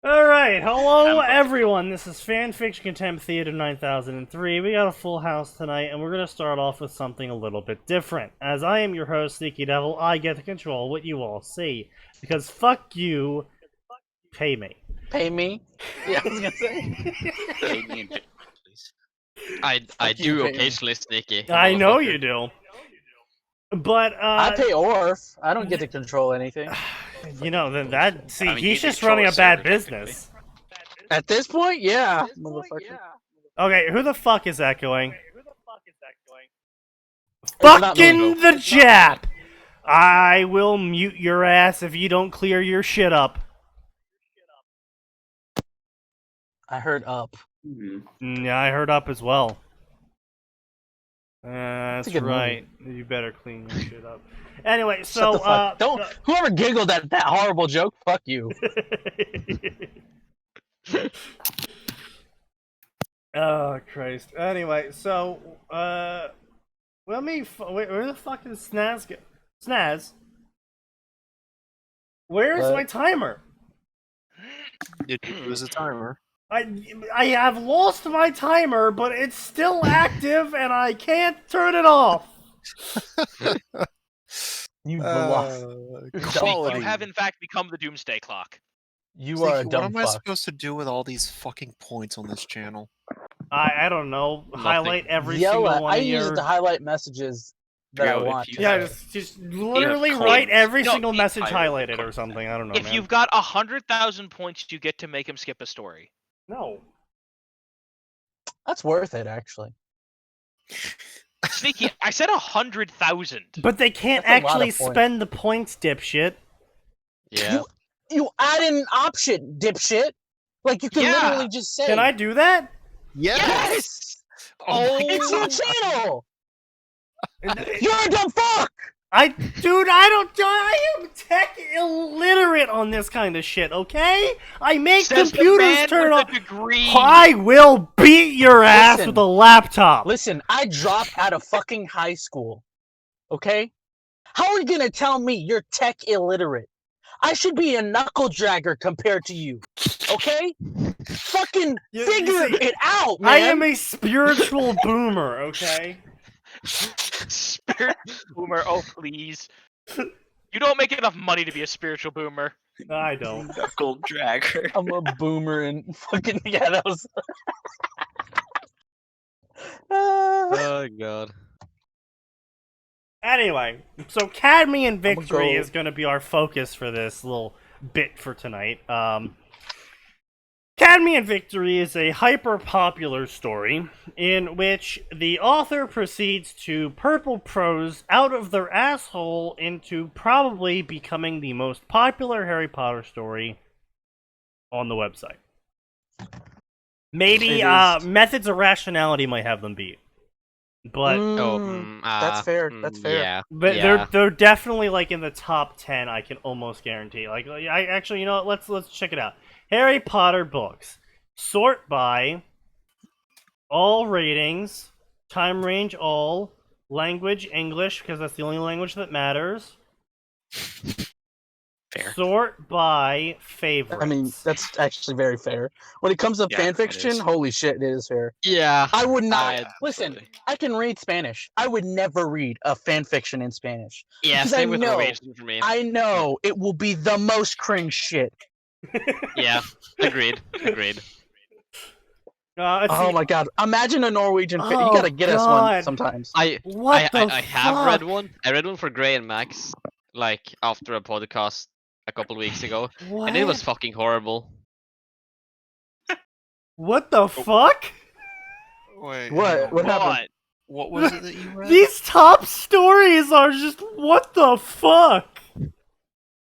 Alright, hello everyone, this is Fanfiction Contempt Theater 9003. We got a full house tonight, and we're going to start off with something a little bit different. As I am your host, Sneaky Devil, I get to control what you all see. Because fuck you, pay me. Pay me? Yeah, I was gonna say. Pay me, please. I do occasionally, Sneaky. I know you do. But, I pay Orf. I don't get to control anything. you know, then that, see, I mean, he's you just control running a a bad server, business. At this point, yeah. Motherfucker. Okay, who the fuck is echoing? It's not me. Fucking the Jap! I will mute your ass if you don't clear your shit up. I heard up. Yeah, I heard up as well. That's a good right. You better clean your shit up. Anyway, Shut so the fuck. Don't. Whoever giggled at that horrible joke, fuck you. Oh Christ. Anyway, so let me. Where the fuck did Snaz go? Snaz, where's What? my timer? It was a timer. I have lost my timer, but it's still active, and I can't turn it off. You bluff. Quality. You have in fact become the Doomsday Clock. You are a What dumb am I fuck. supposed to do with all these fucking points on this channel? I don't know. Nothing. Highlight every Yell single at. one I of use your. it to highlight messages that I Yo, if want. you- to Yeah, say. just literally coins. write every No, single if- message highlight highlighted or something. I don't know. If man. you've got 100,000 points, you get to make him skip a story. No. That's worth it, actually. Sneaky, I said 100,000. But they can't That's a lot of actually points. spend the points, dipshit. Yeah. You add in an option, dipshit. Like you can Yeah. literally just say. Can I do that? Yes. Oh, It's your channel. You're a dumb fuck. I am tech illiterate on this kind of shit, okay? I make says the computers man turn with on. a degree. I will beat your ass Listen. with a laptop. Listen, I dropped out of fucking high school. Okay? How are you gonna tell me you're tech illiterate? I should be a knuckle dragger compared to you. Okay? Fucking You figure see, it out, man. I am a spiritual boomer, okay? Spirit boomer, oh please. You don't make enough money to be a spiritual boomer. I don't. Knuckle dragger. I'm a boomer and fucking yeah, that was. Oh god. Anyway, so Cadmian Victory go- is going to be our focus for this little bit for tonight. Cadmian Victory is a hyper-popular story in which the author proceeds to purple prose out of their asshole into probably becoming the most popular Harry Potter story on the website. Maybe It is. Methods of Rationality might have them beat. But That's fair. That's fair. Yeah. But yeah. they're definitely like in the top 10. I can almost guarantee. Like I actually, you know what? Let's check it out. Harry Potter books. Sort by all ratings, time range all, language English because that's the only language that matters. Fair. Sort by favorites. I mean, that's actually very fair. When it comes to Yeah, fan it fiction, is. holy shit, it is fair. Yeah. I would not I- listen. absolutely. I can read Spanish. I would never read a fan fiction in Spanish. Yeah, Because I same with know- Norwegian for me. I know it will be the most cringe shit. Yeah. Agreed. Agreed. Let's Oh see. my god! Imagine a Norwegian. You Oh, gotta get us God. one sometimes. What the I have fuck? read one. I read one for Gray and Max, like after a podcast a couple weeks ago, What? and it was fucking horrible. What the fuck? Wait. What? What happened? What was it that you read? These top stories are just what the fuck?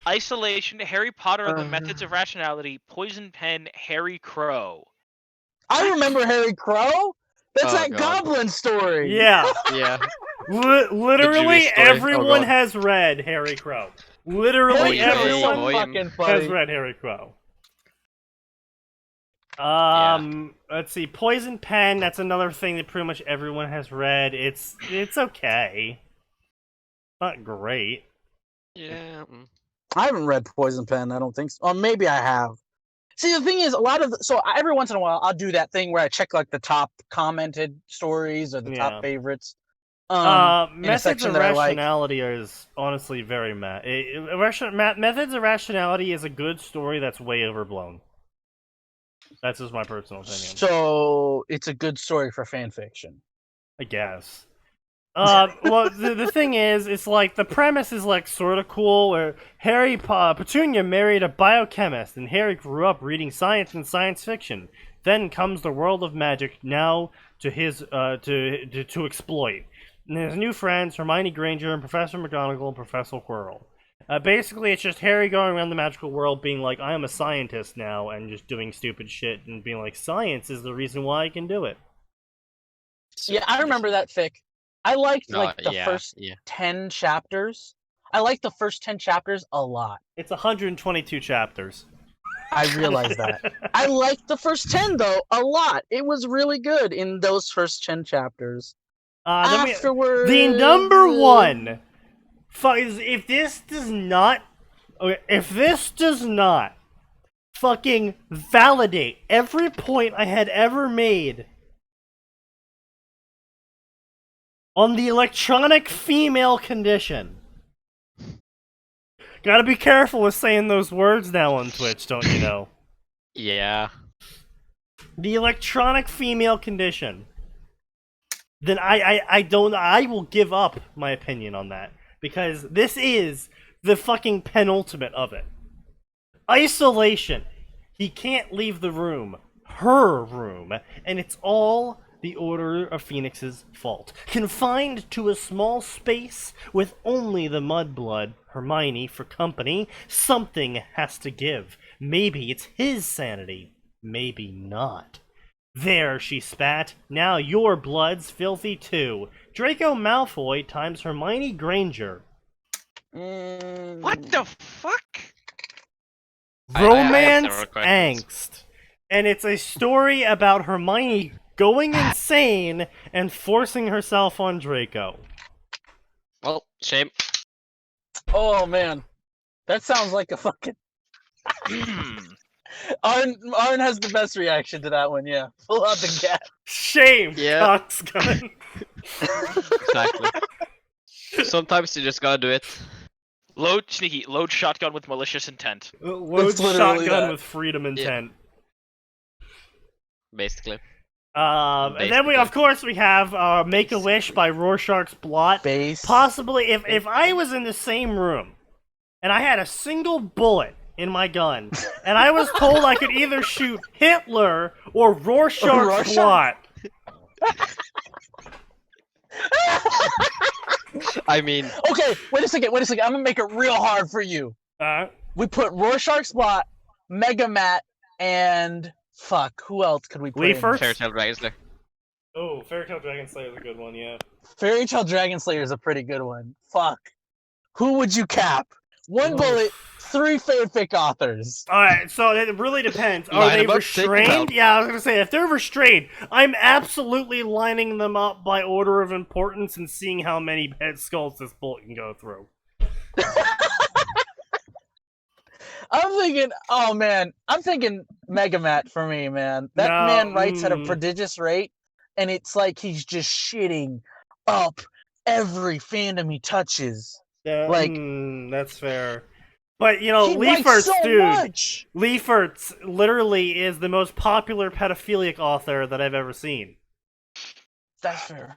Isolation, Harry Potter and the Methods of Rationality, Poison Pen, Harry Crow. I remember Harry Crow. That's Oh, that God. goblin story. Yeah. Yeah. Literally Jewish story. everyone Oh, God. has read Harry Crow. Literally Harry Crow is everyone so Boy. fucking has funny. read Harry Crow. Let's see. Poison Pen, that's another thing that pretty much everyone has read. It's okay. Not great. Yeah. I haven't read Poison Pen. I don't think so. Or maybe I have. See, the thing is, every once in a while, I'll do that thing where I check like the top commented stories or the Yeah. top favorites. In a Methods section of that I like. Rationality is honestly very meh. Methods of Rationality is a good story that's way overblown. That's just my personal opinion. So it's a good story for fan fiction. I guess. Well, the thing is, it's like the premise is like sort of cool. Where Petunia married a biochemist, and Harry grew up reading science and science fiction. Then comes the world of magic, now to his to exploit. And his new friends, Hermione Granger and Professor McGonagall and Professor Quirrell. Basically, it's just Harry going around the magical world being like, I am a scientist now, and just doing stupid shit, and being like, science is the reason why I can do it. Yeah, I remember that fic. I liked the first 10 chapters. I liked the first 10 chapters a lot. It's 122 chapters. I realize that. I liked the first 10, though, a lot. It was really good in those first 10 chapters. Afterwards... The number one... If this does not fucking validate every point I had ever made on the electronic female condition. Gotta be careful with saying those words now on Twitch, don't you know? Yeah. The electronic female condition. Then I will give up my opinion on that. Because this is the fucking penultimate of it. Isolation. He can't leave the room. Her room. And it's all the Order of Phoenix's fault. Confined to a small space with only the mudblood, Hermione, for company, something has to give. Maybe it's his sanity. Maybe not. There, she spat. Now your blood's filthy too. Draco Malfoy times Hermione Granger. What the fuck? Romance angst. And it's a story about Hermione going insane and forcing herself on Draco. Well, shame. Oh, man. That sounds like a fucking... Arn has the best reaction to that one, yeah. Pull out the cat. Shame, Yeah. cocksgun. Exactly. Sometimes you just gotta do it. Load shotgun with malicious intent. Load It's literally shotgun that. with freedom intent. Basically. And then we have Make-A-Wish by Rorschach's Blot. Base. Possibly, if I was in the same room, and I had a single bullet in my gun, and I was told I could either shoot Hitler or Rorschach's Blot. I mean... Okay, wait a second. I'm gonna make it real hard for you. We put Rorschach's Blot, Megamat, and... Fuck, who else could we put in? Fairy Tale Dragon Slayer. Oh, Fairy Tale Dragon Slayer is a good one, yeah. Fairy Tale Dragon Slayer is a pretty good one. Fuck. Who would you cap? One bullet, 3 fanfic authors. Alright, so it really depends. Are Line they them up, take them restrained? out. Yeah, I was gonna say, if they're restrained, I'm absolutely lining them up by order of importance and seeing how many head skulls this bullet can go through. I'm thinking Megamat for me, man. That man writes at a prodigious rate, and it's like he's just shitting up every fandom he touches. That's fair. But, you know, He Leifertz, writes so dude, much. Leifertz literally is the most popular pedophilic author that I've ever seen. That's fair.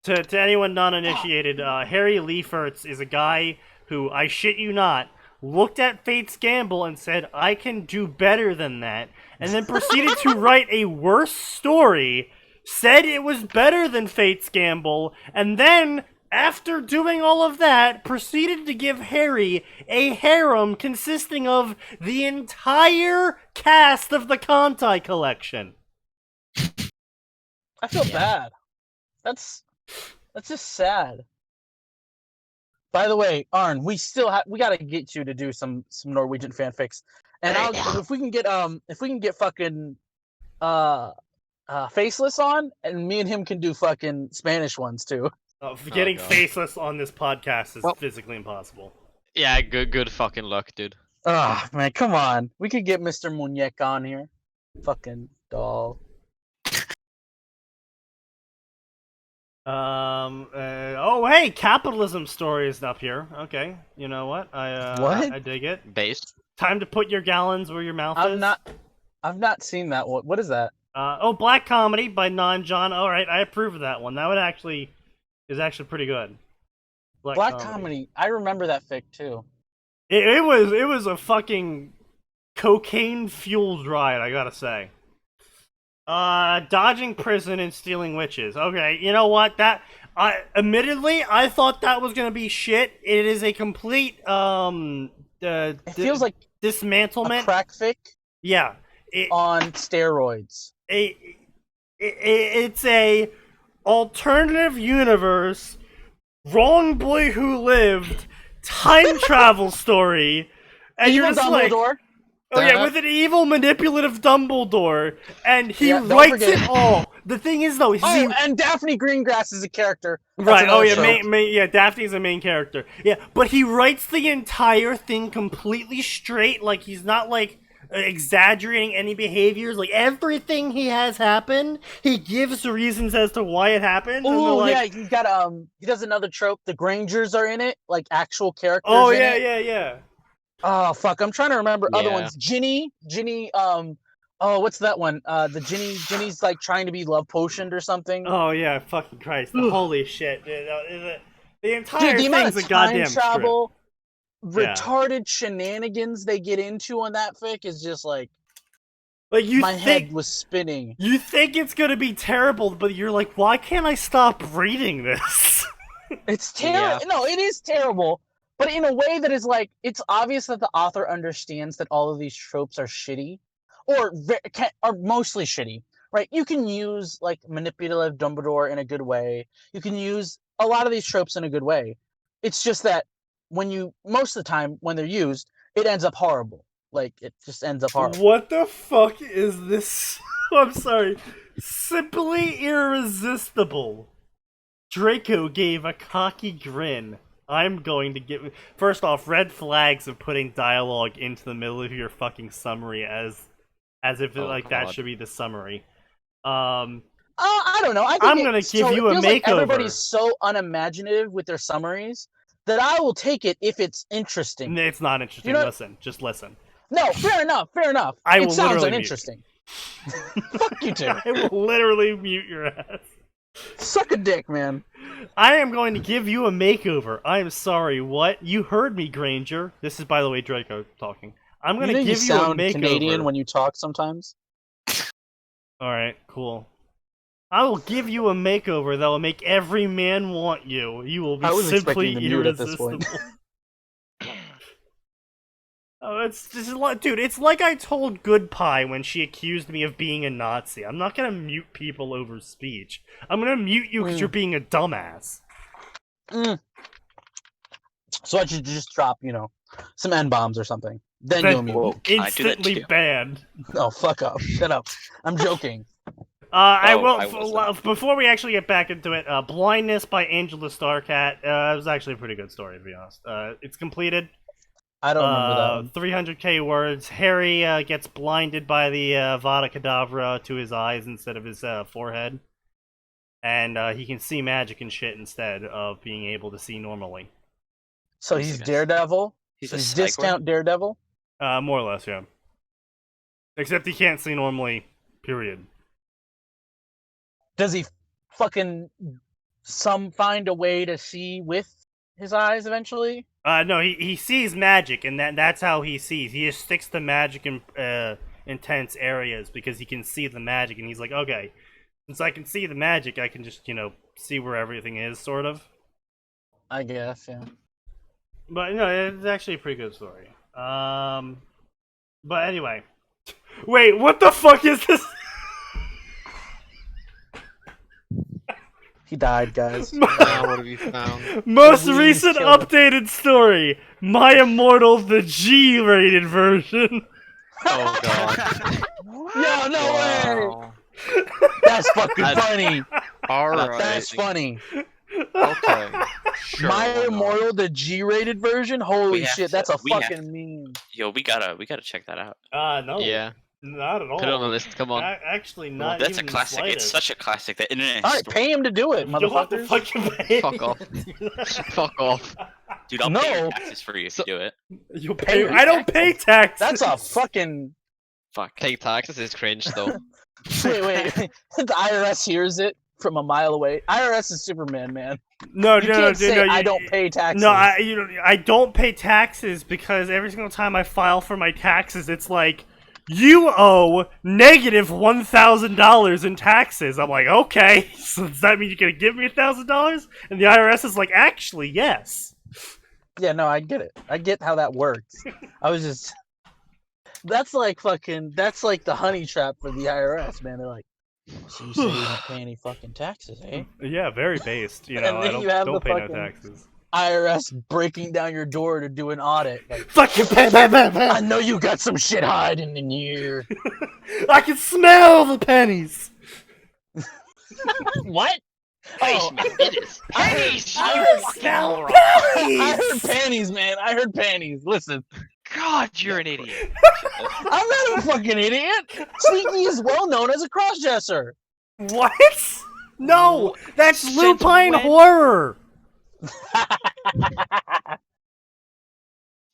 To anyone non-initiated, Harry Leifertz is a guy who, I shit you not, looked at Fate's Gamble and said, I can do better than that, and then proceeded to write a worse story, said it was better than Fate's Gamble, and then, after doing all of that, proceeded to give Harry a harem consisting of the entire cast of the Contempt collection. I feel bad. That's just sad. By the way, Arn, we gotta get you to do some Norwegian fanfics, and if we can get fucking Faceless on, and me and him can do fucking Spanish ones too. Getting God. Faceless on this podcast is Well- physically impossible. Yeah, good fucking luck, dude. Ah, man, come on. We could get Mr. Muñeca on here. Fucking doll. Oh, hey, capitalism story is up here. Okay, you know what? What? I dig it. Based. Time to put your gallons where your mouth is. I've not seen that one. What is that? Black Comedy by Non-John. All right, I approve of that one. That is actually pretty good. Black Comedy. I remember that fic too. It was a fucking cocaine-fueled ride, I gotta say. Dodging prison and stealing witches. Okay, you know what? Admittedly, I thought that was gonna be shit. It is a complete, It feels like dismantlement. a crack fic Yeah. on steroids. It's a alternative universe, Wrong Boy Who Lived, time travel story, and you're Evil just like, Dumbledore. oh yeah, with an evil manipulative Dumbledore, and he Yeah, don't writes forget. it all. The thing is though, And Daphne Greengrass is a character. That's right? Oh another yeah, trope. yeah, Daphne's the main character. Yeah, but he writes the entire thing completely straight. Like he's not like exaggerating any behaviors. Like everything he has happen, he gives reasons as to why it happened. Oh like, yeah, he's got he does another trope. The Grangers are in it, like actual characters. oh in yeah, it. yeah. Oh fuck, I'm trying to remember other Yeah. ones. Ginny. Oh, what's that one? The Ginny's like trying to be love potioned or something. Oh yeah, fucking Christ! Holy shit! Dude, the entire Dude, the amount thing's of a goddamn time travel, Yeah. retarded shenanigans they get into on that fic is just like Like you my think head was spinning. you think it's gonna be terrible, but you're like, why can't I stop reading this? It's terrible. Yeah. No, it is terrible, but in a way that is like it's obvious that the author understands that all of these tropes are shitty, or are mostly shitty. Right? You can use like manipulative Dumbledore in a good way. You can use a lot of these tropes in a good way. It's just that most of the time when they're used, it ends up horrible. Like it just ends up horrible. What the fuck is this? I'm sorry. Simply irresistible. Draco gave a cocky grin. I'm going to give. First off, red flags of putting dialogue into the middle of your fucking summary as if that God. should be the summary. I don't know. I'm gonna give you a it feels like makeover. everybody's so unimaginative with their summaries that I will take it if it's interesting. It's not interesting. You know- Listen, just listen. No, fair enough. Fair enough. I It will sounds literally uninteresting. Fuck you two. I will literally mute your ass. Suck a dick, man. I am going to give you a makeover. I am sorry, what? You heard me, Granger. This is, by the way, Draco talking. I'm going to give you a sound makeover. Canadian when you talk sometimes. Alright, cool. I will give you a makeover that will make every man want you. You will be I was simply expecting to mute at this irresistible. point. Oh, it's just like, dude, it's like I told Good Pie when she accused me of being a Nazi. I'm not gonna mute people over speech. I'm gonna mute you because you're being a dumbass. So I should just drop, some N-bombs or something. Then you'll mute me. Can I do that Instantly too? banned. No, fuck off. Shut up. I'm joking. I Oh, will. I was Before we actually get back into it, Blindness by Angela Starcat. It was actually a pretty good story, to be honest. It's completed. I don't remember that one. 300k words. Harry gets blinded by the Vada Kedavra to his eyes instead of his forehead. And he can see magic and shit instead of being able to see normally. So he's Daredevil? He's a He's cyborg? discount Daredevil? More or less, yeah. Except he can't see normally, period. Does he fucking find a way to see with his eyes eventually? No, he sees magic, and that's how he sees. He just sticks to magic in intense areas because he can see the magic, and he's like, okay, since I can see the magic, I can just, see where everything is, sort of. I guess, yeah. But, no, it's actually a pretty good story. But anyway. Wait, what the fuck is this? He died, guys. Now what have you found? Most Please recent kill him. updated story. My Immortal, the G-rated version. Oh god. Yo, no way! Wow. That's fucking funny. Alright. That's funny. Okay. Sure, My why not? Immortal, the G-rated version. Holy We have shit, to- that's a we have fucking meme. Yo, we gotta check that out. No. Yeah. Not at all. Put it on the list. Come on. Actually, on. not That's a even the classic. It's slightest. such a classic. The internet. All right, pay him to do it, You don't have to motherfuckers. fucking pay. Fuck off. Fuck off. Dude, I'll pay your No. taxes for you if So- you do it. You Pay pay. your I don't pay taxes. That's a fucking. Fuck. Paying taxes is cringe though. Wait. The IRS hears it from a mile away. IRS is Superman, man. No, You can't say I don't pay taxes. No, I don't pay taxes because every single time I file for my taxes, it's like, you owe negative $1,000 in taxes. I'm like, okay, so does that mean you're gonna give me $1,000? And the IRS is like, actually, yes. Yeah, no, I get it. I get how that works. I was just. That's like the honey trap for the IRS, man. They're like, so you say you don't pay any fucking taxes, eh? Yeah, very based. You know, And then I you have don't the pay no fucking- taxes. IRS breaking down your door to do an audit. Like, Fucking pay. I know you got some shit hiding in here. I can smell the pennies. What? Hey, Oh, Smith, it is. Pennies, I you heard fucking smell moron. I heard panties, man. I heard panties. Listen, God, you're an idiot. I'm not a fucking idiot. Sneaky is well known as a crossdresser. What? No, that's Since lupine when? horror.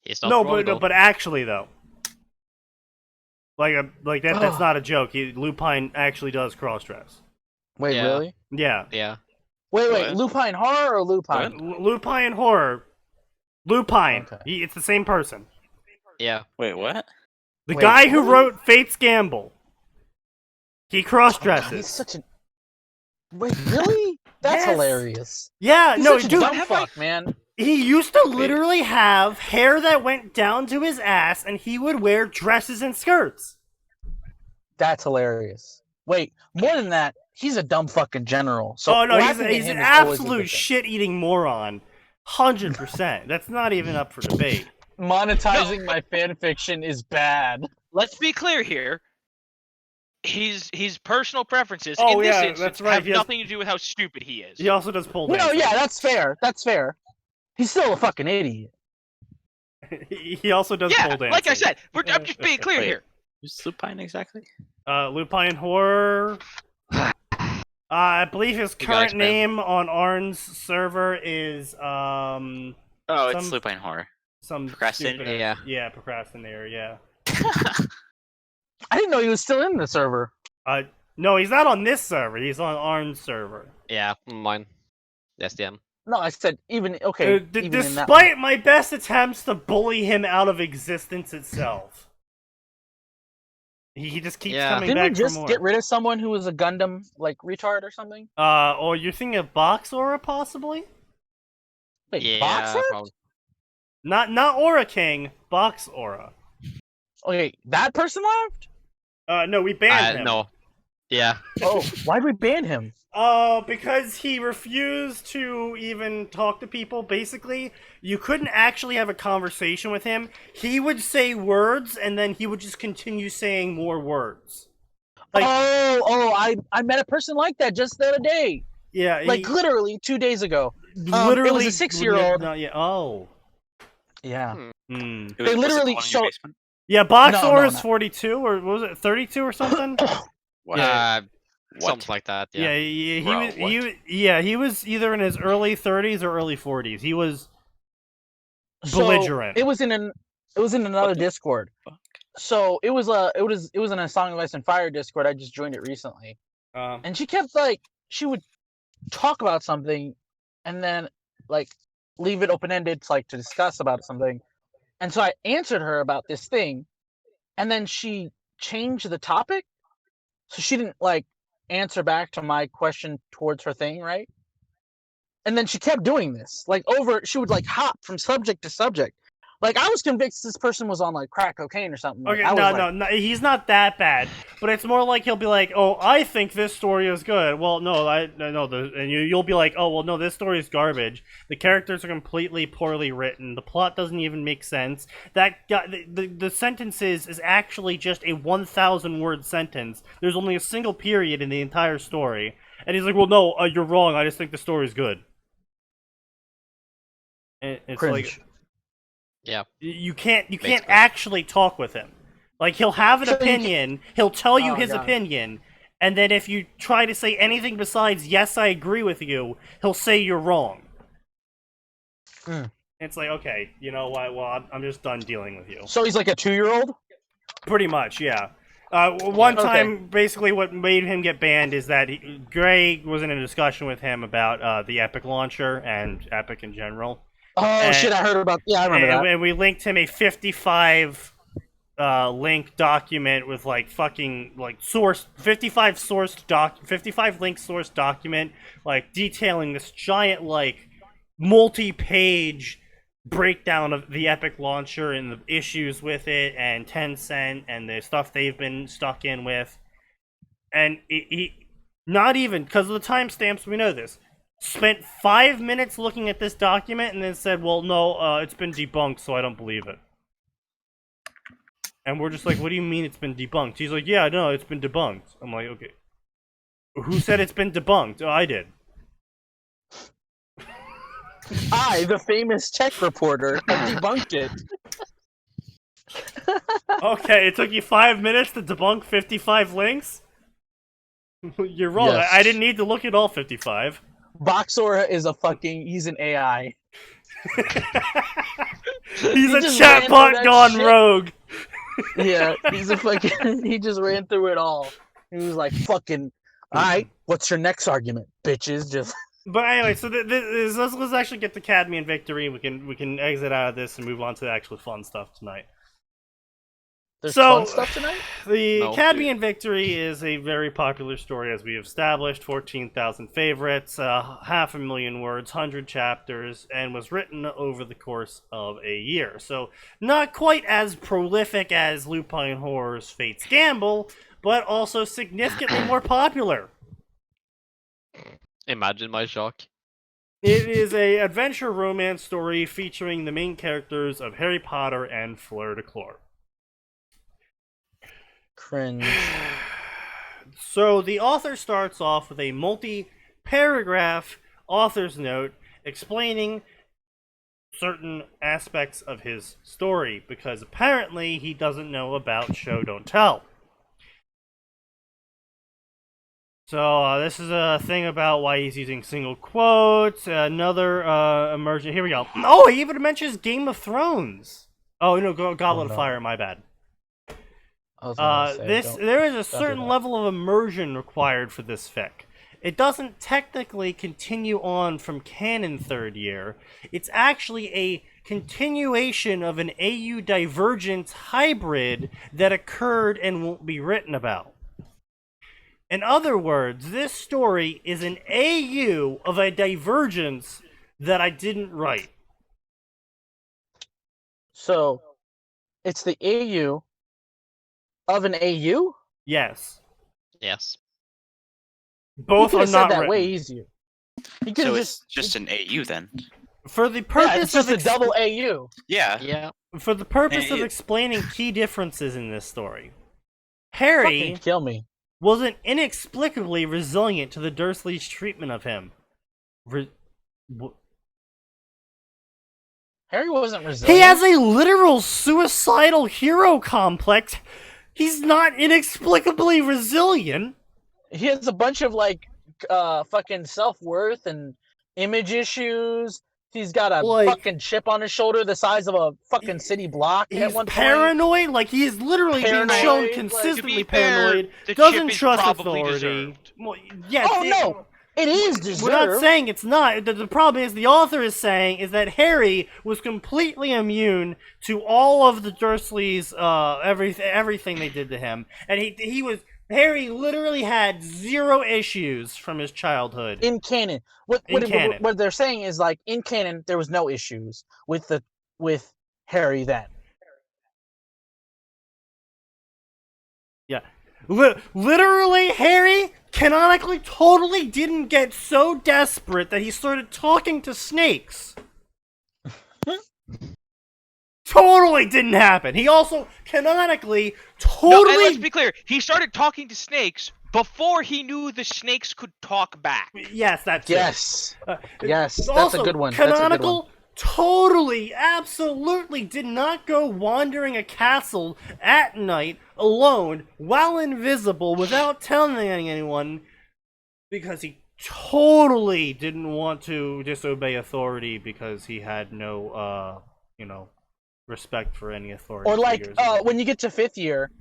He's not No, wrong, though. but actually though, like that's not a joke. Lupine actually does cross-dress. Wait, Yeah. really? Yeah, Yeah. Wait, What? lupine horror or lupine? Lupine horror. Lupine. Okay. It's the same person. Yeah. Wait, what? The Wait, guy who really? wrote Fate's Gamble. He God, cross-dresses. he's such an. Wait, really? That's Yes. hilarious. Yeah, He's no, such a dude. dumb fuck, man. He used to literally have hair that went down to his ass, and he would wear dresses and skirts. That's hilarious. Wait, more than that, he's a dumb fucking general. So Oh no, laughing at he's an him is always a absolute good thing. shit-eating moron. 100%. That's not even up for debate. Monetizing my fan fiction is bad. Let's be clear here. His personal preferences Oh, in this yeah, instance that's right, have he has- nothing to do with how stupid he is. He also does pole No, dancing. yeah, that's fair. That's fair. He's still a fucking idiot. He also does pole Yeah, dancing. like I said, I'm just being clear Wait. here. Who's Lupine exactly? Lupine Horror. I believe his You current guys, man. name on Arn's server is Oh, it's Some- Lupine Horror. some Procrastinator? stupid- Yeah. Procrastinator. Yeah. I didn't know he was still in the server. No, he's not on this server. He's on Arn's server. Yeah. Mine. SDM. No, I said even okay. Even in that Despite my best attempts to bully him out of existence itself, he just keeps Yeah. coming Didn't we back just for more. get rid of someone who was a Gundam like retard or something? Or you're thinking of Box Aura possibly? Wait, Yeah. Boxer? Probably. Not Aura King, Box Aura. Okay, that person left? No, we banned him. No. Yeah. Oh, why'd we ban him? Because he refused to even talk to people. Basically, you couldn't actually have a conversation with him. He would say words, and then he would just continue saying more words. Like- I met a person like that just the other day. Yeah, Like literally 2 days ago. literally it was a 6-year-old. No, yeah. Oh. Yeah. Hmm. It They was literally supposed to go in your show- basement? Yeah, Box No, Aura's no. 42, or what was it 32 or something? What? Yeah. Something like that. Yeah, Yeah. he was either in his early 30s or early 40s. He was So, belligerent. it was in another Discord. Fuck. So it was in a Song of Ice and Fire Discord. I just joined it recently. And she kept she would talk about something and then leave it open ended to discuss about something. And so I answered her about this thing, and then she changed the topic. So she didn't answer back to my question towards her thing, right? And then she kept doing this. She would hop from subject to subject. I was convinced this person was on crack cocaine or something. Okay, I was no, he's not that bad. But it's more like he'll be like, "Oh, I think this story is good." Well, no, and you'll be like, "Oh, well, no, this story is garbage. The characters are completely poorly written. The plot doesn't even make sense. That guy, the sentences is actually just a 1,000-word sentence. There's only a single period in the entire story." And he's like, "Well, no, you're wrong. I just think the story's good." It's Cringe. like Yeah. you can't Basically. actually talk with him. Like he'll have an So you can- opinion, he'll tell you Oh, his God. opinion, and then if you try to say anything besides "yes, I agree with you," he'll say you're wrong. Mm. It's like, okay, you know what? Well, I'm just done dealing with you. So he's like a 2-year-old? Pretty much, yeah. One Okay. time, basically, what made him get banned is that Gray was in a discussion with him about the Epic launcher and Epic in general. Oh, shit, I heard about... Yeah, I remember that. And we linked him a 55 link document with like fucking like source 55 link source document like detailing this giant like multi-page breakdown of the Epic launcher and the issues with it and Tencent and the stuff they've been stuck in with. And he not even because of the timestamps, we know this, spent 5 minutes looking at this document and then said, well, no, it's been debunked, so I don't believe it. And we're just like, what do you mean it's been debunked? He's like, yeah, no, it's been debunked. I'm like, okay. Who said it's been debunked? Oh, I did. I, the famous tech reporter, have debunked it. Okay, it took you 5 minutes to debunk 55 links? You're wrong. Yes. I didn't need to look at all 55. Boxor is he's an AI. He's a just ran through chatbot that gone shit. rogue. Yeah, he's a fucking... He just ran through it all. He was like, fucking... Alright, what's your next argument, bitches? Just... But anyway, so let's actually get to Cadmian Victory. We can exit out of this and move on to the actual fun stuff tonight. There's So, fun stuff tonight? The No, Cadmian Victory is a very popular story, as we have established. 14,000 favorites, 500,000 words, 100 chapters, and was written over the course of a year. So, not quite as prolific as Lupine Horror's Fate's Gamble, but also significantly more popular. Imagine my shock. It is a adventure romance story featuring the main characters of Harry Potter and Fleur de Cour. Cringe. So the author starts off with a multi-paragraph author's note explaining certain aspects of his story, because apparently he doesn't know about Show Don't Tell. So this is a thing about why he's using single quotes, another emergent... Here we go. Oh, he even mentions Game of Thrones! Oh, no, Goblet of Fire, my bad. I was gonna say, There is a do certain that. level of immersion required for this fic. It doesn't technically continue on from canon third year. It's actually a continuation of an AU Divergence hybrid that occurred and won't be written about. In other words, this story is an AU of a Divergence that I didn't write. So, it's the AU of an AU? Yes. Yes. Both He are could have said not that written. way easier. He could So have it's just an AU then. For the yeah, purpose it's just of a double AU. Yeah. Yeah. For the purpose Hey, of it- explaining key differences in this story, Harry Fucking kill me. wasn't inexplicably resilient to the Dursleys' treatment of him. Harry wasn't resilient. He has a literal suicidal hero complex. He's not inexplicably resilient. He has a bunch of like fucking self-worth and image issues. He's got a Like- fucking chip on his shoulder the size of a fucking city block at He's one point. paranoid. Like, he is literally being Paranoid, shown like- consistently To be fair, paranoid. the Doesn't chip is trust probably authority. deserved. Well, yes, Oh, no! It is deserved. We're not saying it's not. The problem is the author is saying is that Harry was completely immune to all of the Dursleys, everything they did to him, and Harry literally had zero issues from his childhood. in canon. What they're saying is like in canon there was no issues with Harry then. Yeah, literally, Harry canonically totally didn't get so desperate that he started talking to snakes. Totally didn't happen. He also canonically No, and let's totally. be clear. He started talking to snakes before he knew the snakes could talk back. Yes, that's Yes. it. Yes, that's Also, a good one. That's a good Canonical one. totally, absolutely did not go wandering a castle at night alone while invisible without telling anyone because he totally didn't want to disobey authority because he had no, respect for any authority. Or like, figures. when you get to 5th year,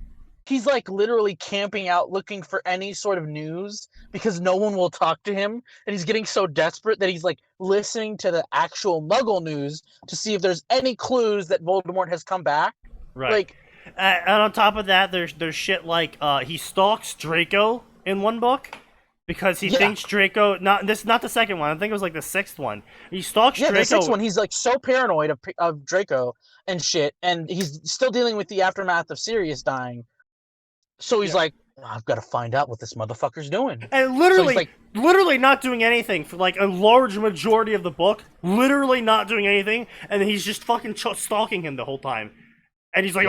he's like literally camping out looking for any sort of news because no one will talk to him, and he's getting so desperate that he's like listening to the actual Muggle news to see if there's any clues that Voldemort has come back. Right. Like, and on top of that, there's shit like he stalks Draco in one book because he thinks Draco. Not the second one. I think it was like the 6th one. He stalks Draco. The 6th one. He's like so paranoid of Draco and shit, and he's still dealing with the aftermath of Sirius dying. So he's like, I've got to find out what this motherfucker's doing. And literally not doing anything for like a large majority of the book. Literally not doing anything, and he's just fucking stalking him the whole time. And he's like,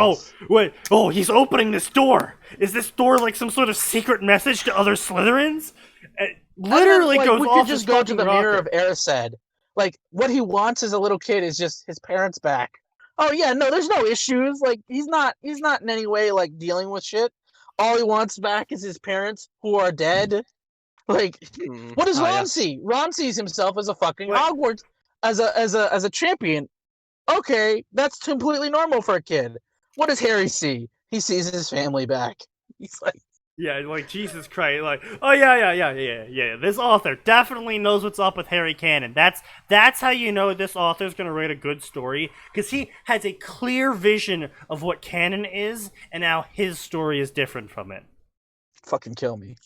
he's opening this door. Is this door like some sort of secret message to other Slytherins? It literally goes we off. could just go to the mirror of Erised. Like, what he wants as a little kid is just his parents back. Oh yeah, no, there's no issues. Like, he's not in any way like dealing with shit. All he wants back is his parents who are dead. Like, what does Ron see? Ron sees himself as a fucking Hogwarts, as a champion. Okay, that's completely normal for a kid. What does Harry see? He sees his family back. He's like, like Jesus Christ, like, oh yeah. This author definitely knows what's up with Harry canon. That's how you know this author's gonna write a good story, because he has a clear vision of what canon is and how his story is different from it. Fucking kill me.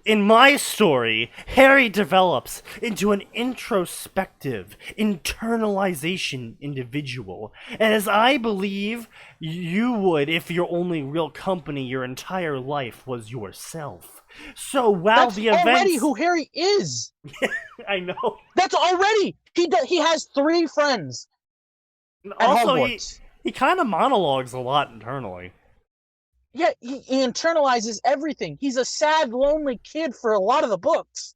In my story, Harry develops into an introspective, internalization individual, and as I believe you would if your only real company your entire life was yourself. So while the events... That's already who Harry is! I know. That's already! He has 3 friends. Also, he kind of monologues a lot internally. Yeah, he internalizes everything. He's a sad, lonely kid for a lot of the books.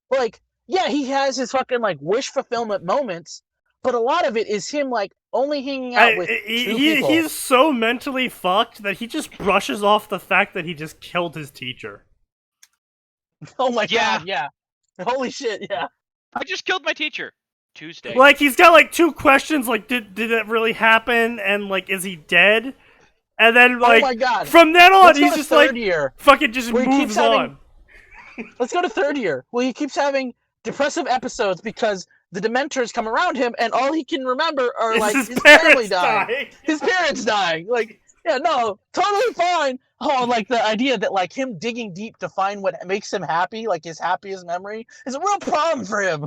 Like, yeah, he has his fucking, like, wish fulfillment moments, but a lot of it is him, like, only hanging out with 2 people. He's so mentally fucked that he just brushes off the fact that he just killed his teacher. Oh my god, yeah. Holy shit, yeah. I just killed my teacher. Tuesday. Like, he's got, like, 2 questions, like, did that really happen, and, like, is he dead? And then, like, oh my God. From then on, he's just like, fucking just moves on. Let's go to 3rd year. Well, he keeps having depressive episodes because the Dementors come around him, and all he can remember are, like, his family dying. His parents dying. Like, yeah, no, totally fine. Oh, like, the idea that, like, him digging deep to find what makes him happy, like, his happiest memory, is a real problem for him.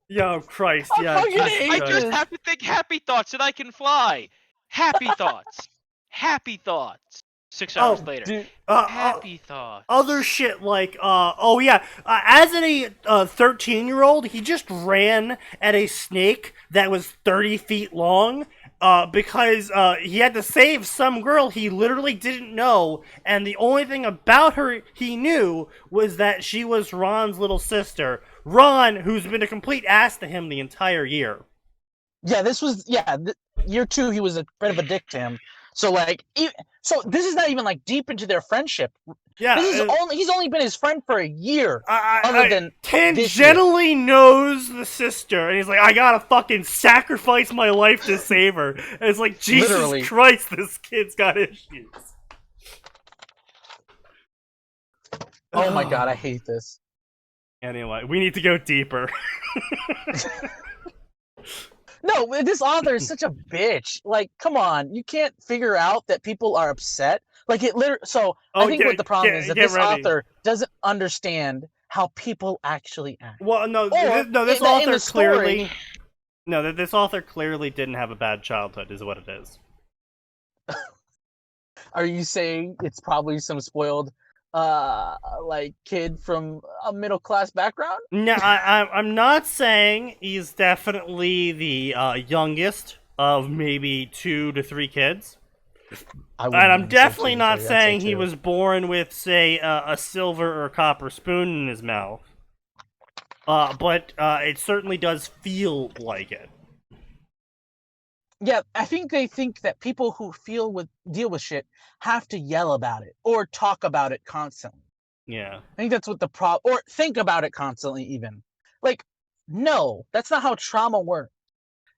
Yo, Christ, yeah. I just have to think happy thoughts and I can fly. Happy thoughts. Happy thoughts. 6 hours later. Dude, happy thoughts. Other shit like, as a 13-year-old, he just ran at a snake that was 30 feet long, because he had to save some girl he literally didn't know, and the only thing about her he knew was that she was Ron's little sister. Ron, who's been a complete ass to him the entire year. Yeah, year 2, he was a bit of a dick to him. So, like, so this is not even, like, deep into their friendship. Yeah, he's only been his friend for a year. Other than tangentially knows the sister, and he's like, I gotta fucking sacrifice my life to save her. And it's like, Jesus Christ, this kid's got issues. Oh my god, I hate this. Anyway, we need to go deeper. No, this author is such a bitch. Like, come on, you can't figure out that people are upset. Like, it literally. So I think what the problem is that this author doesn't understand how people actually act. Well, this author clearly. No, this author clearly didn't have a bad childhood, is what it is. Are you saying it's probably some spoiled, like, kid from a middle class background? No, I'm not saying he's definitely the youngest of maybe 2 to 3 kids. And I'm definitely not saying he was born with, say, a silver or copper spoon in his mouth. but it certainly does feel like it. Yeah, I think they think that people who deal with shit have to yell about it or talk about it constantly. Yeah. I think that's what the problem, or think about it constantly even. Like, no, that's not how trauma works.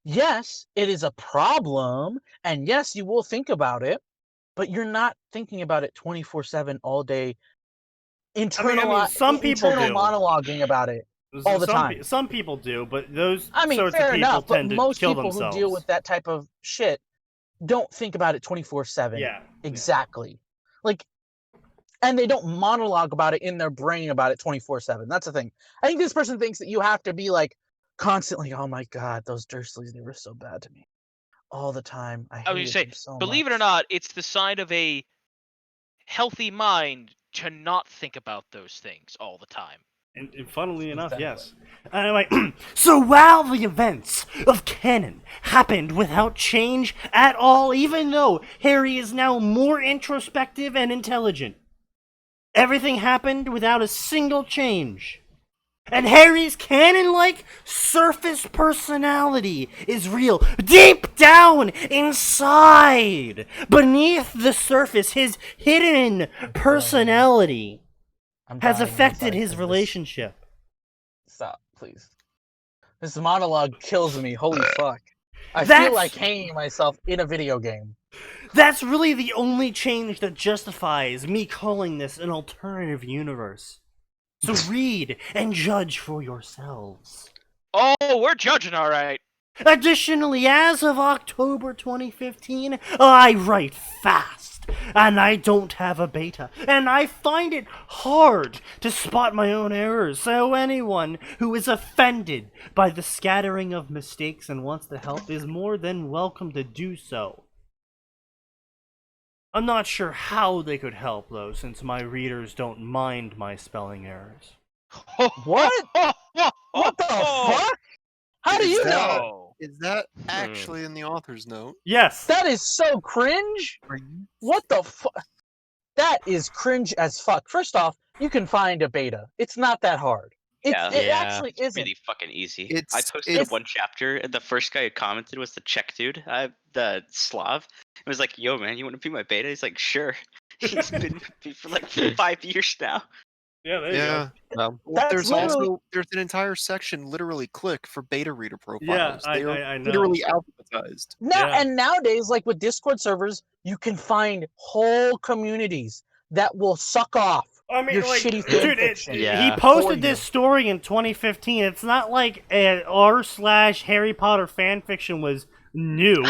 Yes, it is a problem, and yes, you will think about it, but you're not thinking about it 24/7 all day, internal some people do. monologuing about it all the time. Some people do, but those I mean, sorts of fair people enough, but tend to most kill people who themselves. deal with that type of shit don't think about it 24/7. Yeah. Exactly. Like, and they don't monologue about it in their brain about it 24/7. That's the thing. I think this person thinks that you have to be like constantly, oh my god, those Dursleys, they were so bad to me. All the time. I I was hated say, them so believe it or much. not, it's the sign of a healthy mind to not think about those things all the time. And funnily enough, Exactly. yes. Anyway, so while the events of canon happened without change at all, even though Harry is now more introspective and intelligent, everything happened without a single change. And Harry's canon-like surface personality is real. Deep down inside, beneath the surface, his hidden personality has affected his relationship. Stop, please. This monologue kills me. Holy fuck. I That's- feel like hanging myself in a video game. That's really the only change that justifies me calling this an alternative universe. So read and judge for yourselves. Oh, we're judging, all right. Additionally, as of October 2015, I write fast, and I don't have a beta, and I find it hard to spot my own errors, so anyone who is offended by the scattering of mistakes and wants to help is more than welcome to do so. I'm not sure how they could help, though, since my readers don't mind my spelling errors. What? What the fuck? How do Is you that- know? Is that actually in the author's note? Yes! That is so cringe. What the fuck? That is cringe as fuck. First off, you can find a beta. It's not that hard. It actually isn't. Really fucking easy. It's- I posted it's- one chapter, and the first guy who commented was the Czech dude, the Slav. It was like, "Yo, man, you want to be my beta?" He's like, "Sure." He's been with me for like 5 years now. Yeah, there you Yeah. Well, Well, That's there's an entire section literally click for beta reader profiles. Yeah, they are I know. literally alphabetized. Now Yeah. and nowadays, like with Discord servers, you can find whole communities that will suck off I mean, your like, shitty dude, fanfiction. Yeah. he For posted you. this story in 2015. It's not like r/Harry Potter fanfiction was new.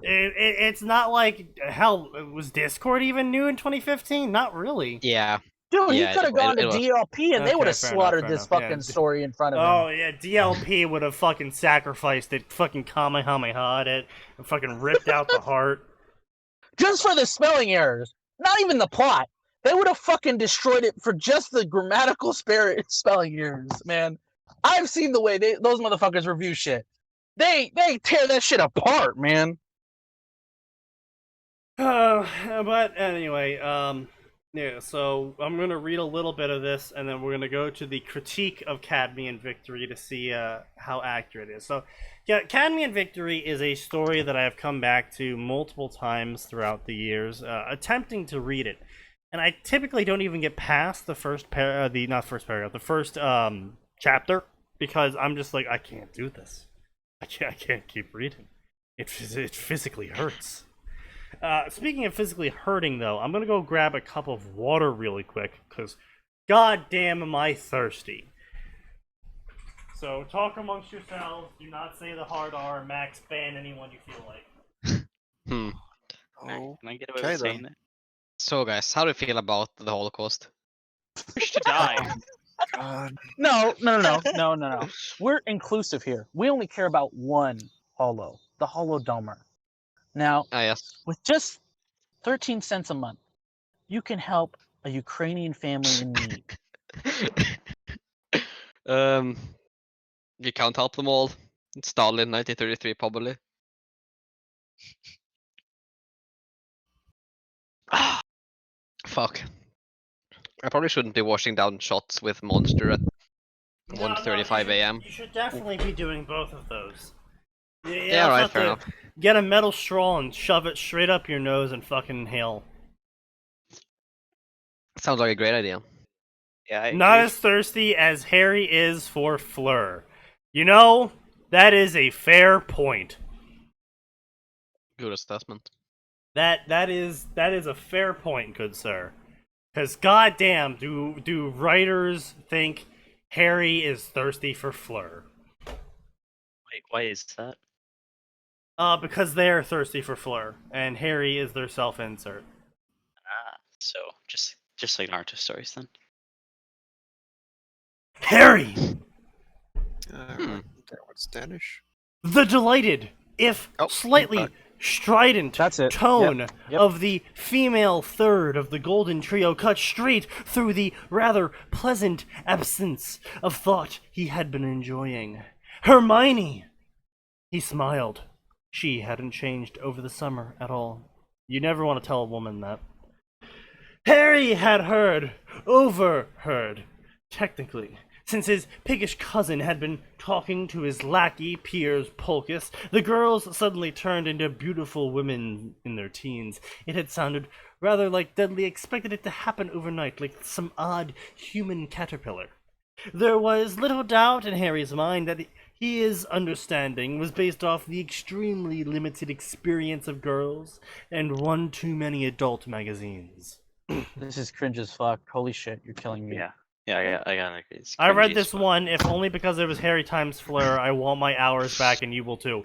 It's not like, hell, was Discord even new in 2015? Not really. yeah. Dude, Yeah, you could have it- gone it to was. DLP and they Okay, would have fair slaughtered enough, this fair enough, fucking yeah. story in front of Oh, him. yeah, DLP would have fucking sacrificed it, fucking Kamehameha'd it, and fucking ripped out the heart. Just for the spelling errors. Not even the plot. They would have fucking destroyed it for just the grammatical spelling errors, man. I've seen the way those motherfuckers review shit. They tear that shit apart, man. But anyway, yeah, so I'm gonna read a little bit of this, and then we're gonna go to the critique of Cadmean Victory to see how accurate it is. So, yeah, Cadmean Victory is a story that I have come back to multiple times throughout the years, attempting to read it, and I typically don't even get past the first chapter, because I'm just like, I can't do this. I can't keep reading. It physically hurts. Speaking of physically hurting, though, I'm gonna go grab a cup of water really quick, because goddamn am I thirsty. So talk amongst yourselves, do not say the hard R, Max, ban anyone you feel like. Oh, Can I get away okay with saying then. that? So, guys, how do you feel about the Holocaust? Wish to die. God. No. We're inclusive here. We only care about one holo, the holodomer. Now, Ah, yes. with just 13 cents a month, you can help a Ukrainian family in need. You can't help them all. Stalin, 1933, probably. Fuck. I probably shouldn't be washing down shots with Monster 1:35 a.m. You should definitely be doing both of those. Yeah, I'll right, have fair to enough. Get a metal straw and shove it straight up your nose and fucking inhale. Sounds like a great idea. Yeah, I Not agree. as thirsty as Harry is for Fleur. You know, that is a fair point. Good assessment. That is a fair point, good sir. Because goddamn, do writers think Harry is thirsty for Fleur? Wait, why is that? Because they're thirsty for Fleur, and Harry is their self-insert. Ah, so just like Naruto stories then. Harry, What's Danish? the delighted, if Oh, slightly back. strident That's it. tone Yep. of the female third of the Golden Trio cut straight through the rather pleasant absence of thought he had been enjoying. Hermione! He smiled. She hadn't changed over the summer at all. You never want to tell a woman that. Harry had overheard, technically. Since his piggish cousin had been talking to his lackey, Piers Polkus, the girls suddenly turned into beautiful women in their teens. It had sounded rather like Dudley expected it to happen overnight, like some odd human caterpillar. There was little doubt in Harry's mind that his understanding was based off the extremely limited experience of girls and one too many adult magazines. This is cringe as fuck. Holy shit, you're killing me. Yeah, I gotta agree. It's I read cringy as this fuck. one, if only because it was Harry times Fleur. I want my hours back, and you will too.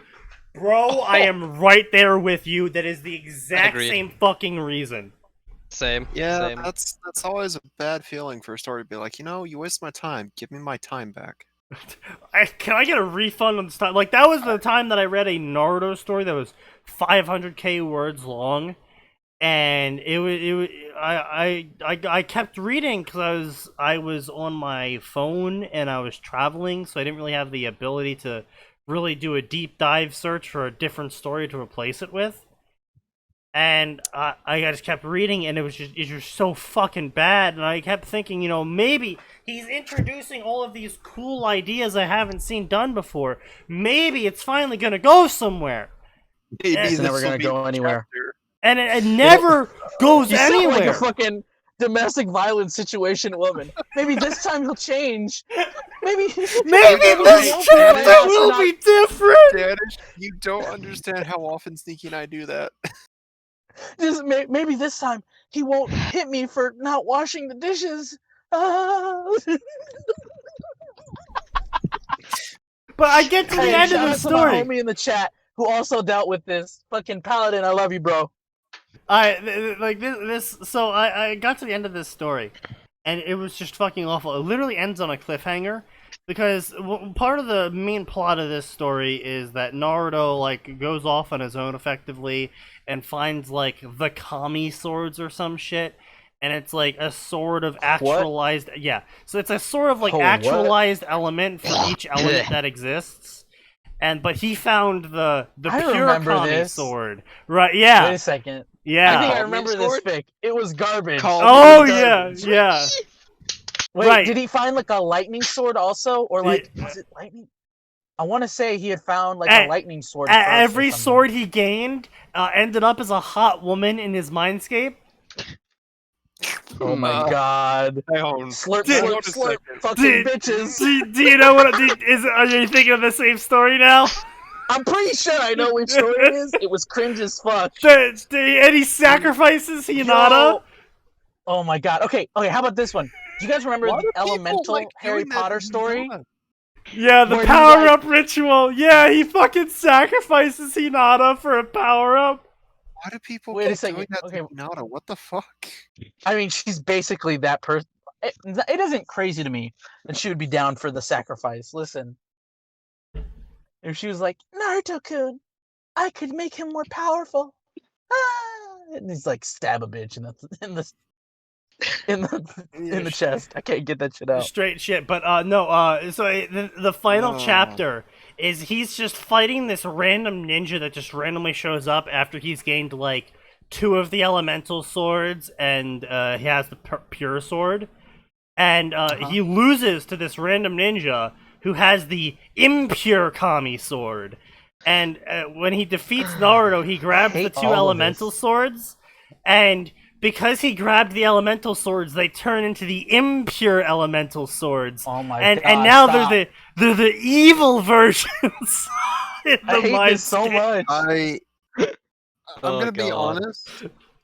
Bro, I am right there with you. That is the exact Agreed. same fucking reason. Same. Yeah, Same. that's always a bad feeling for a story to be like, you wasted my time. Give me my time back. Can I get a refund on this time? Like, that was the time that I read a Naruto story that was 500k words long, and I kept reading because I was on my phone and I was traveling, so I didn't really have the ability to really do a deep dive search for a different story to replace it with. And I just kept reading, and it's just so fucking bad. And I kept thinking, maybe he's introducing all of these cool ideas I haven't seen done before. Maybe it's finally gonna go somewhere. Maybe It's this never will gonna be go the anywhere. chapter. And it never goes You sound like anywhere. a fucking domestic violence situation woman. Maybe this time he'll change. Maybe Maybe this chapter will be different. Danish, you don't understand how often Sneaky and I do that. Just maybe this time he won't hit me for not washing the dishes. Ah. But I get to the Hey, end of shout the out to my story. homie in the chat who also dealt with this. Fucking Paladin, I love you, bro. So I got to the end of this story, and it was just fucking awful. It literally ends on a cliffhanger, because part of the main plot of this story is that Naruto goes off on his own effectively and finds the kami swords or some shit, and it's a sort of actualized so it's a sort of what? actualized element for each element that exists. But he found the I pure remember kami this. sword, right? Yeah, Wait a second. yeah. I think I Kami remember this sword? fic. It was garbage. Oh It was yeah, garbage. yeah. Wait, Right. did he find a lightning sword also, or Yeah. is it lightning? I want to say he had found a lightning sword. First or Every something. sword he gained ended up as a hot woman in his mindscape. Oh my god! I own. Slurp, Did- slurp, Hold a slurp, second. fucking bitches. Do you know what? Are you thinking of the same story now? I'm pretty sure I know which story it is. It was cringe as fuck. And he sacrifices Hinata. Yo. Oh my god. Okay. How about this one? Do you guys remember Why the do people elemental like Harry doing that Potter to story? Hinata? Yeah, the Where he, power up ritual. Yeah, he fucking sacrifices Hinata for a power up. Why do people Wait a keep second, doing that okay. to Hinata? What the fuck? I mean, she's basically that person. It isn't crazy to me that she would be down for the sacrifice. Listen, if she was like, Naruto-kun, I could make him more powerful. Ah! And he's like, stab a bitch in the chest. I can't get that shit out. Straight shit. But no. So the final Oh. chapter is he's just fighting this random ninja that just randomly shows up after he's gained 2 of the elemental swords, and he has the pure sword. and he loses to this random ninja who has the impure kami sword. And when he defeats Naruto, he grabs the hate two all of elemental this. swords, and because he grabbed the elemental swords, they turn into the impure elemental swords. Oh my and god! and now stop. they're the evil versions. in I the hate mind this so state. much. I'm Oh, gonna be God. honest.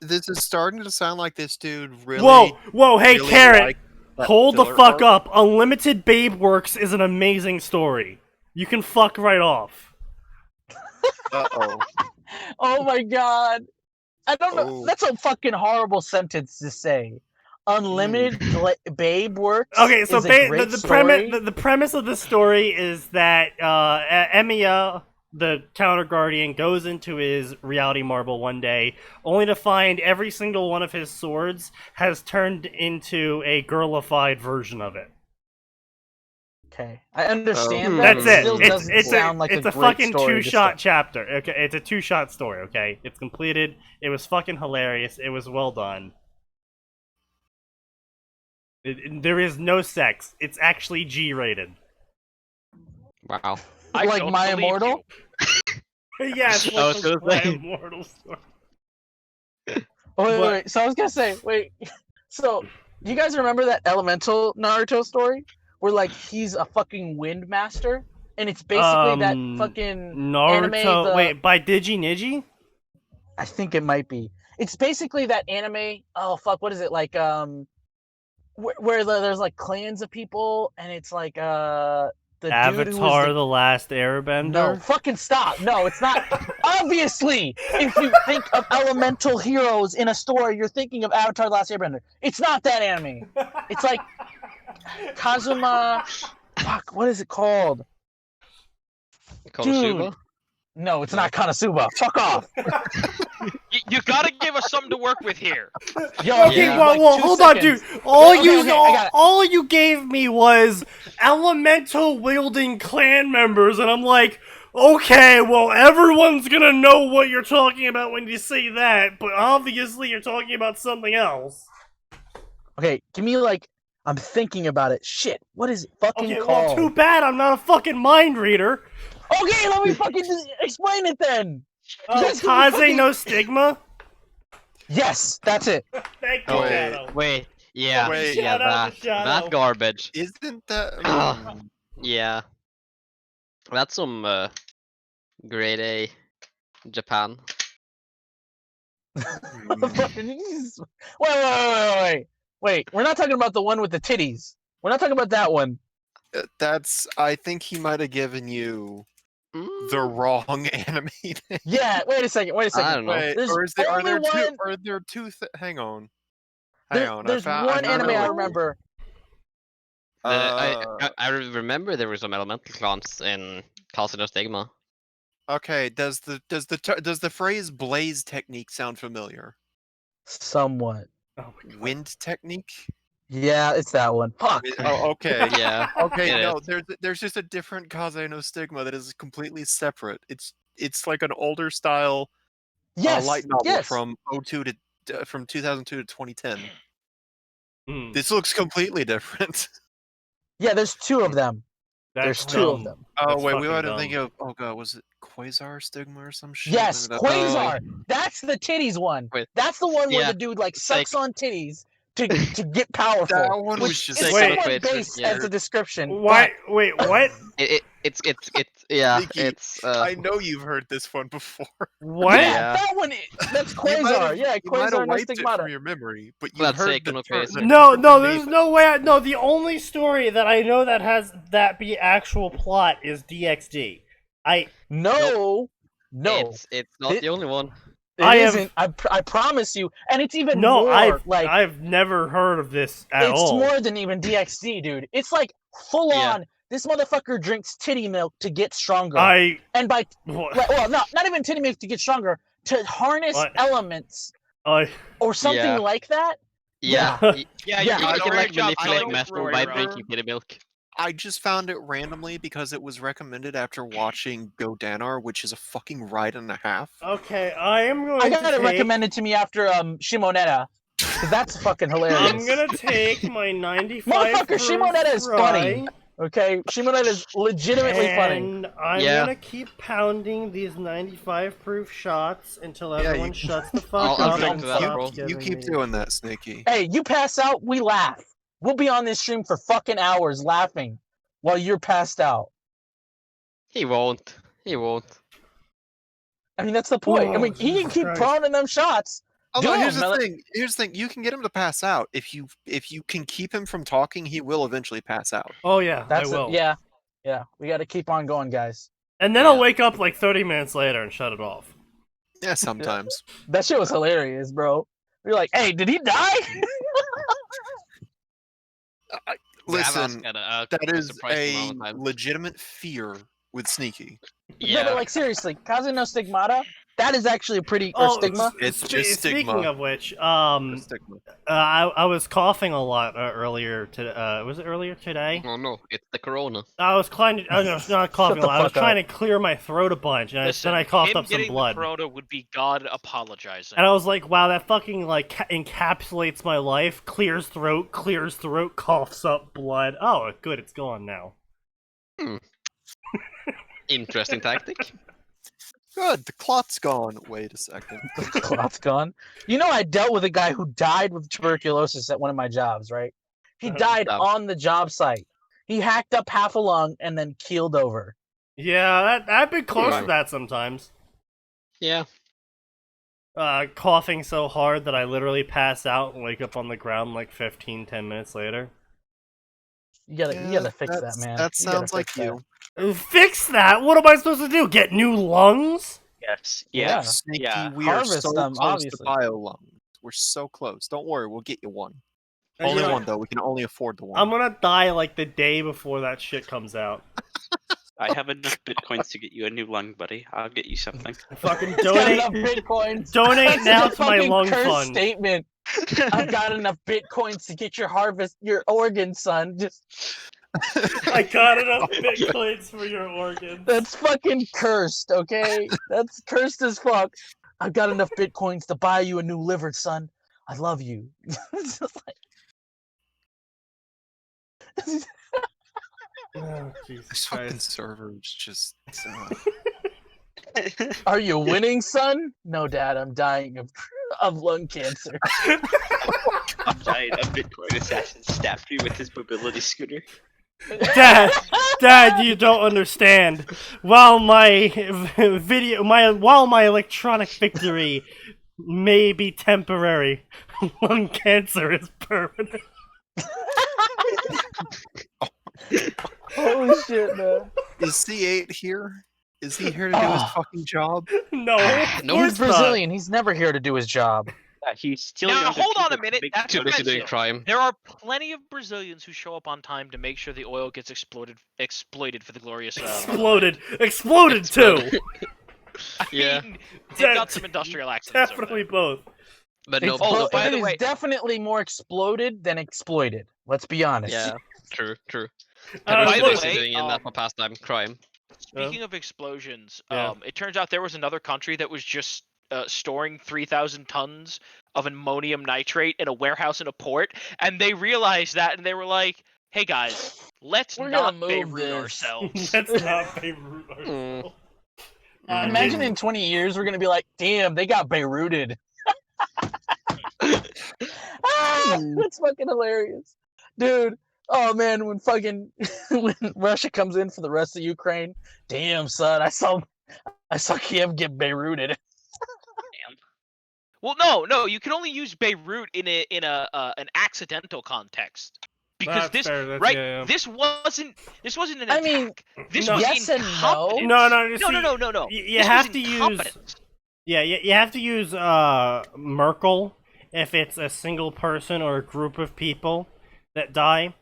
This is starting to sound like this dude really. Whoa, hey, really Carrot, liked that hold the filler fuck arc. up. Unlimited Babe Works is an amazing story. You can fuck right off. Uh-oh. Oh my god! I don't know. Oh. That's a fucking horrible sentence to say. Unlimited Babe Works Okay, so is a great story. the premise of the story is that Emiya, the Counter Guardian, goes into his reality marble one day, only to find every single one of his swords has turned into a girlified version of it. Okay, I understand Oh. that. That's it it. still doesn't sound like it's a a great fucking story to two-shot start. chapter. Okay, it's a two-shot story. Okay, it's completed. It was fucking hilarious. It was well done. There is no sex. It's actually G-rated. Wow. I Like don't My believe Immortal? you. Yes, I like was the gonna say. Immortal story. Oh, wait, But- wait. So I was gonna say, wait. So you guys remember that Elemental Naruto story where like he's a fucking wind master, and it's basically that fucking Naruto. anime. Wait, by Digi Niji? I think it might be. It's basically that anime. Oh fuck, what is it like? Where there's like clans of people, and it's like the dude who Avatar: was The Last Airbender. no fucking stop. No, it's not. Obviously, if you think of elemental heroes in a story, you're thinking of Avatar: The Last Airbender. It's not that anime. It's like Kazuma. Fuck, what is it called? Konosuba? No, it's not Konosuba. Fuck off. You gotta give us something to work with here. Yo, Okay, Yeah. well, like 2 hold on, seconds. dude. All Okay, you okay, I got it. all you gave me was elemental wielding clan members, and I'm like, okay, well, everyone's gonna know what you're talking about when you say that, but obviously you're talking about something else. Okay, give me like. I'm thinking about it. Shit, what is it fucking Okay, called? well, too bad I'm not a fucking mind reader. Okay, let me fucking just explain it then. Oh, Yes, give me Kaze fucking- no Stigma? Yes, that's it. Thank you, Oh, wait. Shadow. Wait, yeah, Wait. yeah, Shout out to Shadow. that garbage. Isn't that? Ah. Yeah. That's some grade A Japan. Wait. We're not talking about the one with the titties. We're not talking about that one. That's. I think he might have given you the Mm, wrong anime. Yeah, wait a second. I don't know. Wait, There's or is there, are only there two? one- Are there two? Hang on. There's one anime I remember. I remember there were some elemental clans in Casino Stigma. Okay. Does the phrase "blaze technique" sound familiar? Somewhat. Oh my God. Wind technique. Yeah, it's that one. Fuck. Oh, okay. Yeah. Okay, It no, is. there's just a different Kaze no Stigma that is completely separate. It's like an older style Yes. light novel Yes. from 2002 to 2010. Hmm, This looks completely different. Yeah, there's two of them. that's There's two of dumb. them. Oh That's wait, we fucking ought to dumb. think of was it Quasar Stigma or some shit? Yes, Maybe that's- Quasar. That's the titties one. Wait. That's the one where Yeah, the dude like it's sucks on titties to get powerful. That one was which just is Wait. somewhat Wait, based yeah. as a description. Why? Wait, what? It's yeah, Nikki, it's I know you've heard this one before. What? Yeah, Yeah. that one. That's You might Quasar. have- Yeah, you might have Quasar no wiped it Stigmata. from your memory, but you've Let's heard take the no term. face. No, the there's name. no way. No, the only story that I know that has that be actual plot is DXD. No. It's not It- the only one. It I have- isn't. I promise you. And it's even No, more I've never heard of this at it's all. more than even DXD, dude. It's like full Yeah. on. This motherfucker drinks titty milk to get stronger. And by What? well, not even titty milk to get stronger, to harness What? elements I or something Yeah. like that. Yeah. Yeah. Yeah, Yeah. you I did a can great like job. manipulate telling the metal story, by bro. drinking kitty milk. I just found it randomly because it was recommended after watching Go Danar, which is a fucking ride and a half. okay. I am going I to got it take. recommended to me after Shimoneta. 'Cause that's fucking hilarious. I'm gonna take my 95 Motherfucker, Shimoneta is funny. Okay, Shimoneta is legitimately funny. And I'm Yeah. gonna keep pounding these 95 proof shots until Yeah, everyone you- shuts the fuck I'll up drink and to that, bro. stops You giving keep me- doing that, Sneaky. Hey, you pass out, we laugh. We'll be on this stream for fucking hours laughing while you're passed out. He won't. He won't. I mean, that's the point. I Oh, mean, he can Jesus keep Christ. pounding them shots. Oh no, Do here's him, the Mel- thing. Here's the thing. You can get him to pass out. If you can keep him from talking, he will eventually pass out. Oh yeah, That's I will. yeah. We got to keep on going, guys. And then Yeah. I'll wake up like 30 minutes later and shut it off. Yeah, sometimes. That shit was hilarious, bro. You're like, hey, did he die? Listen, that that is a legitimate fear with Sneaky. Yeah. No, but like seriously, Kazuno Stigmata. That is actually a pretty Oh, stigma. It's just Speaking stigma. of which, Stigma. I was coughing a lot earlier today. Was it earlier today? Oh no, it's the corona. I was trying to. I was not coughing a the lot. I was fuck up. trying to clear my throat a bunch, and Listen, then I coughed him up some getting blood. the corona would be God apologizing. And I was like, wow, that fucking like encapsulates my life. Clears throat, coughs up blood. Oh, good, it's gone now. Interesting tactic. Good, the clot's gone. Wait a second. Clot's gone. You know, I dealt with a guy who died with tuberculosis at one of my jobs, right? He died Stop. on the job site. He hacked up half a lung and then keeled over. Yeah, I've been close to Right. that sometimes. Yeah. Coughing so hard that I literally pass out and wake up on the ground like 10 minutes later. You gotta fix that, that's- man. That You gotta sounds like fix that. you. Fix that? What am I supposed to do? Get new lungs? Yes. Yeah. Yeah. Sneaky, Yeah. we are Harvest so them, close obviously. to bio lungs. We're so close. Don't worry, we'll get you one. And Only you know, one though. We can only afford the one. I'm gonna die like the day before that shit comes out. I have enough bitcoins to get you a new lung, buddy. I'll get you something. Fucking He's got donate, enough bitcoins. donate That's now such to a my fucking lung cursed fund. statement. I've got enough bitcoins to get your organs, son. Just I got enough bitcoins for your organs. that's fucking cursed, okay? That's cursed as fuck. I've got enough bitcoins to buy you a new liver, son. I love you. It's just like- Oh, Jesus This fucking Christ. server's just. Are you winning, son? No, Dad. I'm dying of lung cancer. Giant a Bitcoin assassin stabbed me with his mobility scooter. Dad, you don't understand. While my while my electronic victory may be temporary, lung cancer is permanent. Holy shit, man. Is C8 here? Is he here to do his Ah. fucking job? No, of No, course He's not. Brazilian. He's never here to do his job. Yeah, he's still Now, younger hold on people a minute, make that's Too what busy I'm doing saying. crime. There are plenty of Brazilians who show up on time to make sure the oil gets exploited for the glorious. Exploded too. I Yeah. mean, they've got some industrial accidents. over Definitely there. both. But no. Explo- by it the is way- definitely more exploded than exploited. Let's be honest. Yeah. True. True. Uh, By Too the busy way, doing in that for pastime crime. Speaking of explosions, Yeah. it turns out there was another country that was just storing 3,000 tons of ammonium nitrate in a warehouse in a port, and they realized that, and they were like, "Hey guys, let's We're not gonna move Beirut this." ourselves." Let's not Beirut ourselves. Imagine in 20 years we're gonna be like, damn, they got Beiruted. That's fucking hilarious, dude. Oh man, when fucking when Russia comes in for the rest of Ukraine, damn son, I saw Kiev get Beiruted. Well, no, you can only use Beirut in an accidental context. Because That's this fair, that's- right, yeah. this wasn't an I attack. mean, this No. was yes and no. incompetence. No, you see, No. You This have was to use. incompetence. Yeah, you have to use Merkel if it's a single person or a group of people that die.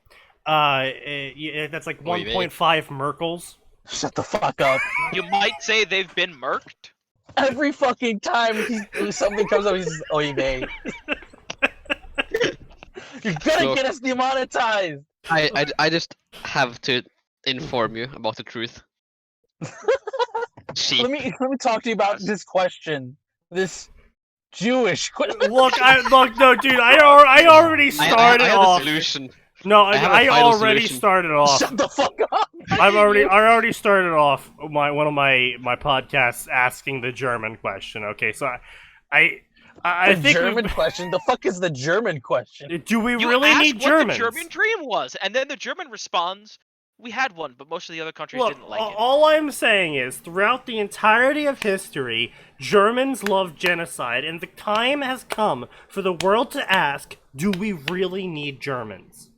That's like Oy vey. 1.5 Merkels. Shut the fuck up. You might say they've been murked. Every fucking time something comes up, he's just, oy vey. You're gonna So- get us demonetized. I just have to inform you about the truth. Sheep. Let me talk to you about this question. This Jewish. Quit. Look, no, dude. I already started I have a off. solution. No, I have a I final already solution. started off. Shut the fuck up. I already started off one of my podcasts asking the German question. Okay, so I The think German question. The fuck is the German question? do we You really asked need what Germans? the German dream was, and then the German responds, "We had one, but most of the other countries Look, didn't like it." all I'm saying is, throughout the entirety of history, Germans loved genocide, and the time has come for the world to ask, do we really need Germans?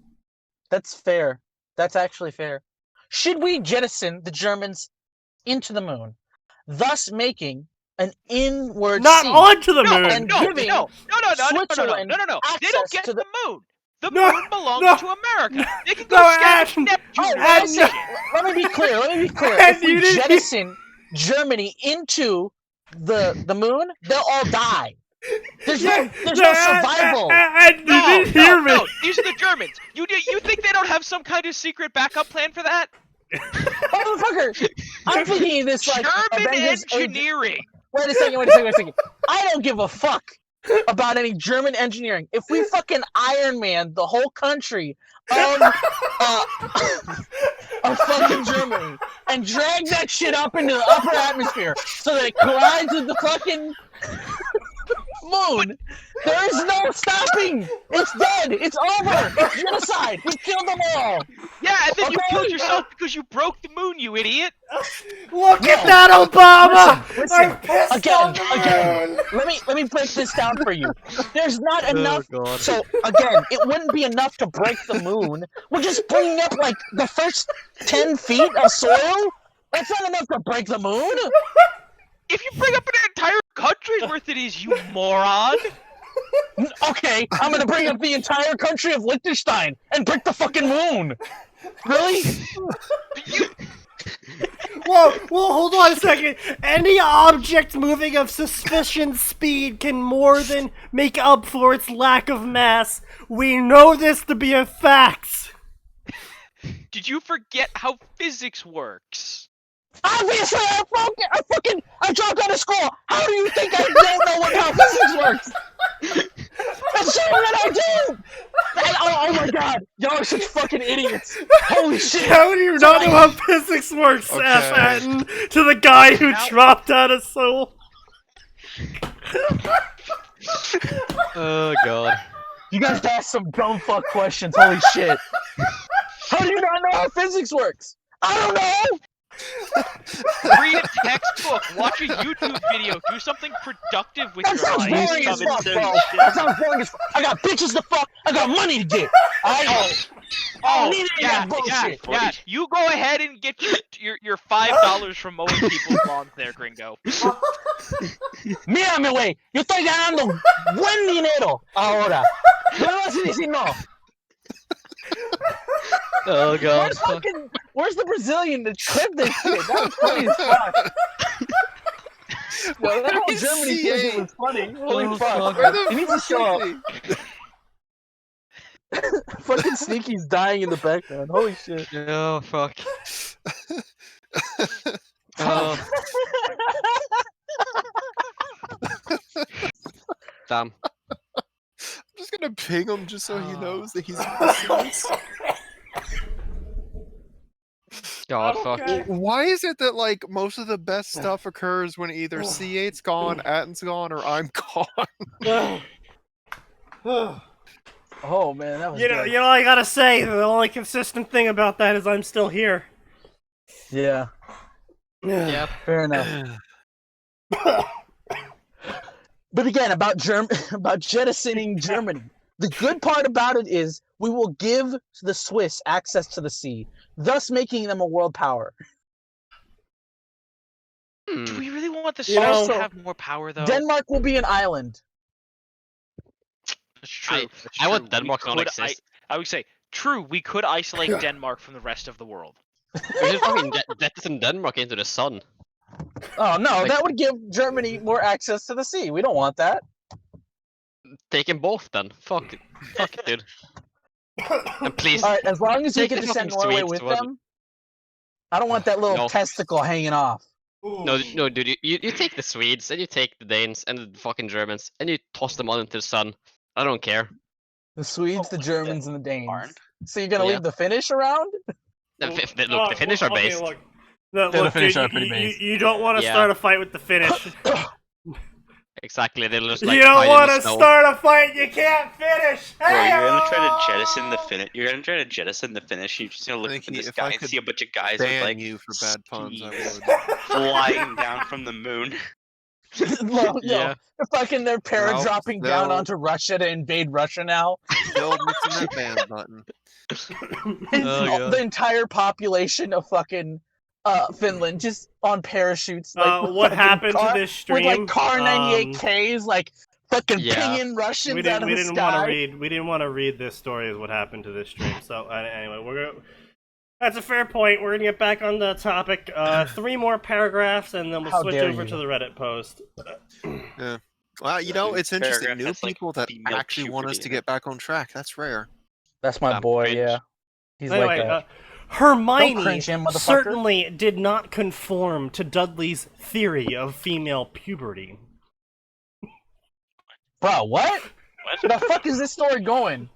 That's fair. That's actually fair. Should we jettison the Germans into the moon, thus making an inward Not sea? onto the No, moon! and no, giving no. Switzerland They don't access get to the moon. The No, moon belongs no, to America. They can no, go scan Atin, Neptune. Oh, and Atin, listen, shit. let me be clear. And If you we didn't- jettison Germany into the moon, they'll all die. There's no survival. And you didn't hear me! No, these are the Germans. You think they don't have some kind of secret backup plan for that? Motherfucker, I'm thinking this like German Avengers Age- engineering. Wait a second. I don't give a fuck about any German engineering. If we fucking Iron Man the whole country of fucking Germany and drag that shit up into the upper atmosphere so that it collides with the fucking moon, there is no stopping. It's dead. It's over. It's genocide. We killed them all. Yeah, and then you Okay. killed yourself because you broke the moon, you idiot. Look at that, Obama! Listen, I'm pissed on the again. moon! Let me break this down for you. There's not enough. God. So again, it wouldn't be enough to break the moon. We're just bringing up like the first 10 feet of soil. That's not enough to break the moon. If you bring up an entire country's worth it is, you moron. Okay, I'm gonna bring up the entire country of Liechtenstein and break the fucking moon. Really? Whoa, hold on a second. Any object moving of sufficient speed can more than make up for its lack of mass. We know this to be a fact. Did you forget how physics works? Obviously, I dropped out of school. How do you think I don't know how physics works? That's showing that I do. Oh my god, y'all are such fucking idiots. Holy shit. How do you not know how physics works, Okay. Atin? To the guy who dropped out of Seoul. Oh god. You guys asked some dumb fuck questions. Holy shit. How do you not know how physics works? I don't know. Read a textbook, watch a YouTube video, do something productive with That your sounds life. boring as common fuck, sense bro. shit. That sounds boring as fuck. I got bitches to fuck. I got money to get. I don't need any of that bullshit. Yeah. You go ahead and get your $5 from mowing people's lawns there, gringo. Mírame, güey. Yo estoy ganando buen dinero ahora. No me vas a decir no. Oh god. Where's the Brazilian to clip this shit? That was funny as fuck. Yo, that whole Germany thing was funny. Holy Oh, fuck. fuck. He needs to show up. Fucking Sneaky's dying in the background. Holy shit. Oh fuck. Oh. Damn. I'm just gonna ping him just so he knows that he's listening. God fuck. Okay. Why is it that like most of the best stuff occurs when either C8's gone, Atin's gone, or I'm gone? Oh man, that was You good. know, I gotta say, the only consistent thing about that is I'm still here. Yeah, Yep. fair enough. But again, about jettisoning Germany. The good part about it is we will give the Swiss access to the sea, thus making them a world power. Do we really want the You know- Swiss to have more power, though? Denmark will be an island. That's true. that's I want true. Denmark to We not could exist. I would say, true, we could isolate Denmark from the rest of the world. We should fucking jettison Denmark into the sun. Oh no, Like- that would give Germany more access to the sea. We don't want that. Take them both then. Fuck it. Fuck it, dude. And please. All right, as long as you Take can the send fucking Norway Swedes with to us. them. I don't want that little No. testicle hanging off. No, dude, you take the Swedes, and you take the Danes, and the fucking Germans, and you toss them all into the sun. I don't care. The Swedes, the like Germans, the and the Danes. barn. So you're gonna Yeah. leave the Finnish around? Look, the Finnish are based. Look, the look, Finnish dude, are pretty based. you don't want to Yeah. start a fight with the Finnish. Exactly, they're just like you don't want to start a fight. You can't finish. Bro, you're gonna try Hey-o! to jettison the Finnish. You're gonna try to jettison the Finnish. You're just gonna look up Nicky, in the if sky I and could see a bunch of guys with ban like you for bad puns, I skis would. flying down from the moon. No, Yeah. fucking they're paratropping down they'll- onto Russia to invade Russia now. Still missing that ban button. God. The entire population of fucking Finland just on parachutes. Like with what fucking happened to this stream? with like Car 98Ks, like fucking Yeah. pinging Russians we out of the didn't want to sky. read. We didn't want to read this story as what happened to this stream. So anyway, we're gonna. That's a fair point. We're gonna get back on the topic. 3 more paragraphs, and then we'll How switch dare over you. to the Reddit post. Well, you know, it's interesting. Paragraph New has, like, people that female actually want us puberty to in get it. back on track. That's rare. That's my I'm boy. cringe. Yeah, he's Anyway, like that. Hermione cringe him, motherfucker. certainly did not conform to Dudley's theory of female puberty. Bro, what? What? The fuck is this story going?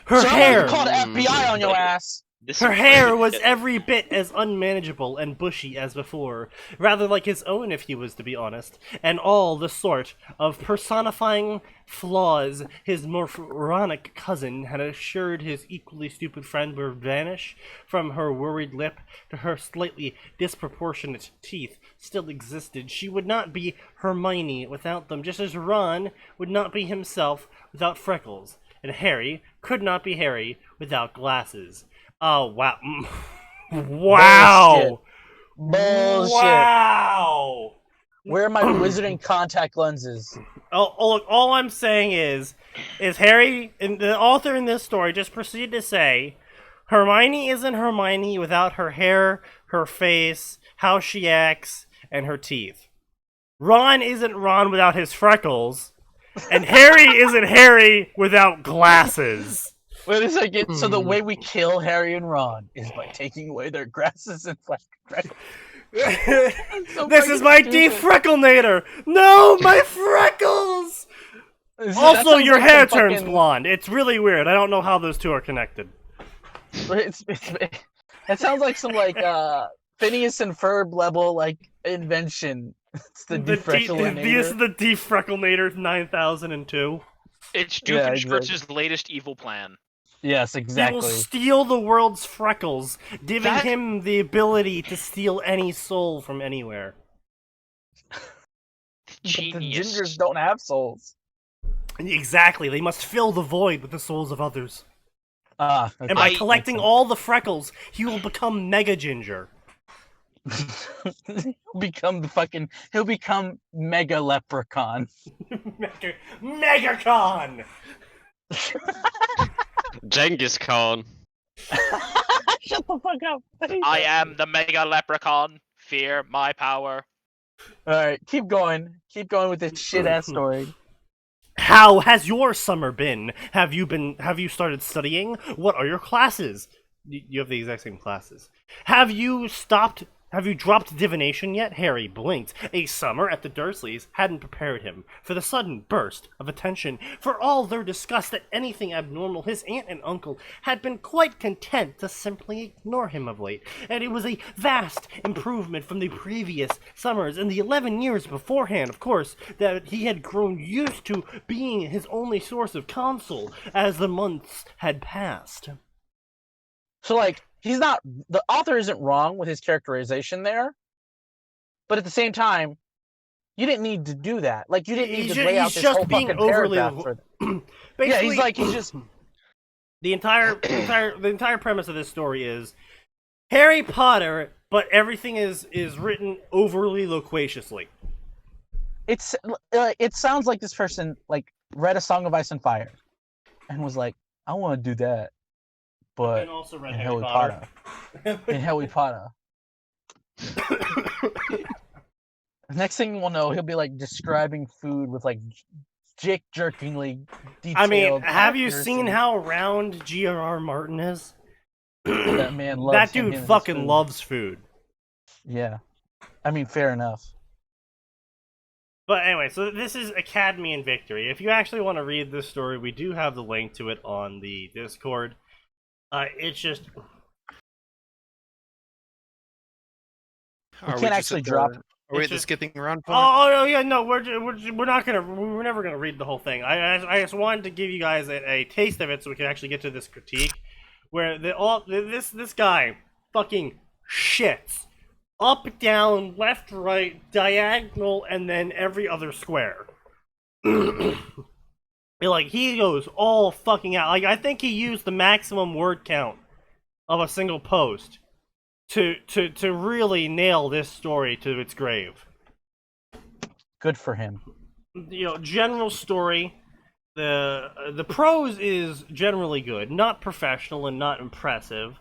Her Someone hair, called FBI on your ass. This her is hair like- was every bit as unmanageable and bushy as before, rather like his own if he was to be honest, and all the sort of personifying flaws his moronic cousin had assured his equally stupid friend would vanish from her worried lip to her slightly disproportionate teeth still existed. She would not be Hermione without them, just as Ron would not be himself without freckles, and Harry could not be Harry without glasses. Oh, wow. Wow! Bullshit. Wow! Where are my wizarding contact lenses? Look, all I'm saying is Harry, and the author in this story just proceeded to say, Hermione isn't Hermione without her hair, her face, how she acts, and her teeth. Ron isn't Ron without his freckles, and Harry isn't Harry without glasses. Wait a second. So the way we kill Harry and Ron is by taking away their grasses and freckles. So This is my fucking stupid. defrecklenator! No, my freckles! That Also, sounds your like hair some turns fucking- blonde. It's really weird. I don't know how those two are connected. That sounds like some like Phineas and Ferb level like invention. It's the This defrecklenator. is the defrecklenator 9002. It's Yeah, Doofenshmirtz's latest evil plan. Yes, He will exactly. steal the world's freckles, giving That- him the ability to steal any soul from anywhere. But the Genius. gingers don't have souls. Exactly. They must fill the void with the souls of others. Ah, And by I- collecting all the freckles, he will become Mega Ginger. He'll become Mega Leprechaun. Megacon! Genghis Khan. Shut the fuck up. I am the Mega Leprechaun. Fear my power. Alright, keep going. Keep going with this shit ass story. How has your summer been? Have you started studying? What are your classes? You have the exact same classes. Have you dropped divination yet? Harry blinked. A summer at the Dursleys hadn't prepared him for the sudden burst of attention. For all their disgust at anything abnormal, his aunt and uncle had been quite content to simply ignore him of late. And it was a vast improvement from the previous summers and the 11 years beforehand, of course, that he had grown used to being his only source of console as the months had passed. So like the author isn't wrong with his characterization there, but at the same time, you didn't need to do that. Like you didn't need to lay out this whole fucking paragraph for yeah, Basically, he's just the entire premise of this story is Harry Potter, but everything is written overly loquaciously. it sounds like this person like read A Song of Ice and Fire and was like, I want to do that, but And also read in Harry Harry Potter. Potter. In Harry Potter. Next thing we'll know, he'll be like describing food with like jerkingly detailed. I mean, have you accuracy. seen how round G.R.R. Martin is? that man loves That him dude and his fucking food. loves food. Yeah. I mean, fair enough. But anyway, so this is Academy and Victory. If you actually want to read this story, we do have the link to it on the Discord. It's just... Are we can't just actually at the- drop- Are we it's at the just- skipping around point? Oh yeah, no, we're never gonna read the whole thing. I just wanted to give you guys a taste of it so we can actually get to this critique, where this guy fucking shits up, down, left, right, diagonal, and then every other square. Like, he goes all fucking out. Like, I think he used the maximum word count of a single post to really nail this story to its grave. Good for him. You know, general story. The prose is generally good, not professional and not impressive,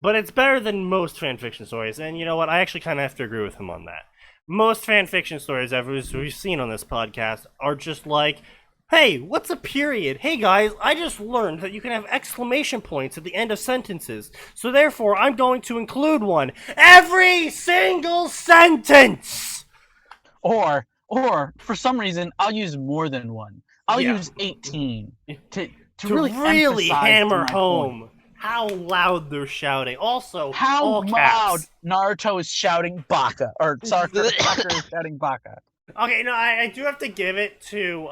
but it's better than most fanfiction stories. And you know what? I actually kind of have to agree with him on that. Most fanfiction stories we've seen on this podcast are just like, hey, what's a period? Hey guys, I just learned that you can have exclamation points at the end of sentences, so therefore I'm going to include one every single sentence! Or for some reason, I'll use more than one. I'll Yeah. use 18 to To really, really emphasize hammer my home point. how loud they're shouting. Also, How all loud caps. Naruto is shouting Baka, or Sakura is shouting Baka. Okay, no, I do have to give it to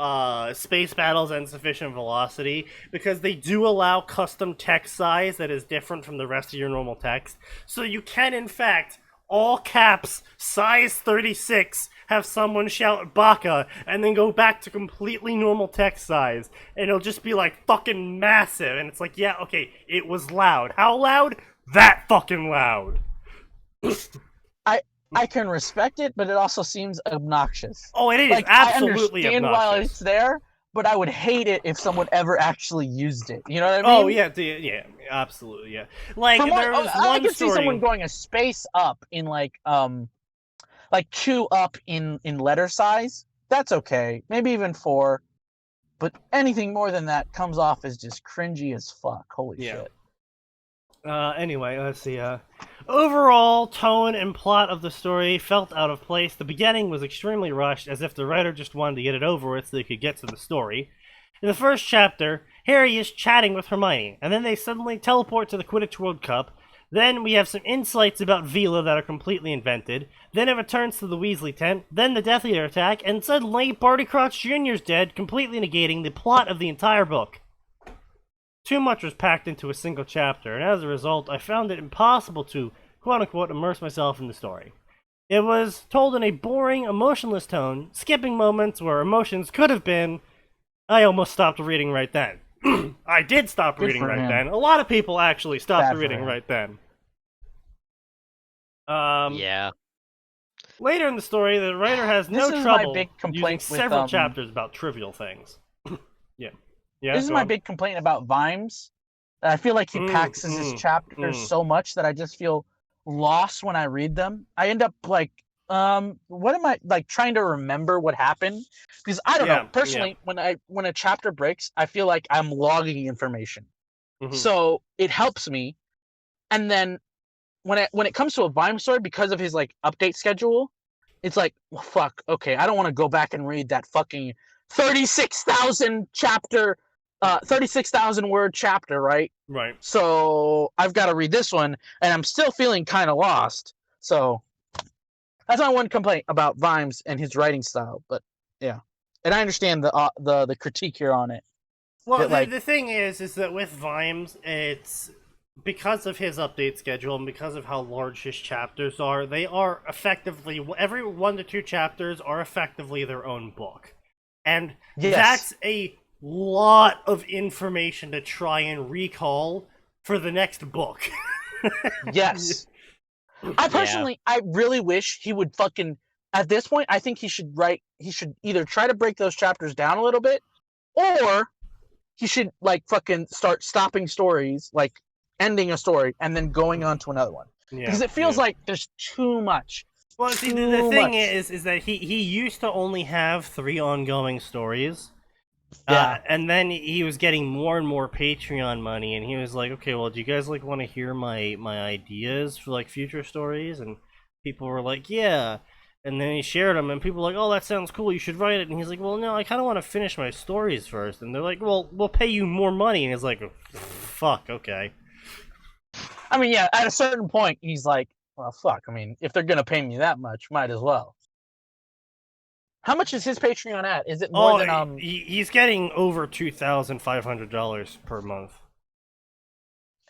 Space Battles and Sufficient Velocity, because they do allow custom text size that is different from the rest of your normal text. So you can, in fact, all caps, size 36, have someone shout Baka, and then go back to completely normal text size, and it'll just be like fucking massive, and it's like, yeah, okay, it was loud. How loud? That fucking loud. I can respect it, but it also seems obnoxious. Oh, it is Like, absolutely I understand while obnoxious. it's there, but I would hate it if someone ever actually used it. You know what I mean? Oh yeah, absolutely, yeah. Like From what- there was I one could see story. someone going a space up in like 2 up in letter size. That's okay. Maybe even 4. But anything more than that comes off as just cringy as fuck. Holy Yeah. shit. Anyway, let's see. Overall, tone and plot of the story felt out of place. The beginning was extremely rushed, as if the writer just wanted to get it over with so they could get to the story. In the first chapter, Harry is chatting with Hermione, and then they suddenly teleport to the Quidditch World Cup. Then we have some insights about Vila that are completely invented. Then it returns to the Weasley tent. Then the Death Eater attack, and suddenly Barty Crouch Jr. is dead, completely negating the plot of the entire book. Too much was packed into a single chapter, and as a result, I found it impossible to, quote-unquote, immerse myself in the story. It was told in a boring, emotionless tone, skipping moments where emotions could have been. I almost stopped reading right then. I did stop Good reading for right him. then. A lot of people actually stopped Bad for reading him. right then. Yeah. Later in the story, the writer has This no is my trouble big using complaint with, several chapters about trivial things. Yeah, This is go my on. big complaint about Vimes. I feel like he packs his chapters so much that I just feel lost when I read them. I end up like, what am I like trying to remember what happened? Because I don't Yeah, know. Personally, when a chapter breaks, I feel like I'm logging information. Mhm. So it helps me. And then when it comes to a Vimes story, because of his like update schedule, it's like, well, fuck. Okay, I don't want to go back and read that fucking 36,000 chapter. 36,000 word chapter, right? Right. So I've got to read this one, and I'm still feeling kind of lost. So that's my one complaint about Vimes and his writing style. But yeah, and I understand the critique here on it. Well, That, like- the thing is that with Vimes, it's because of his update schedule and because of how large his chapters are, they are effectively, every 1 to 2 chapters are effectively their own book. And Yes. that's a lot of information to try and recall for the next book. Yes. I really wish he would fucking, at this point, I think he should either try to break those chapters down a little bit, or he should like fucking start stopping stories, like ending a story and then going on to another one. Yeah, Because it feels yeah. like there's too much. Well, see, the too thing much. is that he used to only have 3 ongoing stories. Yeah. And then he was getting more and more Patreon money, and he was like, okay, well, do you guys like want to hear my ideas for like future stories? And people were like, yeah. And then he shared them, and people were like, "Oh, that sounds cool. You should write it." And he's like, "Well, no, I kind of want to finish my stories first." And they're like, "Well, we'll pay you more money." And he's like, "Fuck, okay." I mean, yeah, at a certain point, he's like, well, fuck. I mean, if they're going to pay me that much, might as well. How much is his Patreon at? Is it more than, he's getting over $2,500 per month.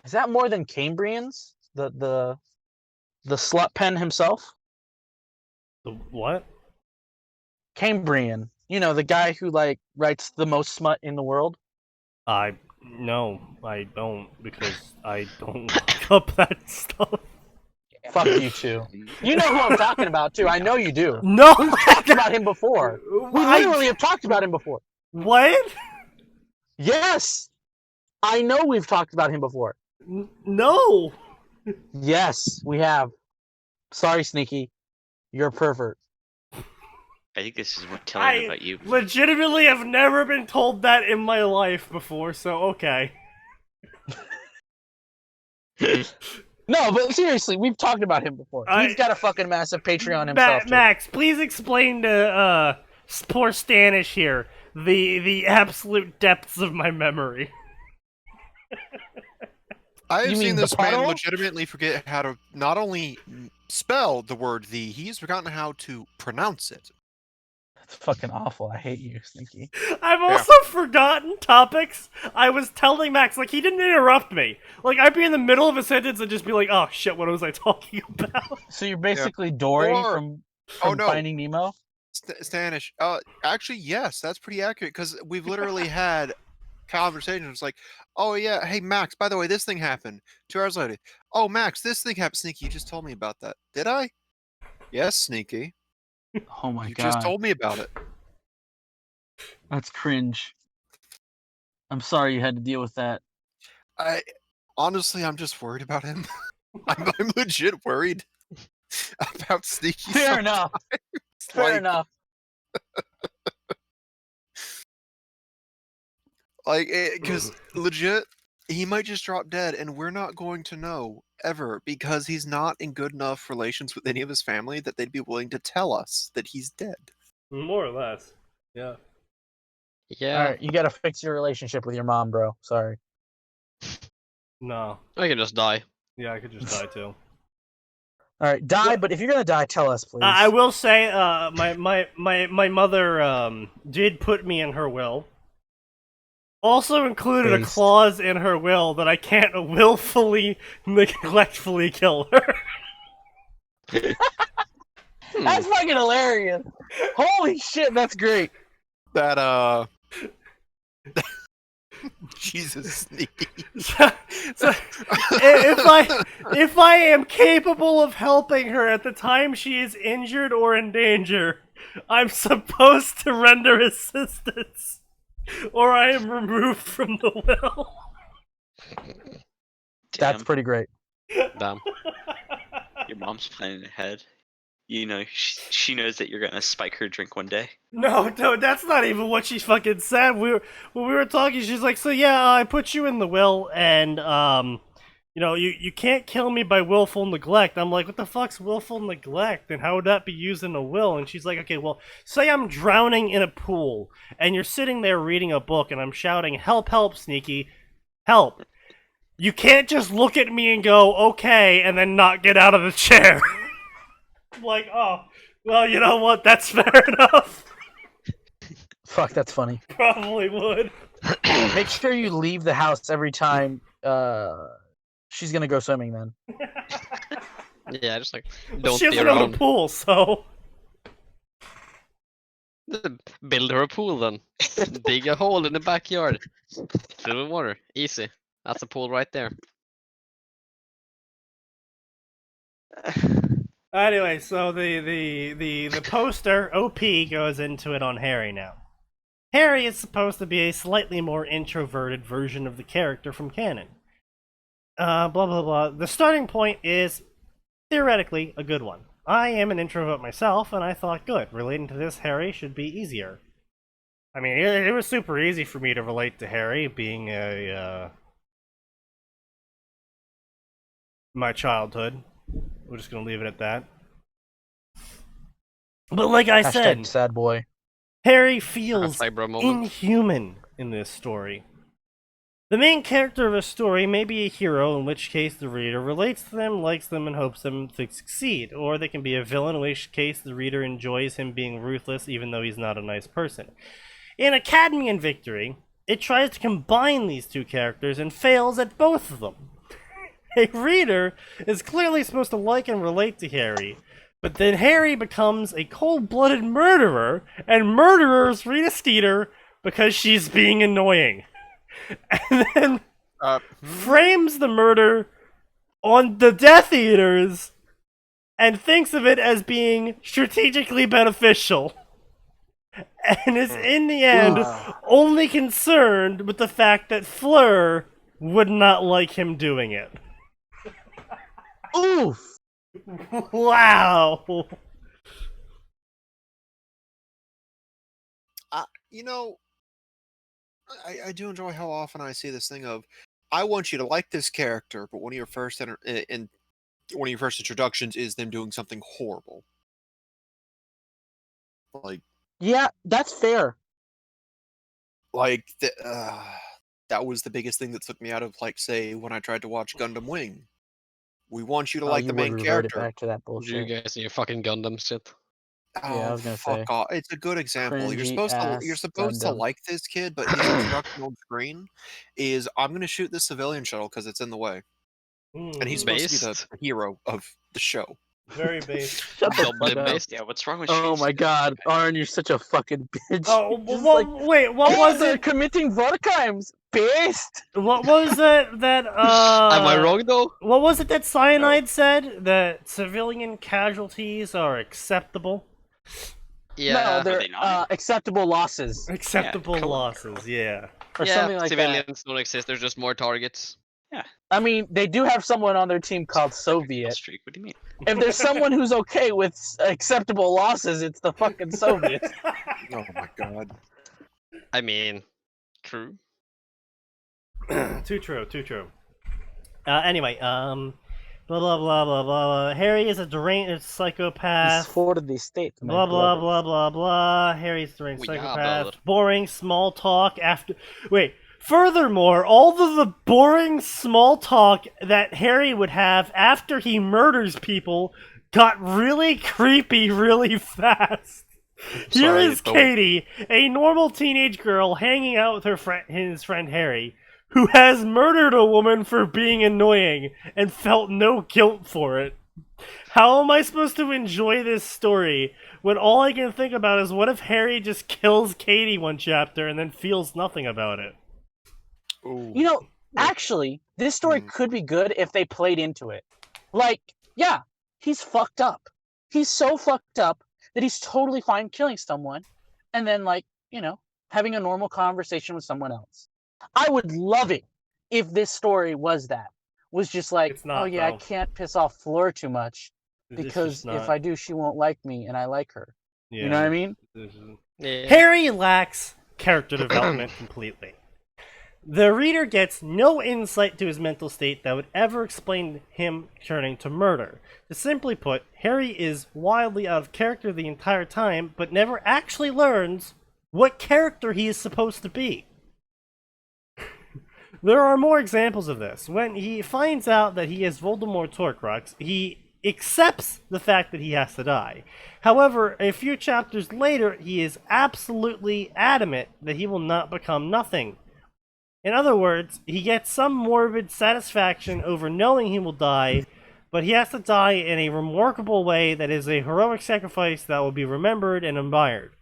is that more than Cambrian's? The slut pen himself? The what? Cambrian. You know, the guy who, like, writes the most smut in the world? No, I don't, because I don't look up that stuff. Fuck you too. You know who I'm talking about too. I know you do. No! We've talked about him before. We literally have talked about him before. What? Yes! I know we've talked about him before. No! Yes, we have. Sorry, Sneaky. You're a pervert. I think this is what telling about you. Legitimately have never been told that in my life before, so okay. No, but seriously, we've talked about him before. He's got a fucking massive Patreon himself. Max, please explain to poor Stanish here the absolute depths of my memory. I have You seen mean this the man puddle? legitimately forget how to not only spell the word "the," he's forgotten how to pronounce it. It's fucking awful. I hate you, Sneaky. I've also forgotten topics. I was telling Max, like, he didn't interrupt me. Like, I'd be in the middle of a sentence and just be like, oh shit, what was I talking about? So you're basically Dory Or- from oh, no. Finding Nemo? Stanish. Actually, yes, that's pretty accurate because we've literally had conversations like, "Oh yeah, hey Max, by the way, this thing happened." 2 hours later, "Oh Max, this thing happened." Sneaky, you just told me about that. Did I? Yes, Sneaky. Oh my You god. just told me about it. That's cringe. I'm sorry you had to deal with that. Honestly, I'm just worried about him. I'm legit worried about Sneaky. Fair enough. Fair enough. Like, because legit, he might just drop dead, and we're not going to know ever because he's not in good enough relations with any of his family that they'd be willing to tell us that he's dead. More or less. Yeah. Yeah. Alright, you gotta fix your relationship with your mom, bro. Sorry. No. I can just die. Yeah, I could just die too. Alright, die, but if you're gonna die, tell us, please. I will say, my mother did put me in her will. Also included Based. a clause in her will that I can't willfully, neglectfully kill her. That's fucking hilarious. Holy shit, that's great. That, Jesus, Sneaky. so if I am capable of helping her at the time she is injured or in danger, I'm supposed to render assistance, or I am removed from the will. That's Damn, pretty great. Damn. your mom's planning ahead. You know, she knows that you're gonna spike her drink one day. No, that's not even what she fucking said. When we were talking, she's like, "So yeah, I put you in the will, and you know, you can't kill me by willful neglect." I'm like, "What the fuck's willful neglect? And how would that be used in a will?" And she's like, "Okay, well, say I'm drowning in a pool, and you're sitting there reading a book, and I'm shouting, 'Help, help, Sneaky, help!' You can't just look at me and go, 'Okay,' and then not get out of the chair." I'm like, oh, well, you know what? That's fair enough. Fuck, that's funny. Probably would. Make sure you leave the house every time she's gonna go swimming then. Yeah, just like Well, don't she be doesn't own a around. pool, so. Build her a pool then. Dig a hole in the backyard. Fill with water. Easy. That's a pool right there. Anyway, so the poster OP goes into it on Harry now. Harry is supposed to be a slightly more introverted version of the character from canon. Blah blah blah. The starting point is theoretically a good one. I am an introvert myself, and I thought, good, relating to this Harry should be easier. I mean, it was super easy for me to relate to Harry, being my childhood. We're just gonna leave it at that. But like I Hashtag said, sad boy. Harry feels Hashtag bro moment. inhuman in this story. The main character of a story may be a hero, in which case the reader relates to them, likes them, and hopes them to succeed. Or they can be a villain, in which case the reader enjoys him being ruthless even though he's not a nice person. In Academy and Victory, it tries to combine these two characters and fails at both of them. A reader is clearly supposed to like and relate to Harry, but then Harry becomes a cold-blooded murderer, and murderers read a Steeder because she's being annoying. And then frames the murder on the Death Eaters and thinks of it as being strategically beneficial. And is in the end only concerned with the fact that Fleur would not like him doing it. Oof. Wow. You know, I do enjoy how often I see this thing of, I want you to like this character, but one of your first one of your first introductions is them doing something horrible. Like Yeah, that's fair. that was the biggest thing that took me out of, like, say, when I tried to watch Gundam Wing. We want you to like you the would main revert character. it back to that You bullshit. guys and your fucking Gundam shit. Oh, Yeah, I was gonna fuck say. off. It's a good example. You're Cringy supposed to ass Gundam. like this kid, but his introduction on screen is, I'm gonna shoot this civilian shuttle because it's in the way. And he's supposed to be Based. the hero of the show. Very base. Shut the Dublin fuck up. based. Yeah, what's wrong with Oh Shinsuke? my god, Arn, you're such a fucking bitch. Oh, Just well, like, wait, what was they're it? committing war crimes. Based. What was it that, Am I wrong though? What was it that Cyanide said? That civilian casualties are acceptable? Yeah. No, they're they not? acceptable losses Acceptable cool. losses, yeah. or yeah, something like civilians don't exist. There's just more targets. that. I mean, they do have someone on their team called Kill Soviet. streak. What do you mean? If there's someone who's okay with acceptable losses, it's the fucking Soviets. Oh my god. I mean, true. Too true, too true. Anyway, blah blah blah blah blah. Harry is a deranged He's psychopath. for the state. my Blah blah brother. blah blah blah. Harry's a deranged Well, yeah, psychopath. brother. Boring small talk after. Wait. Furthermore, all of the boring small talk that Harry would have after he murders people got really creepy really fast. Here Sorry, is but- Katie, a normal teenage girl, hanging out with his friend Harry, who has murdered a woman for being annoying and felt no guilt for it. How am I supposed to enjoy this story when all I can think about is what if Harry just kills Katie one chapter and then feels nothing about it? Ooh. You know, actually, this story Hmm. could be good if they played into it. Like, yeah, he's fucked up. He's so fucked up that he's totally fine killing someone and then, like, you know, having a normal conversation with someone else. I would love it if this story was that. Was just like, It's not, oh yeah, I though. can't piss off Fleur too much It's because just if not- I do, she won't like me and I like her. yeah, You know what I mean? this is- Yeah. Harry lacks character development completely. The reader gets no insight to his mental state that would ever explain him turning to murder. To simply put, Harry is wildly out of character the entire time, but never actually learns what character he is supposed to be. There are more examples of this. When he finds out that he has Voldemort's Horcrux, he accepts the fact that he has to die. However, a few chapters later, he is absolutely adamant that he will not become nothing. In other words, he gets some morbid satisfaction over knowing he will die, but he has to die in a remarkable way that is a heroic sacrifice that will be remembered and admired.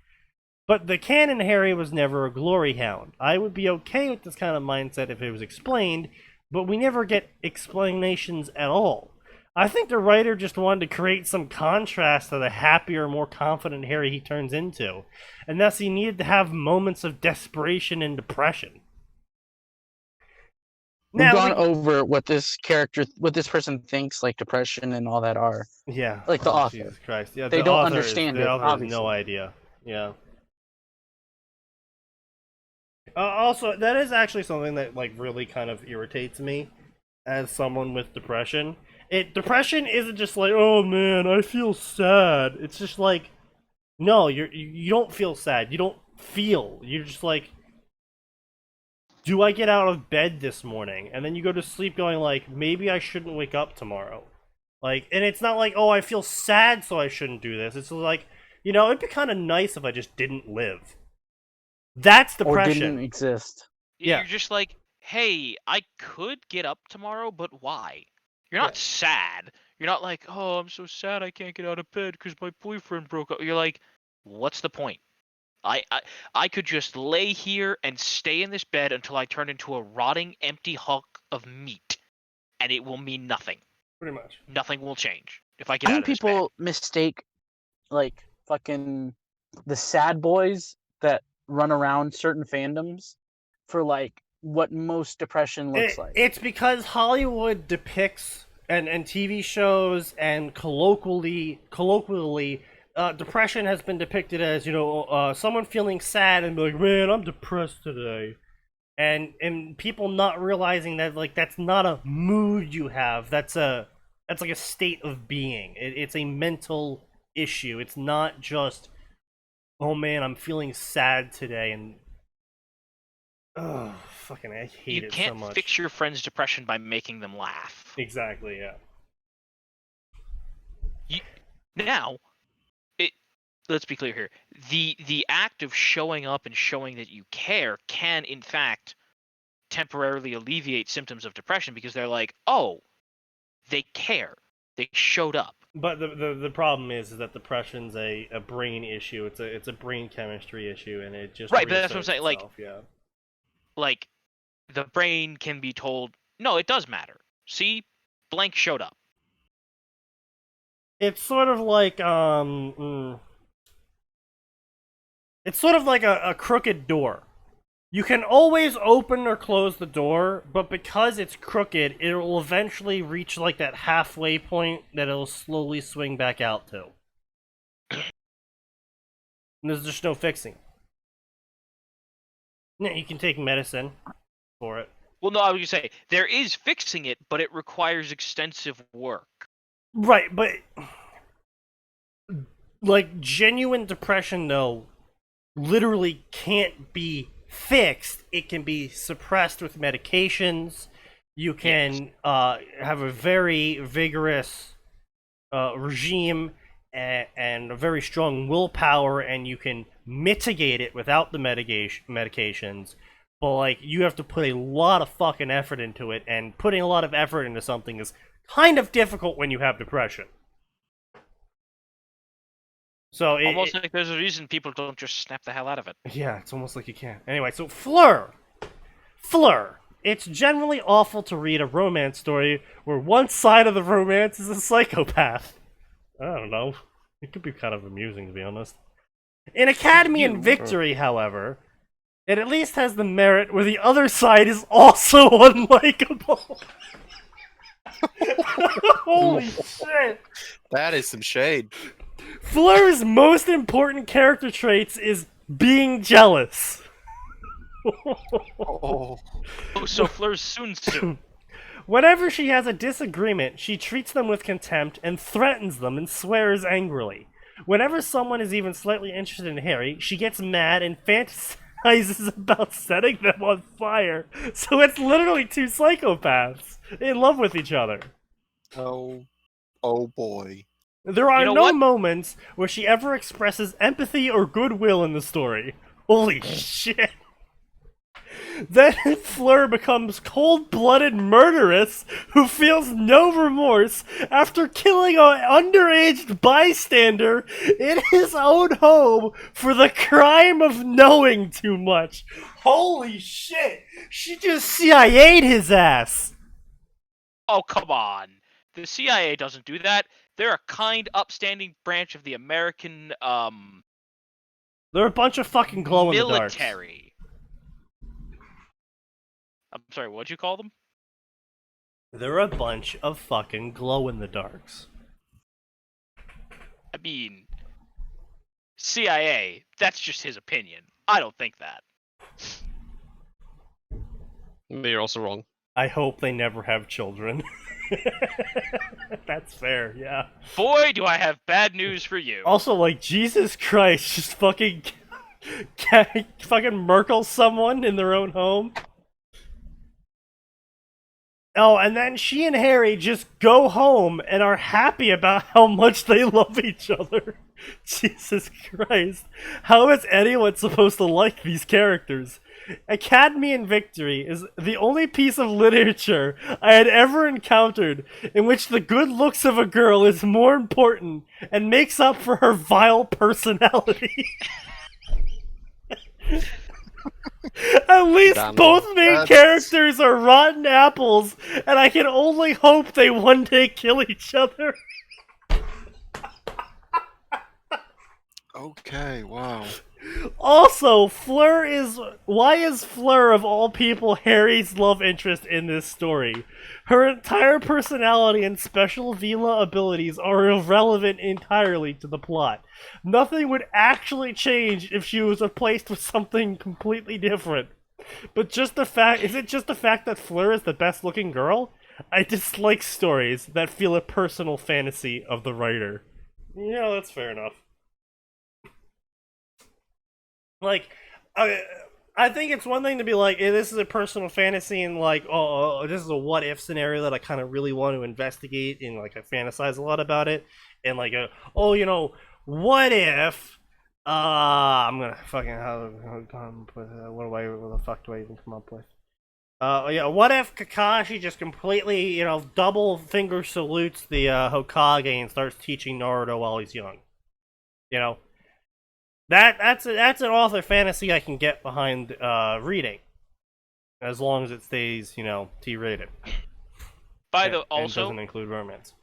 But the canon Harry was never a glory hound. I would be okay with this kind of mindset if it was explained, but we never get explanations at all. I think the writer just wanted to create some contrast to the happier, more confident Harry he turns into, and thus he needed to have moments of desperation and depression. We've gone over what this person thinks, like depression and all that are. Yeah, like the author. Jesus Christ. Yeah, They the don't author understand the it, author has obviously. no idea. Yeah. Also, that is actually something that like really kind of irritates me as someone with depression. Depression isn't just like, oh man, I feel sad. It's just like, No, you don't feel sad. You don't feel. You're just like, do I get out of bed this morning? And then you go to sleep going like, maybe I shouldn't wake up tomorrow. Like, and it's not like, oh, I feel sad, so I shouldn't do this. It's like, you know, it'd be kind of nice if I just didn't live. That's Or depression. didn't exist. Yeah. You're just like, hey, I could get up tomorrow, but why? You're not sad. You're not like, oh, I'm so sad I can't get out of bed because my boyfriend broke up. You're like, what's the point? I could just lay here and stay in this bed until I turn into a rotting, empty hunk of meat, and it will mean nothing. Pretty much. Nothing will change if I get I out think of this bed. people mistake, like, fucking the sad boys that run around certain fandoms for, like, what most depression looks like. It's because Hollywood depicts and TV shows and colloquially depression has been depicted as, you know, someone feeling sad and be like, man, I'm depressed today, and people not realizing that like that's not a mood you have. That's like a state of being. It's a mental issue. It's not just, oh man, I'm feeling sad today and oh fucking I hate You it so can't much. fix your friend's depression by making them laugh. Exactly, yeah. Now, let's be clear here. The act of showing up and showing that you care can, in fact, temporarily alleviate symptoms of depression because they're like, oh, they care. They showed up. But the problem is that depression's a brain issue. It's a brain chemistry issue, and it just Right, but that's what I'm saying. Like, itself, yeah. like, the brain can be told, no, it does matter. See, blank showed up. It's sort of like it's sort of like a crooked door. You can always open or close the door, but because it's crooked, it will eventually reach like that halfway point that it'll slowly swing back out to. And there's just no fixing. Yeah, you can take medicine for it. Well, no, I was going to say, there is fixing it, but it requires extensive work. Right, but like genuine depression though literally can't be fixed. It can be suppressed with medications. You can have a very vigorous regime and a very strong willpower, and you can mitigate it without the medications. But like, you have to put a lot of fucking effort into it, and putting a lot of effort into something is kind of difficult when you have depression. So Almost like there's a reason people don't just snap the hell out of it. yeah, it's almost like you can't. Anyway, so Fleur. It's generally awful to read a romance story where one side of the romance is a psychopath. I don't know. It could be kind of amusing, to be honest. In Academy and Victory, however, it at least has the merit where the other side is also unlikable. Holy shit! That is some shade. Fleur's most important character traits is being jealous. Oh, Oh, so Fleur's soon. Whenever she has a disagreement, she treats them with contempt and threatens them and swears angrily. Whenever someone is even slightly interested in Harry, she gets mad and fantasizes about setting them on fire. So it's literally two psychopaths in love with each other. oh boy. There are You know no what? moments where she ever expresses empathy or goodwill in the story. Holy shit. Then Fleur becomes cold-blooded murderess who feels no remorse after killing an underage bystander in his own home for the crime of knowing too much. Holy shit! She just CIA'd his ass! Oh, come on. The CIA doesn't do that. They're a kind, upstanding branch of the American, They're a bunch of fucking glow-in-the-darks. military. I'm sorry, what'd you call them? They're a bunch of fucking glow-in-the-darks. I mean, CIA, that's just his opinion. I don't think that. But you're also wrong. I hope they never have children. That's fair, yeah. Boy, do I have bad news for you. Also, like, Jesus Christ, just fucking fucking Merkel someone in their own home. Oh, and then she and Harry just go home and are happy about how much they love each other. Jesus Christ. How is anyone supposed to like these characters? Academy and Victory is the only piece of literature I had ever encountered in which the good looks of a girl is more important and makes up for her vile personality. At least Damn. both main That's- characters are rotten apples, and I can only hope they one day kill each other. Okay, wow. Also, Fleur is... Why is Fleur, of all people, Harry's love interest in this story? Her entire personality and special Vila abilities are irrelevant entirely to the plot. Nothing would actually change if she was replaced with something completely different. But just the fact... Is it just the fact that Fleur is the best-looking girl? I dislike stories that feel a personal fantasy of the writer. Yeah, that's fair enough. Like, I think it's one thing to be like, hey, this is a personal fantasy, and like, oh, this is a what-if scenario that I kind of really want to investigate, and like, I fantasize a lot about it, and like, oh, you know, what if, I'm gonna fucking, come up with, what the fuck do I even come up with? Yeah, what if Kakashi just completely, you know, double finger salutes the Hokage and starts teaching Naruto while he's young? You know? That's an author fantasy I can get behind reading, as long as it stays, you know, T-rated. By the and also, doesn't include romance.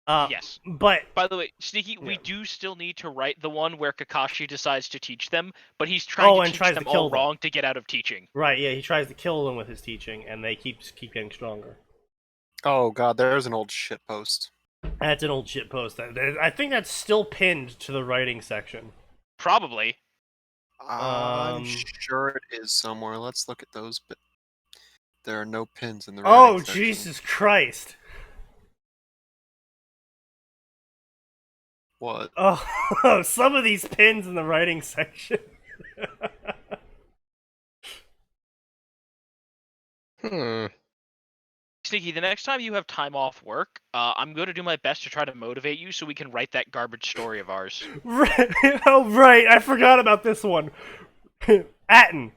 yes. But By the way, Sneaky, we Yeah. do still need to write the one where Kakashi decides to teach them, but he's trying to and teach tries to them kill all them. wrong to get out of teaching. right, yeah, he tries to kill them with his teaching, and they keep getting stronger. Oh god, there's an old shit post. That's an old shit post. I think that's still pinned to the writing section. Probably. I'm sure it is somewhere. Let's look at those. But there are no pins in the Oh, writing section. Jesus Christ! What? Oh, some of these pins in the writing section. Sneaky, the next time you have time off work, I'm going to do my best to try to motivate you so we can write that garbage story of ours. Right. Oh, right. I forgot about this one. Atin.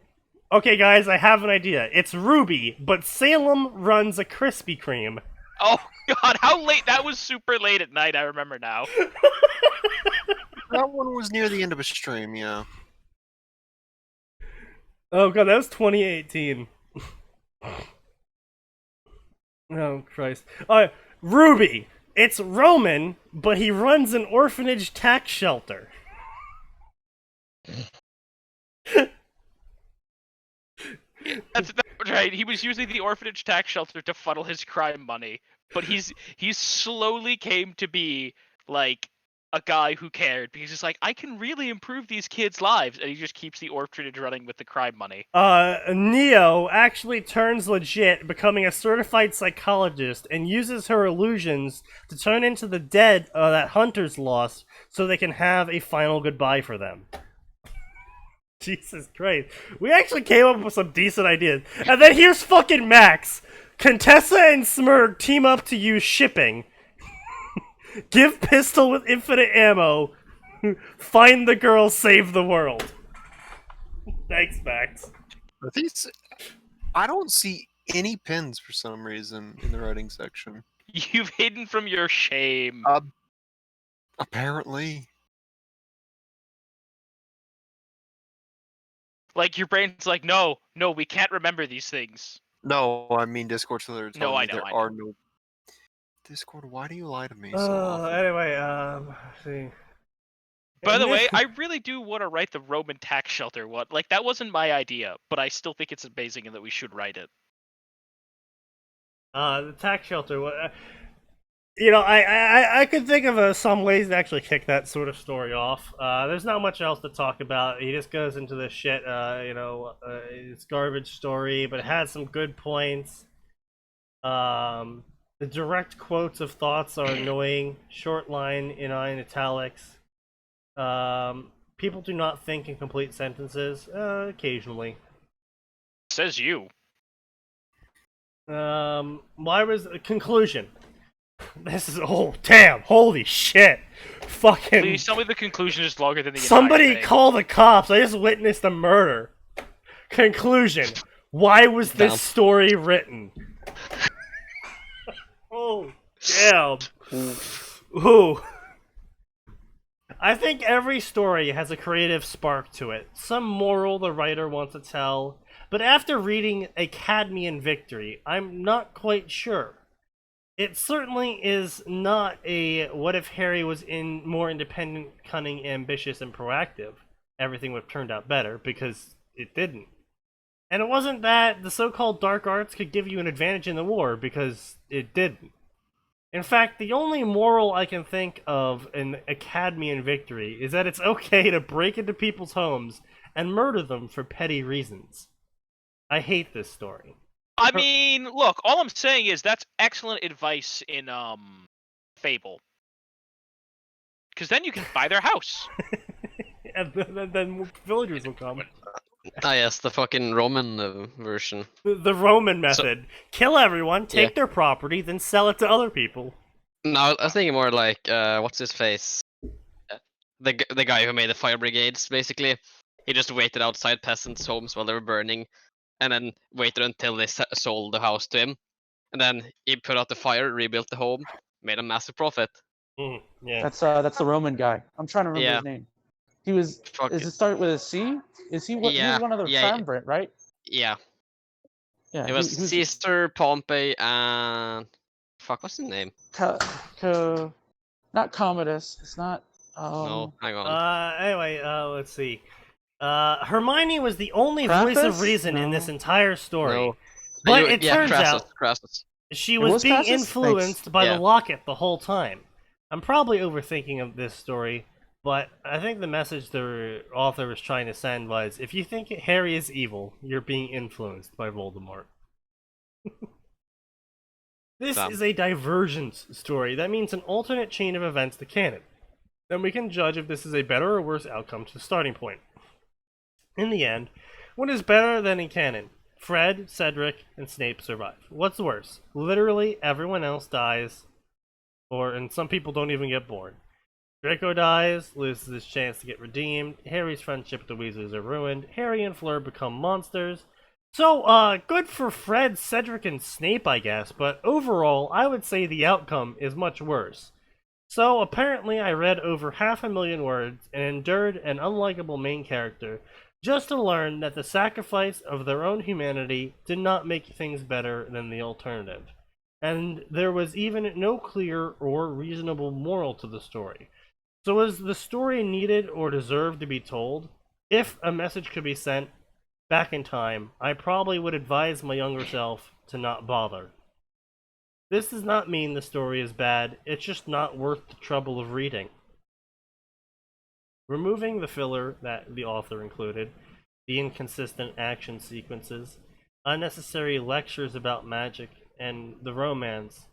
Okay, guys, I have an idea. It's Ruby, but Salem runs a Krispy Kreme. Oh, God, how late? That was super late at night, I remember now. That one was near the end of a stream, yeah. Oh, God, that was 2018. Oh, Christ. Ruby. It's Roman, but he runs an orphanage tax shelter. That's right. He was using the orphanage tax shelter to funnel his crime money, but he's slowly came to be like a guy who cared because he's like, I can really improve these kids' lives, and he just keeps the orphanage running with the crime money. Neo actually turns legit, becoming a certified psychologist, and uses her illusions to turn into the dead that Hunters lost so they can have a final goodbye for them. Jesus Christ. We actually came up with some decent ideas. And then here's fucking Max. Contessa and Smurg team up to use shipping. Give pistol with infinite ammo. Find the girl, save the world. Thanks, Max. Are these? I don't see any pins for some reason in the writing section. You've hidden from your shame. Apparently. Like, your brain's like, no, we can't remember these things. No, I mean Discord. So they're telling No, I me know, there I are no. Discord, why do you lie to me so often? Anyway, let's see. By the way, I really do want to write the Roman tax shelter one. Like, that wasn't my idea, but I still think it's amazing and that we should write it. The tax shelter. You know, I could think of some ways to actually kick that sort of story off. There's not much else to talk about. He just goes into this shit, it's garbage story, but it has some good points. The direct quotes of thoughts are annoying. Short line in italics. People do not think in complete sentences. Occasionally. Says you. Why was conclusion? This is damn, holy shit! Fucking. Please tell me the conclusion is longer than the entire Somebody thing. call the cops! I just witnessed a murder. Conclusion: why was this Damn. story written? Oh damn! Ooh. I think every story has a creative spark to it, some moral the writer wants to tell, but after reading A Cadmean Victory, I'm not quite sure. It certainly is not a what if Harry was more independent, cunning, ambitious, and proactive. Everything would have turned out better, because it didn't. And it wasn't that the so-called dark arts could give you an advantage in the war, because it didn't. In fact, the only moral I can think of in A Cadmean Victory is that it's okay to break into people's homes and murder them for petty reasons. I hate this story. I mean, look, all I'm saying is that's excellent advice in Fable. Because then you can buy their house. And then villagers will come. Ah, yes, the fucking Roman version. The Roman method. Kill everyone, take their property, then sell it to other people. No, I was thinking more like, what's his face? The guy who made the fire brigades, basically. He just waited outside peasants' homes while they were burning, and then waited until they sold the house to him. And then he put out the fire, rebuilt the home, made a massive profit. Yeah. That's the Roman guy. I'm trying to remember his name. He was. Fuck Does it. it start with a C? Is he? He was one of the triumvirate, right? Yeah. Yeah. It was Caesar, Pompey, and fuck, what's his name? Not Commodus. It's not. No, hang on. Anyway, let's see. Hermione was the only voice of Crassus? reason in this No. entire story. No. But it turns out Crassus. she It was was being Crassus? influenced by Yeah. the locket the whole time. I'm probably overthinking of this story, but I think the message the author was trying to send was, if you think Harry is evil, you're being influenced by Voldemort. This Damn. is a divergence story. That means an alternate chain of events to canon. Then we can judge if this is a better or worse outcome to the starting point. In the end, what is better than in canon? Fred, Cedric, and Snape survive. What's worse? Literally everyone else dies, and some people don't even get born. Draco dies, loses his chance to get redeemed. Harry's friendship with the Weasleys are ruined. Harry and Fleur become monsters. So, good for Fred, Cedric, and Snape, I guess, but overall, I would say the outcome is much worse. So, apparently I read over 500,000 words and endured an unlikable main character just to learn that the sacrifice of their own humanity did not make things better than the alternative. And there was even no clear or reasonable moral to the story. So was the story needed or deserved to be told? If a message could be sent back in time, I probably would advise my younger self to not bother. This does not mean the story is bad, it's just not worth the trouble of reading. Removing the filler that the author included, the inconsistent action sequences, unnecessary lectures about magic, and the romance,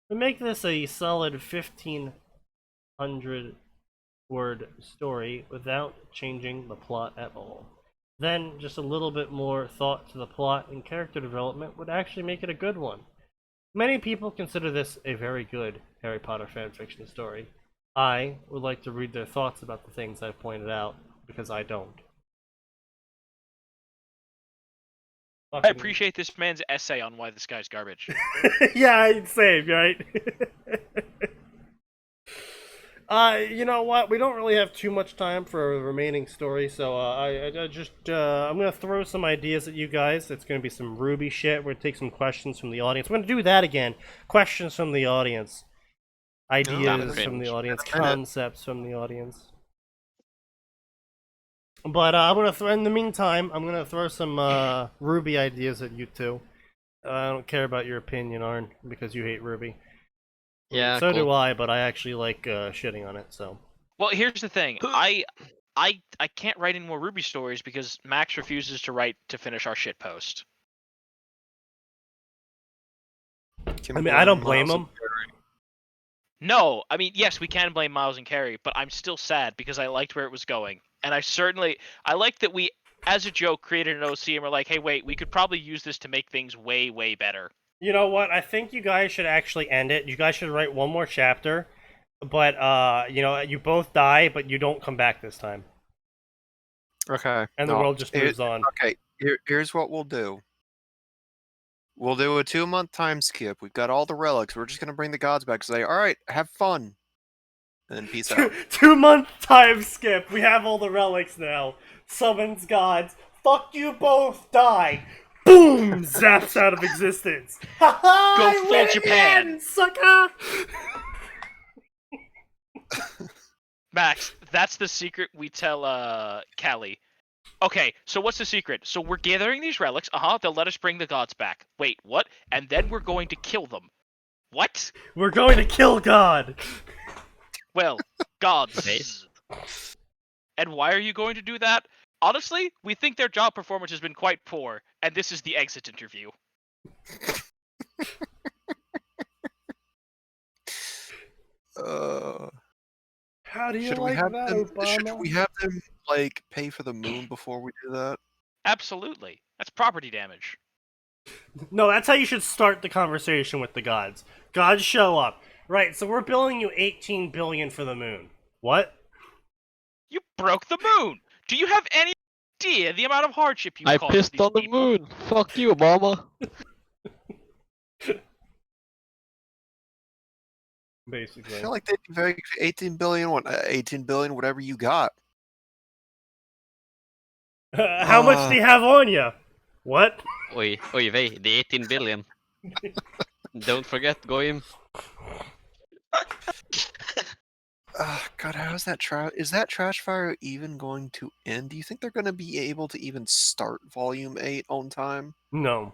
would make this a solid 1,500 word story without changing the plot at all. Then, just a little bit more thought to the plot and character development would actually make it a good one. Many people consider this a very good Harry Potter fanfiction story. I would like to read their thoughts about the things I've pointed out, because I don't. I appreciate this man's essay on why this guy's garbage. Yeah, same, right? You know what? We don't really have too much time for the remaining story, so I'm gonna throw some ideas at you guys. It's gonna be some Ruby shit. We're gonna take some questions from the audience. We're gonna do that again. Questions from the audience, ideas from the audience, concepts from the audience. But in the meantime, I'm gonna throw some Ruby ideas at you two. I don't care about your opinion, Arn, because you hate Ruby. Yeah, so cool. do I, but I actually like shitting on it. So. Well, here's the thing. I can't write any more Ruby stories because Max refuses to write to finish our shit post. can I mean, I don't blame blame Miles him. No, I mean, yes, we can blame Miles and Carey, but I'm still sad because I liked where it was going, and I like that we, as a joke, created an OC and we're like, hey, wait, we could probably use this to make things way, way better. You know what? I think you guys should actually end it. You guys should write one more chapter, but you know, you both die, but you don't come back this time, Okay. and the no, world just moves on. Okay, here's what we'll do. We'll do a 2-month time skip. We've got all the relics. We're just gonna bring the gods back and say, all right, have fun. And then peace out. 2 month time skip. We have all the relics now. Summons gods. Fuck you both. Die. Boom! Zaps out of existence. Ha ha! Go I full win Japan. again, sucker. Max, that's the secret we tell Callie. Okay, so what's the secret? So we're gathering these relics. They'll let us bring the gods back. Wait, what? And then we're going to kill them. What? We're going to kill God. Well, gods. Nice. And why are you going to do that? Honestly, we think their job performance has been quite poor, and this is the exit interview. How do you Should we like have that, them? Obama? Should we have them like pay for the moon before we do that? Absolutely. That's property damage. No, that's how you should start the conversation with the gods. Gods show up. Right, so we're billing you 18 billion for the moon. What? You broke the moon! Do you have any idea the amount of hardship you I caused pissed these on the people? moon. Fuck you, Obama. I Basically. feel like they'd be very 18 billion, 18 billion, whatever you got. How much do you have on you? What? Oi, vey, the 18 billion. Don't forget, Goyim. God, how is that trash? Is that trash fire even going to end? Do you think they're going to be able to even start Volume 8 on time? No.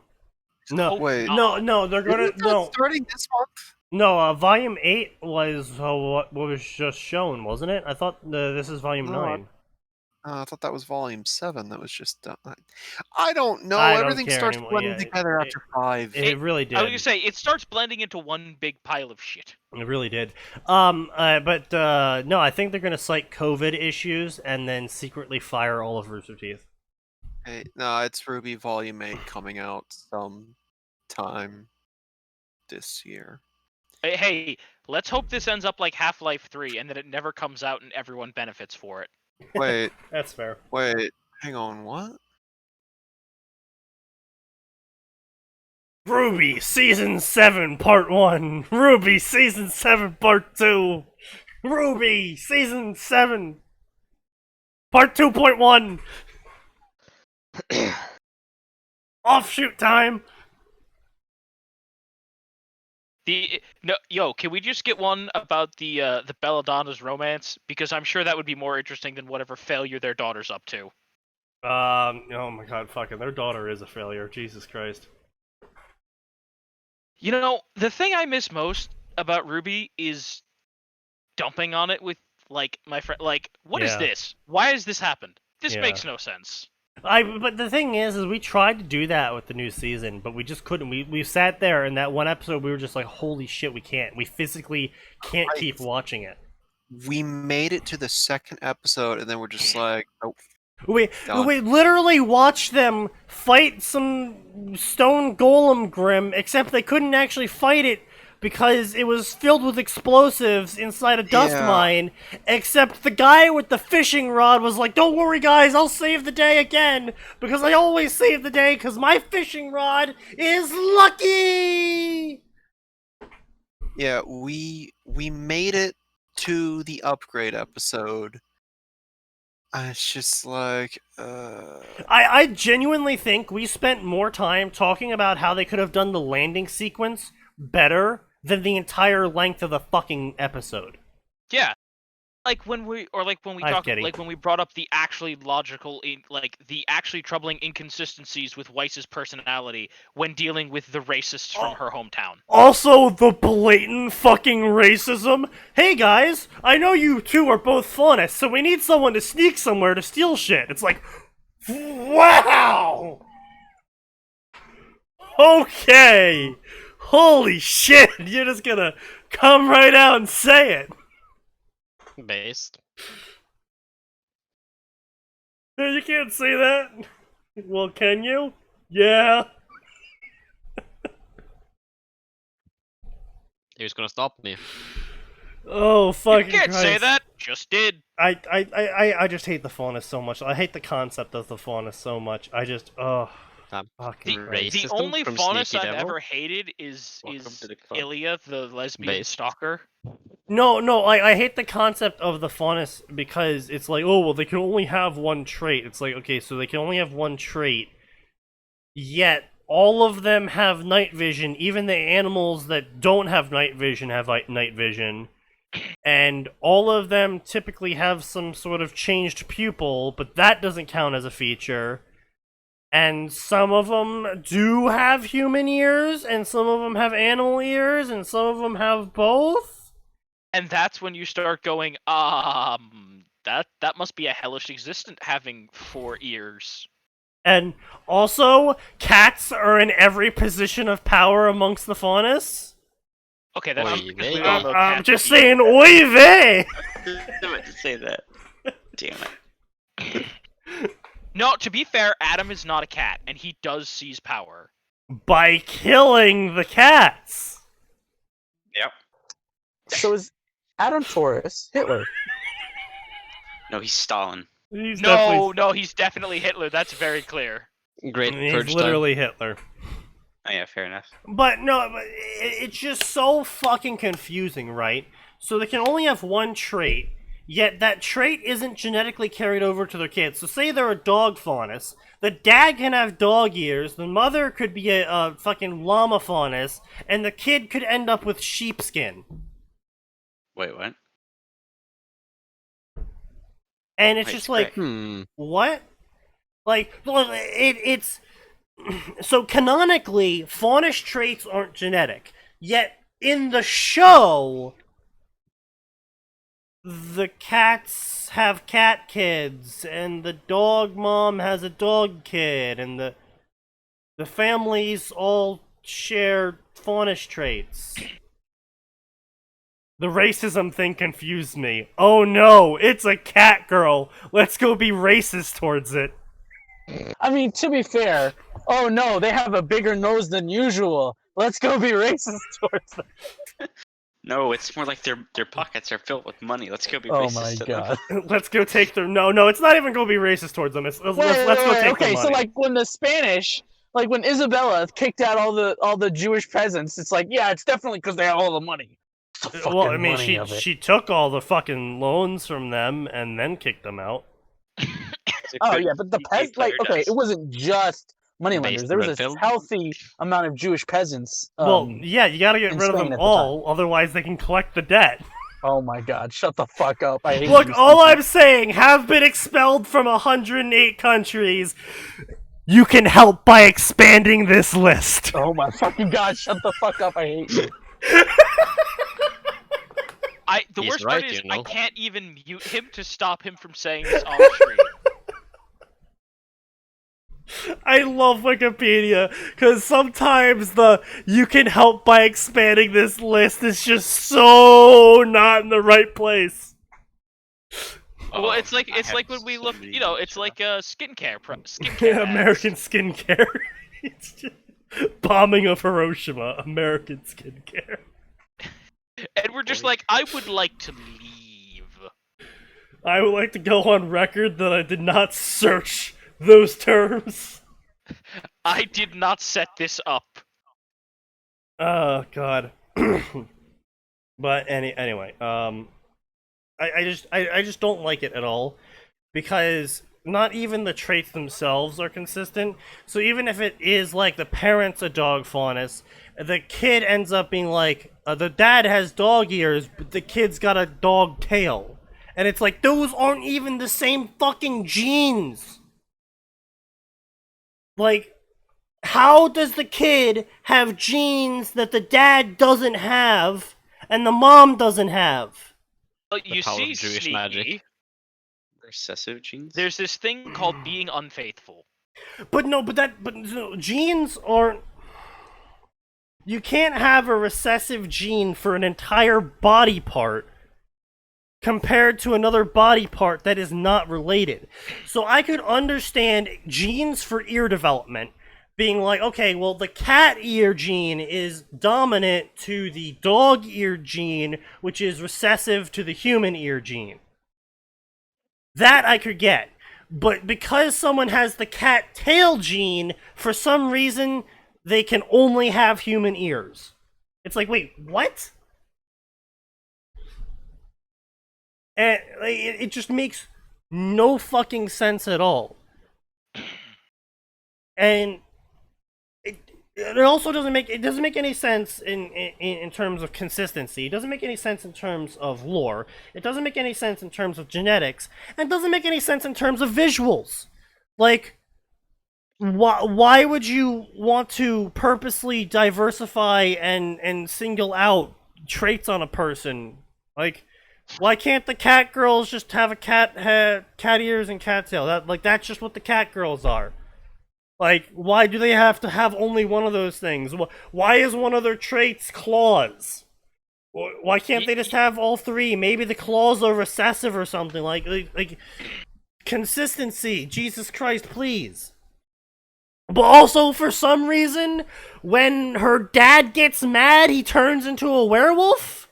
No. Hope Wait. not. No, they're gonna Isn't that no. starting this month? No, Volume 8 was what was just shown, wasn't it? I thought this is Volume No, 9. I thought that was Volume 7. That was just done. I don't know. I don't Everything care starts anymore, blending yeah, together after 5. It really did. I was gonna say, it starts blending into one big pile of shit. It really did. No, I think they're gonna cite COVID issues and then secretly fire all of Rooster Teeth. Hey, no, it's Ruby Volume 8 coming out sometime this year. Hey, let's hope this ends up like Half-Life 3 and that it never comes out and everyone benefits for it. Wait, That's fair. hang on, what? Ruby Season 7 Part 1. Ruby Season 7 Part 2. Ruby Season 7 Part 2.1. Offshoot time. Can we just get one about the Belladonna's romance? Because I'm sure that would be more interesting than whatever failure their daughter's up to. Oh my god, fucking their daughter is a failure. Jesus Christ. You know, the thing I miss most about Ruby is dumping on it with like my friend. Like, what is Yeah. this? Why has this happened? This Yeah. makes no sense. But the thing is we tried to do that with the new season, but we just couldn't. We sat there in that one episode. We were just like, holy shit, we can't. We physically can't keep watching it. We made it to the second episode, and then we're just like, nope. We Done. literally watched them fight some stone golem grim, except they couldn't actually fight it because it was filled with explosives inside a dust Yeah. mine, except the guy with the fishing rod was like, don't worry guys, I'll save the day again, because I always save the day because my fishing rod is lucky! Yeah, we made it to the upgrade episode. It's just like, I genuinely think we spent more time talking about how they could have done the landing sequence better than the entire length of the fucking episode. Yeah, like when we Kitty. when we brought up the actually the actually troubling inconsistencies with Weiss's personality when dealing with the racists from her hometown. Also, the blatant fucking racism. Hey guys, I know you two are both faunists, so we need someone to sneak somewhere to steal shit. It's like, wow! Okay! Holy shit! You're just gonna come right out and say it. Based. You can't say that. Well, can you? Yeah. Who's gonna stop me? Oh, You fucking can't Christ. say that. Just did. I just hate the faunus so much. I hate the concept of the faunus so much. I just, fucking The, Christ. the Racism only from faunus Sneaky I've Devil? ever hated is Welcome to the club. Ilya, the lesbian Based. stalker. No, I hate the concept of the faunus because it's like, oh, well, they can only have one trait. It's like, okay, so they can only have one trait, yet all of them have night vision. Even the animals that don't have night vision have night vision. And all of them typically have some sort of changed pupil, but that doesn't count as a feature. And some of them do have human ears, and some of them have animal ears, and some of them have both. And that's when you start going, that must be a hellish existence having 4 ears. And also, cats are in every position of power amongst the faunus. Okay, that's Oy because we vey. all know I'm cats just eat. saying, oy vey! I meant to say that. Damn it. No, to be fair, Adam is not a cat, and he does seize power. By killing the cats. Yep. So is Adam Taurus Hitler? No, he's Stalin. He's No, he's definitely Hitler. That's very clear. Great he's purge time. literally Hitler. Oh yeah, fair enough. But no, it's just so fucking confusing, right? So they can only have one trait, yet that trait isn't genetically carried over to their kids. So say they're a dog faunus, the dad can have dog ears, the mother could be a fucking llama faunus, and the kid could end up with sheepskin. Wait, what? And it's Wait, just like, correct. what? Like, well, it's... So canonically, faunish traits aren't genetic. Yet, in the show, the cats have cat kids, and the dog mom has a dog kid, and the families all share faunish traits. The racism thing confused me. Oh no, it's a cat girl. Let's go be racist towards it. I mean, to be fair, oh no, they have a bigger nose than usual. Let's go be racist towards them. No, it's more like their pockets are filled with money. Let's go be Oh racist my to god. Let's go take their... No, it's not even gonna be racist towards them. Let's go take Okay, their so money. like when the Spanish, like when Isabella kicked out all the Jewish peasants, it's like, yeah, it's definitely because they have all the money. It's the Well, I fucking mean, money of it. she took all the fucking loans from them and then kicked them out. Oh yeah, but the peasants, like, okay, it wasn't just moneylenders. Based There was red a pill. healthy amount of Jewish peasants. Well, yeah, you gotta get in rid of Spain them at the all, otherwise they can collect the debt. Oh my god, shut the fuck up. I hate Look, you, all Sneaky. I'm saying, have been expelled from 108 countries. You can help by expanding this list. Oh my fucking god, shut the fuck up. I hate you. The He's worst part right, is you know. I can't even mute him to stop him from saying this on stream. I love Wikipedia, because sometimes the you can help by expanding this list is just so not in the right place. Well, it's like when we look, you know, it's like skincare skincare ads. American skincare. It's just bombing of Hiroshima, American skincare. And we're just like, I would like to leave. I would like to go on record that I did not search those terms. I did not set this up. Oh god. But anyway, I just don't like it at all, because not even the traits themselves are consistent. So even if it is like the parent's a dog faunus, the kid ends up being like, the dad has dog ears, but the kid's got a dog tail. And it's like, those aren't even the same fucking genes! Like, how does the kid have genes that the dad doesn't have, and the mom doesn't have? You power see, of Jewish Sneaky, magic. Recessive genes. there's this thing called being unfaithful. But no, genes aren't... You can't have a recessive gene for an entire body part compared to another body part that is not related. So I could understand genes for ear development being like, okay, well, the cat ear gene is dominant to the dog ear gene, which is recessive to the human ear gene. That I could get. But because someone has the cat tail gene, for some reason, they can only have human ears. It's like, wait, what? And it just makes no fucking sense at all. And it also doesn't make any sense in terms of consistency. It doesn't make any sense in terms of lore. It doesn't make any sense in terms of genetics, and it doesn't make any sense in terms of visuals. Like, why would you want to purposely diversify and single out traits on a person? Like, why can't the cat girls just have a cat ears and cat tail? That's just what the cat girls are. Like, why do they have to have only one of those things? Why is one of their traits claws? Why can't they just have all three? Maybe the claws are recessive or something. Like consistency. Jesus Christ, please. But also, for some reason, when her dad gets mad, he turns into a werewolf?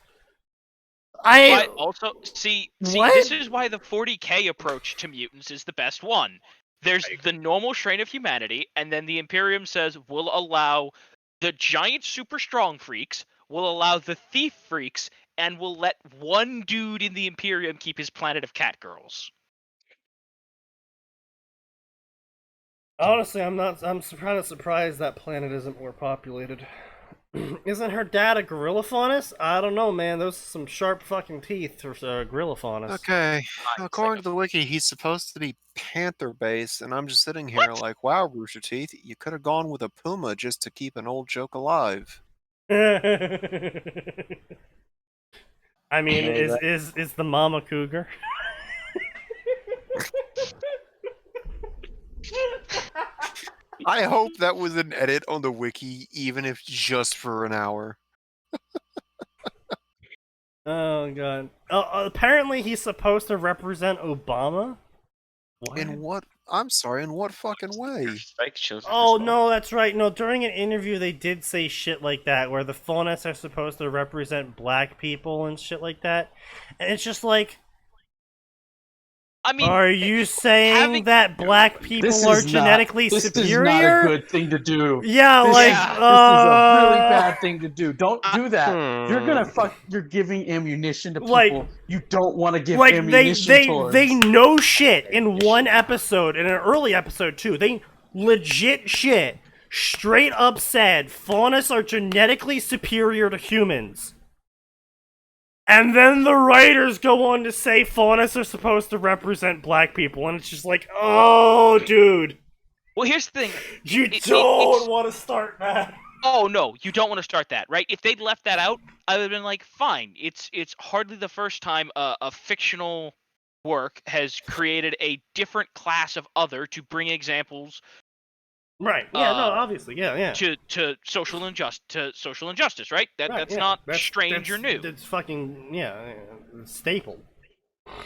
But also, see, What? this is why the 40k approach to mutants is the best one. There's the normal strain of humanity, and then the Imperium says we'll allow the giant super strong freaks, we'll allow the thief freaks, and we'll let one dude in the Imperium keep his planet of cat girls. Honestly, I'm kind of surprised that planet isn't more populated. Isn't her dad a gorilla faunus? I don't know, man. Those are some sharp fucking teeth for gorilla faunus. Okay, according to the wiki, he's supposed to be panther-based, and I'm just sitting here like, wow, Rooster Teeth, you could have gone with a puma just to keep an old joke alive. I mean, is the mama cougar? I hope that was an edit on the wiki, even if just for an hour. Oh god. Apparently he's supposed to represent Obama? What? In what? I'm sorry, in what fucking way? Spike shows up Oh as well. no, that's right. No, during an interview they did say shit like that, where the faunus are supposed to represent black people and shit like that. And it's just like, I mean, are you saying that black people This are is genetically this superior? is not a good thing to do. Yeah, This, like, this is a really bad thing to do. Don't do that. You're gonna You're giving ammunition to people Like- you don't want to give like ammunition towards. they know shit in one episode, in an early episode too. They legit shit straight up said faunus are genetically superior to humans. And then the writers go on to say faunus are supposed to represent black people, and it's just like, oh, dude, well, here's the thing. you it's- don't want to start that. Oh no, you don't want to start that, right? If they'd left that out, I would have been like, fine. It's hardly the first time a fictional work has created a different class of other to bring examples Right? Yeah. No. Obviously. Yeah. to social injustice, right? Right, That's yeah. not strange or new. It's fucking staple.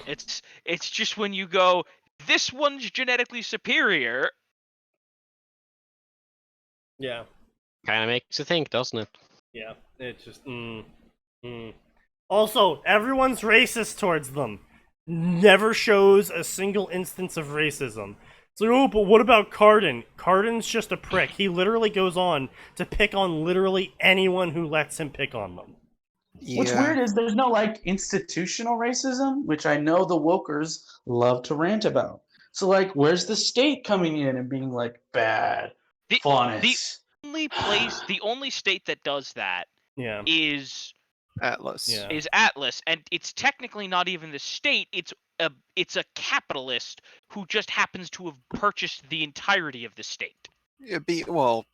It's just when you go, this one's genetically superior. Yeah. Kind of makes you think, doesn't it? Yeah, it's just Also, everyone's racist towards them. Never shows a single instance of racism. It's like, oh, but what about Cardin? Cardin's just a prick. He literally goes on to pick on literally anyone who lets him pick on them. Yeah. What's weird is there's no like institutional racism, which I know the wokers love to rant about. So like, where's the state coming in and being like bad, The faunus? the only state that does that Yeah. is Atlas. Yeah. Atlas, and it's technically not even the state. It's a capitalist who just happens to have purchased the entirety of the state. It'd be, well,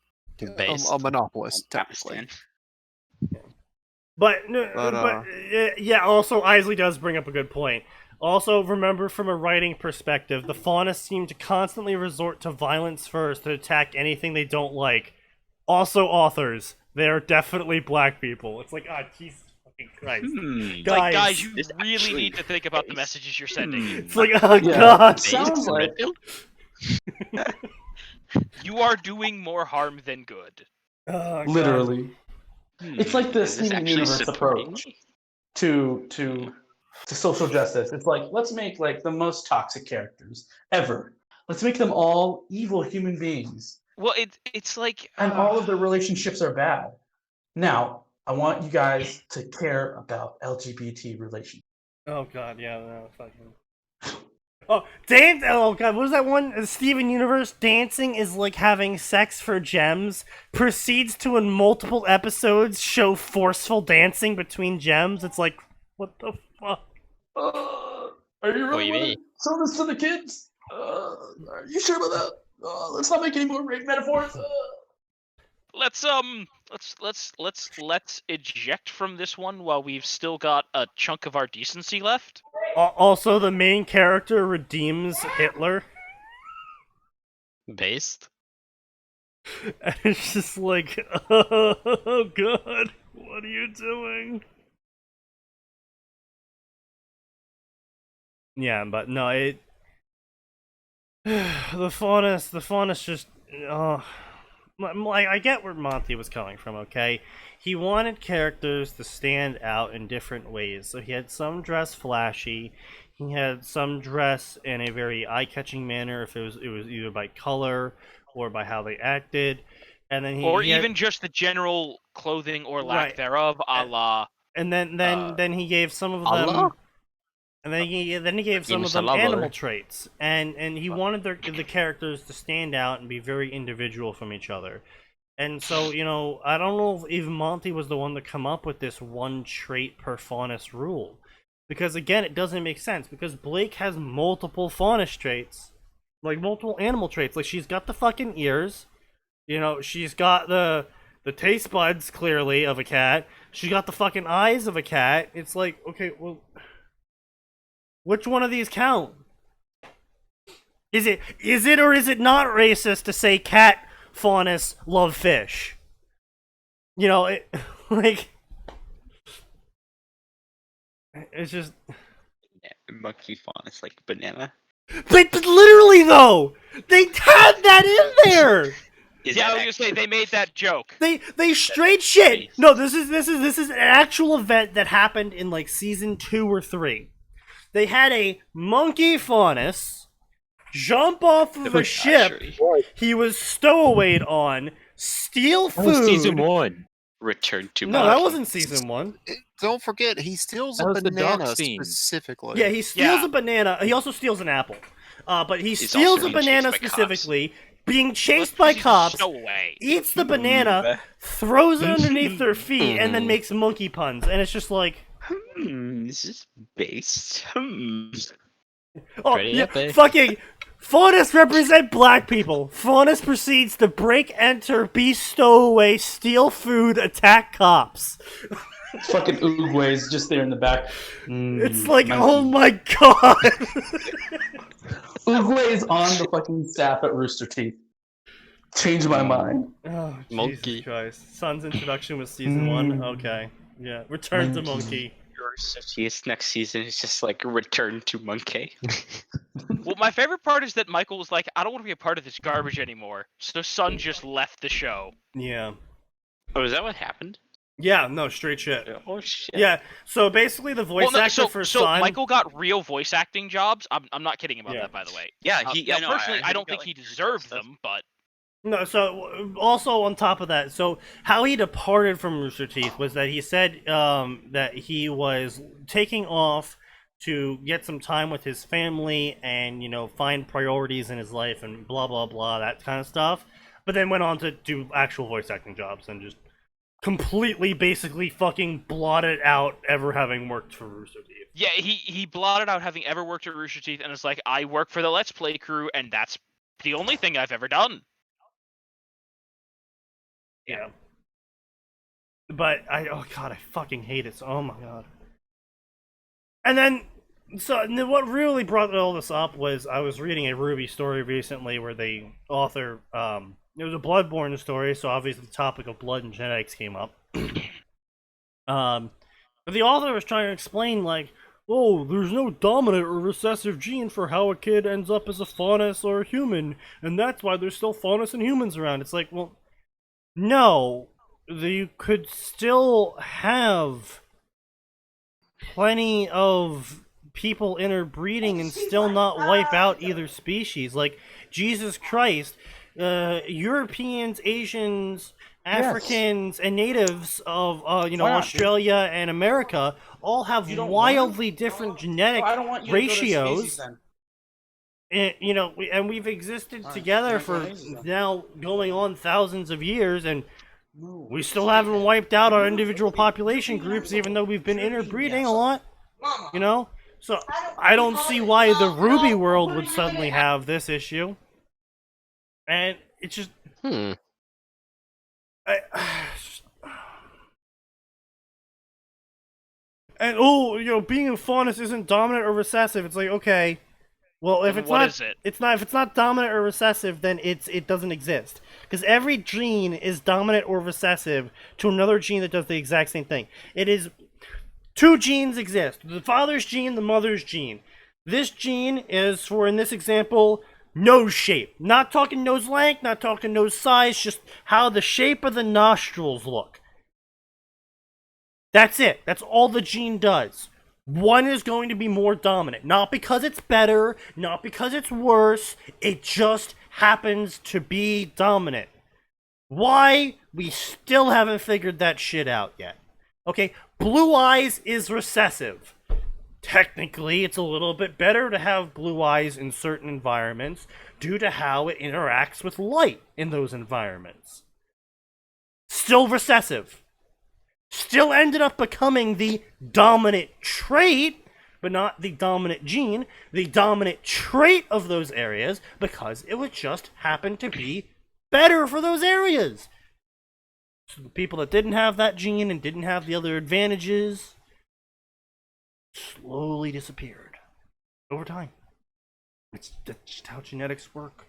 Based. a monopolist, Pakistan. technically. But But, yeah, also Isley does bring up a good point. Also, remember from a writing perspective, the faunus seem to constantly resort to violence first to attack anything they don't like. Also, authors, They are definitely black people. It's like, ah, Jesus fucking Christ. It's like, guys, you It's really actually need to think about the based. messages you're sending. It's like, oh Yeah, god. it sounds like You are doing more harm than good. Oh, God. literally. It's like the Is this Steven actually Universe supporting approach me? to social justice. It's like, let's make like the most toxic characters ever. Let's make them all evil human beings, Well, it's like, and all of their relationships are bad. Now, I want you guys to care about LGBT relations. Oh god, yeah, no, fucking. Oh, dance! Oh god, what was that one? Steven Universe dancing is like having sex for gems. Proceeds to in multiple episodes show forceful dancing between gems. It's like, what the fuck? Are you Oh, really you going mean? to show this to the kids? Are you sure about that? Let's not make any more rape metaphors. let's eject from this one while we've still got a chunk of our decency left. Also, the main character redeems Hitler. Based? And it's just like, oh god, what are you doing? Yeah, but no, it. The faunus just. Oh. Like, I get where Monty was coming from, okay? He wanted characters to stand out in different ways. So he had some dress flashy, he had some dress in a very eye-catching manner, if it was either by color or by how they acted. And then Or he had, even just the general clothing or lack Right. thereof, a la. and then he gave some of them. Allah? And then he gave some of them Salam, animal brother. traits, and he wanted the characters to stand out and be very individual from each other. And so, you know, I don't know if Monty was the one to come up with this one trait per faunus rule, because again, it doesn't make sense because Blake has multiple faunus traits, like multiple animal traits. Like she's got the fucking ears, you know, she's got the taste buds clearly of a cat. She's got the fucking eyes of a cat. It's like, okay, well. Which one of these count? Is it or is it not racist to say cat, faunus, love fish? You know, like it's just. Monkey fawn is like banana. But literally though, they had that in there. Yeah, I was gonna say they made that joke. They straight shit. No, this is an actual event that happened in like season 2 or 3. They had a monkey faunus jump off of a ship he was stowawayed on, steal food. Season 1. Return to No, that wasn't season 1. Don't forget, he steals That a was the dog banana scene. specifically. Yeah, he steals Yeah. a banana. He also steals an apple. But he He's steals also a being chased banana by cops. specifically, being chased Let's by just cops, stow away. eats the banana, throws it underneath their feet, and then makes monkey puns. And it's just like, This is based. oh, Pretty yeah, epic. fucking faunus represent black people. Faunus proceeds to break, enter, be stowaway, steal food, attack cops. Fucking Oogway's just there in the back. It's like, monkey. oh my god. Oogway's on the fucking staff at Rooster Teeth. Change my mind. Oh, Monkey. Jesus Christ. Sun's introduction was season 1. Okay. Yeah. Return to Monkey. Your associates next season is just like return to monkey. Well, my favorite part is that Michael was like, I don't want to be a part of this garbage anymore. So Sun just left the show. Yeah. Oh, is that what happened? Yeah, no, straight shit. Oh shit. Yeah, so basically the voice actor for so Sun... Michael got real voice acting jobs. I'm not kidding about Yeah. that, by the way. Yeah, Now, I know, personally, I heard don't got, think he like, deserved stuff. them, but No, so also on top of that, so how he departed from Rooster Teeth was that he said that he was taking off to get some time with his family and, you know, find priorities in his life and blah, blah, blah, that kind of stuff. But then went on to do actual voice acting jobs and just completely, basically fucking blotted out ever having worked for Rooster Teeth. yeah, he blotted out having ever worked at Rooster Teeth, and it's like, I work for the Let's Play crew, and that's the only thing I've ever done. Yeah. But oh god, I fucking hate it. Oh my god. And then, what really brought all this up was I was reading a Ruby story recently where the author it was a bloodborne story, so obviously the topic of blood and genetics came up. But the author was trying to explain, like, oh, there's no dominant or recessive gene for how a kid ends up as a faunus or a human, and that's why there's still faunus and humans around. It's like, well, no, you could still have plenty of people interbreeding and still not wipe out either species. Like, Jesus Christ, Europeans, Asians, Africans, and natives of Australia and America all have wildly different genetic ratios. And, and we've existed together for now going on thousands of years, and we still haven't wiped out our individual population groups, even though we've been interbreeding a lot. So I don't see why the Ruby world would suddenly have this issue. And it's just... And being a faunus isn't dominant or recessive. It's like, okay, well, if it's not dominant or recessive, then it doesn't exist. Because every gene is dominant or recessive to another gene that does the exact same thing. It is 2 genes exist: the father's gene, the mother's gene. This gene is for, in this example, nose shape. Not talking nose length, not talking nose size, just how the shape of the nostrils look. That's it. That's all the gene does. One is going to be more dominant. Not because it's better, not because it's worse. It just happens to be dominant. Why? We still haven't figured that shit out yet. Okay, blue eyes is recessive. Technically, it's a little bit better to have blue eyes in certain environments due to how it interacts with light in those environments. Still recessive. Still ended up becoming the dominant trait, but not the dominant gene, the dominant trait of those areas, because it would just happen to be better for those areas. So the people that didn't have that gene and didn't have the other advantages slowly disappeared over time. That's just how genetics work.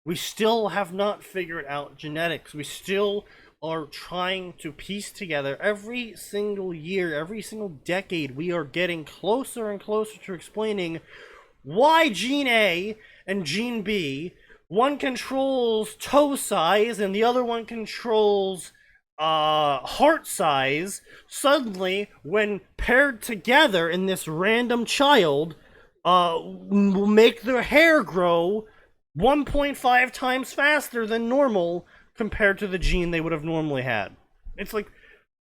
We still have not figured out genetics. We still are trying to piece together every single year, every single decade. We are getting closer and closer to explaining why gene A and gene B, one controls toe size and the other one controls heart size, suddenly when paired together in this random child will make their hair grow 1.5 times faster than normal compared to the gene they would have normally had. It's like,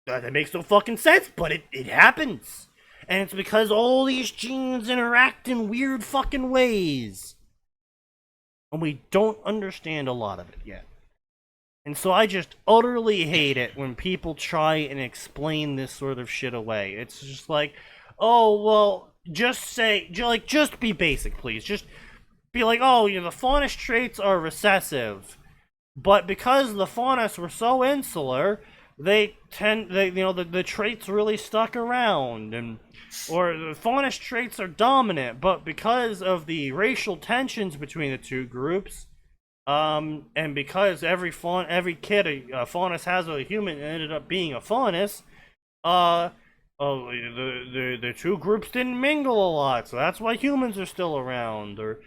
that makes no fucking sense, but it happens. And it's because all these genes interact in weird fucking ways. And we don't understand a lot of it yet. And so I just utterly hate it when people try and explain this sort of shit away. It's just like, oh, well, just be basic, please. Just be like, oh, the faunus traits are recessive. But because the faunus were so insular, the traits really stuck around. Or the faunus traits are dominant, but because of the racial tensions between the two groups, and because every kid a faunus has a human ended up being a faunus, the two groups didn't mingle a lot, so that's why humans are still around. Or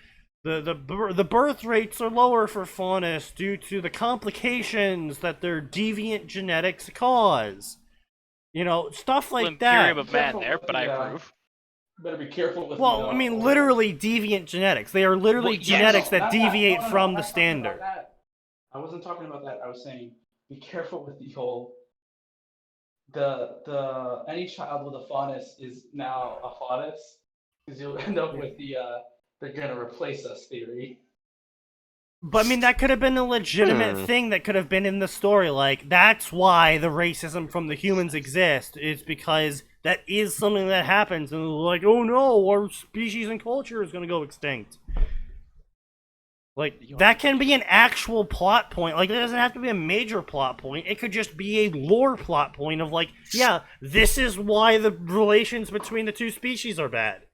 the birth rates are lower for faunus due to the complications that their deviant genetics cause. Stuff like that. Theory of a man there, but I approve. Better be careful with. Well, I mean, literally deviant genetics. They are literally genetics that deviate from the standard. I wasn't talking about that. I was saying, be careful with the whole. The any child with a faunus is now a faunus, because you'll end up with the they're gonna replace us theory. But I mean, that could have been a legitimate thing that could have been in the story. Like, that's why the racism from the humans exists. Is because that is something that happens, and like, oh no, our species and culture is gonna go extinct. Like, that can be an actual plot point. Like, it doesn't have to be a major plot point. It could just be a lore plot point of like, yeah, this is why the relations between the two species are bad.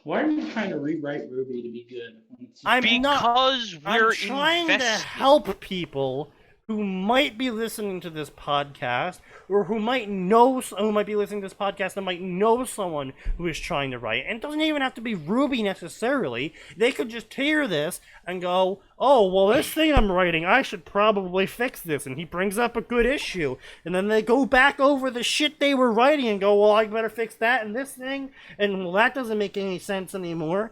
Why are you trying to rewrite Ruby to be good? I'm not. Because we're I'm trying to invested. help people who might be listening to this podcast, or who might be listening to this podcast and might know someone who is trying to write. And it doesn't even have to be Ruby necessarily. They could just hear this and go, "Oh, well, this thing I'm writing, I should probably fix this." And he brings up a good issue, and then they go back over the shit they were writing and go, "Well, I better fix that and this thing," and well, that doesn't make any sense anymore.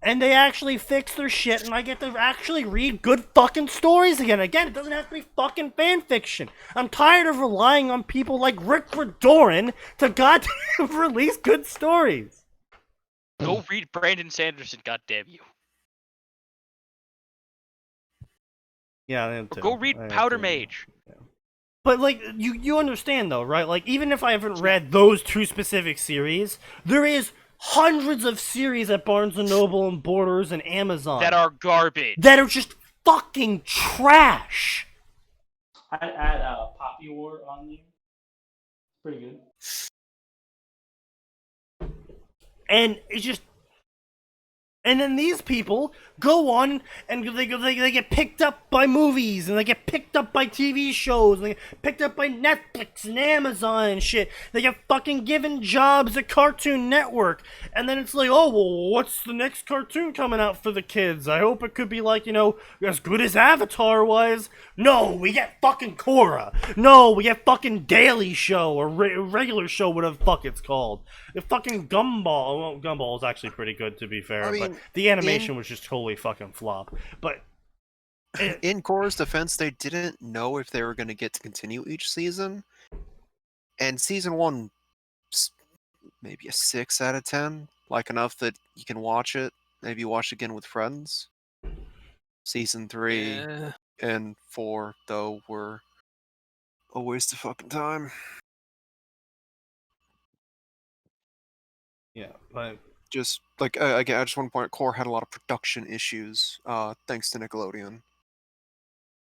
And they actually fix their shit, and I get to actually read good fucking stories again. Again, it doesn't have to be fucking fanfiction. I'm tired of relying on people like Rick Riordan to goddamn release good stories. Go read Brandon Sanderson, goddamn you. Yeah, I am Or too. go read I am Powder too. Mage. But, like, you understand, though, right? Like, even if I haven't read those two specific series, there is hundreds of series at Barnes & Noble and Borders and Amazon That are garbage. that are just fucking trash. I'd add Poppy War on there. Pretty good. And it's just... And then these people go on and they get picked up by movies, and they get picked up by TV shows, and they get picked up by Netflix and Amazon and shit. They get fucking given jobs at Cartoon Network, and then it's like, oh, well, what's the next cartoon coming out for the kids? I hope it could be like, as good as Avatar was. No, we get fucking Korra. No, we get fucking Daily Show, or regular show, whatever the fuck it's called. The fucking Gumball. Well, Gumball is actually pretty good, to be fair, I mean, but the animation was just totally fucking flop. But in Korra's defense, they didn't know if they were going to get to continue each season. And season 1, maybe a 6 out of 10. Like enough that you can watch it. Maybe watch it again with friends. Season 3 and 4, though, were a waste of fucking time. yeah, but Just like again, I just want to point out, Korra had a lot of production issues, thanks to Nickelodeon.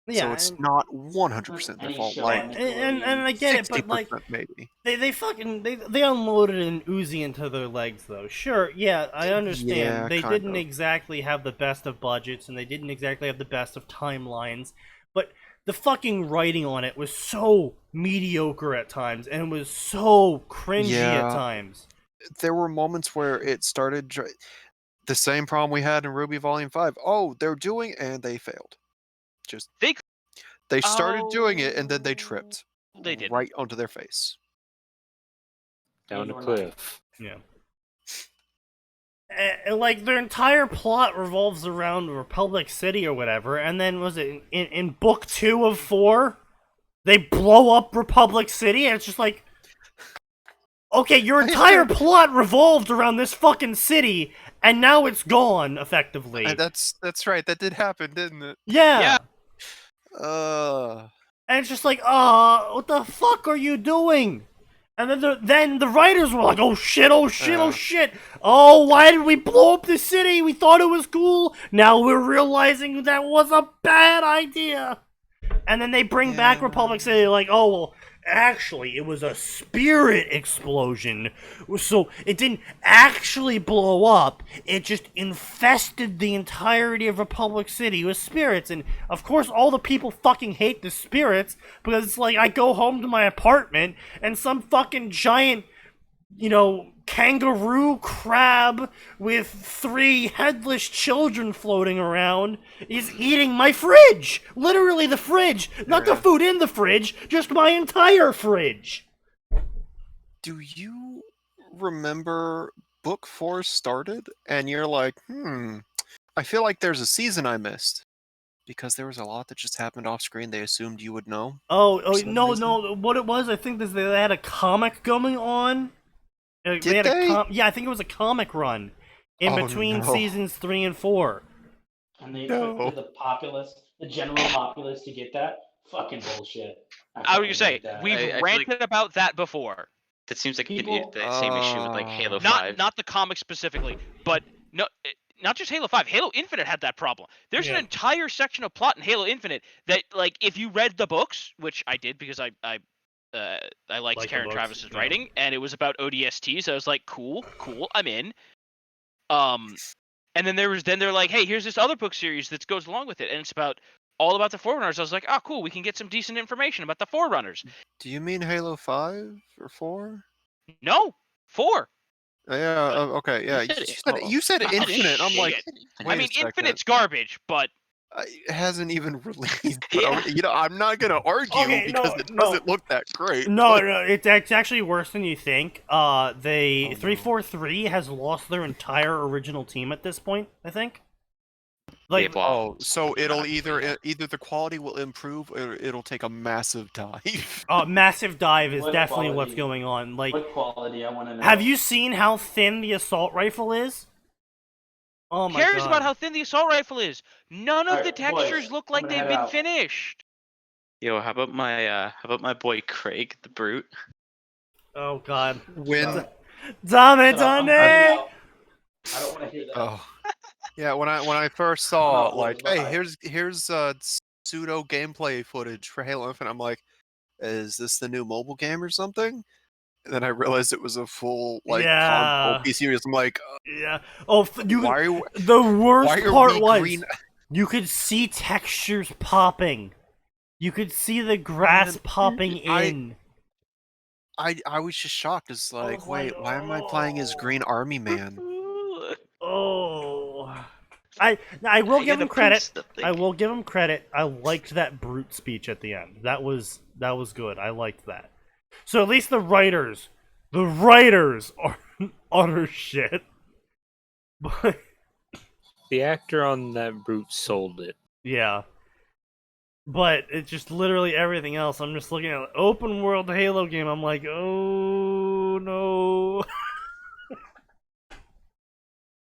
yeah, So it's not 100% their Any fault. show Like on and Nickelodeon. I get it, but 60% like maybe. they unloaded an Uzi into their legs, though. Sure, yeah, I understand. Yeah, They kind didn't of. exactly have the best of budgets, and they didn't exactly have the best of timelines, but the fucking writing on it was so mediocre at times, and it was so cringy Yeah. at times. There were moments where it started the same problem we had in Ruby Volume 5. Oh, they're doing, and they failed. Just they started doing it, and then they tripped They didn't. right onto their face. Down the Overnight. cliff. Yeah. And, like, their entire plot revolves around Republic City or whatever, and then, was it in book 2 of 4, they blow up Republic City, and it's just like, okay, your entire plot revolved around this fucking city, and now it's gone, effectively. And that's right. That did happen, didn't it? Yeah. Uh, And it's just like, what the fuck are you doing? And then the writers were like, oh shit, oh shit, oh shit. Oh, why did we blow up the city? We thought it was cool. Now we're realizing that was a bad idea. And then they bring back Republic City like, oh, well, actually, it was a spirit explosion. So it didn't actually blow up. It just infested the entirety of Republic City with spirits. And, of course, all the people fucking hate the spirits because it's like I go home to my apartment and some fucking giant, kangaroo crab with 3 headless children floating around is eating my fridge. Literally the fridge. Not the food in the fridge, just my entire fridge. do you remember Book 4 started, and you're like, I feel like there's a season I missed. Because there was a lot that just happened off screen they assumed you would know. Oh, some no, reason. what it was, I think they had a comic going on. Did had they? Yeah, I think it was a comic run in Oh, between no. seasons 3 and 4. And they No. expected the general populace to get that? Fucking bullshit. I would say hate that. we've I feel ranted about that before. That seems like People- the same issue with like Halo Not 5. not the comic specifically, but no, not just Halo 5. Halo Infinite had that problem. There's an Yeah. entire section of plot in Halo Infinite that, like, if you read the books, which I did because I liked Like the Karen books, Travis's yeah. writing, and it was about ODSTs. I was like, cool, I'm in. And then they're like, hey, here's this other book series that goes along with it, and it's all about the Forerunners. I was like, oh, cool, we can get some decent information about the Forerunners. Do you mean Halo 5 or 4? No, 4. Yeah. Okay. Yeah. You said Oh, Infinite. I'm like, shit. wait I mean, a second. Infinite's garbage, but It hasn't even released. But Yeah. I'm not gonna argue Okay, because it doesn't look that great. No, but- no, it's actually worse than you think. no. 343 has lost their entire original team at this point, I think. Like, Oh, so it'll either the quality will improve or it'll take a massive dive. massive dive is What definitely what's quality? going on. Like, What quality? I want to know. have you seen how thin the assault rifle is? Oh my cares god. about how thin the assault rifle is. None of the Alright, boys, textures look I'm like gonna they've head been out. finished. Yo, how about my boy Craig the Brute? Oh god. When Damn it, Shut up, I'm Donnie! heading out. I don't want to hear that. oh yeah, when I first saw not like, worried hey, about here's pseudo gameplay footage for Halo Infinite, I'm like, is this the new mobile game or something? And then I realized it was a full like console Yeah. PC series. I'm like, Yeah. Oh, why are the worst why are part we was green? you could see textures popping. You could see the grass Man, popping I- in. I was just shocked. It's like, was wait, like, why am I playing as Green Army Man? Oh. I will give gotta him credit. post something. I will give him credit. I liked that brute speech at the end. That was good. I liked that. So at least the writers are utter shit. But The actor on that brute sold it. yeah. But it's just literally everything else. I'm just looking at an open world Halo game. I'm like, oh no.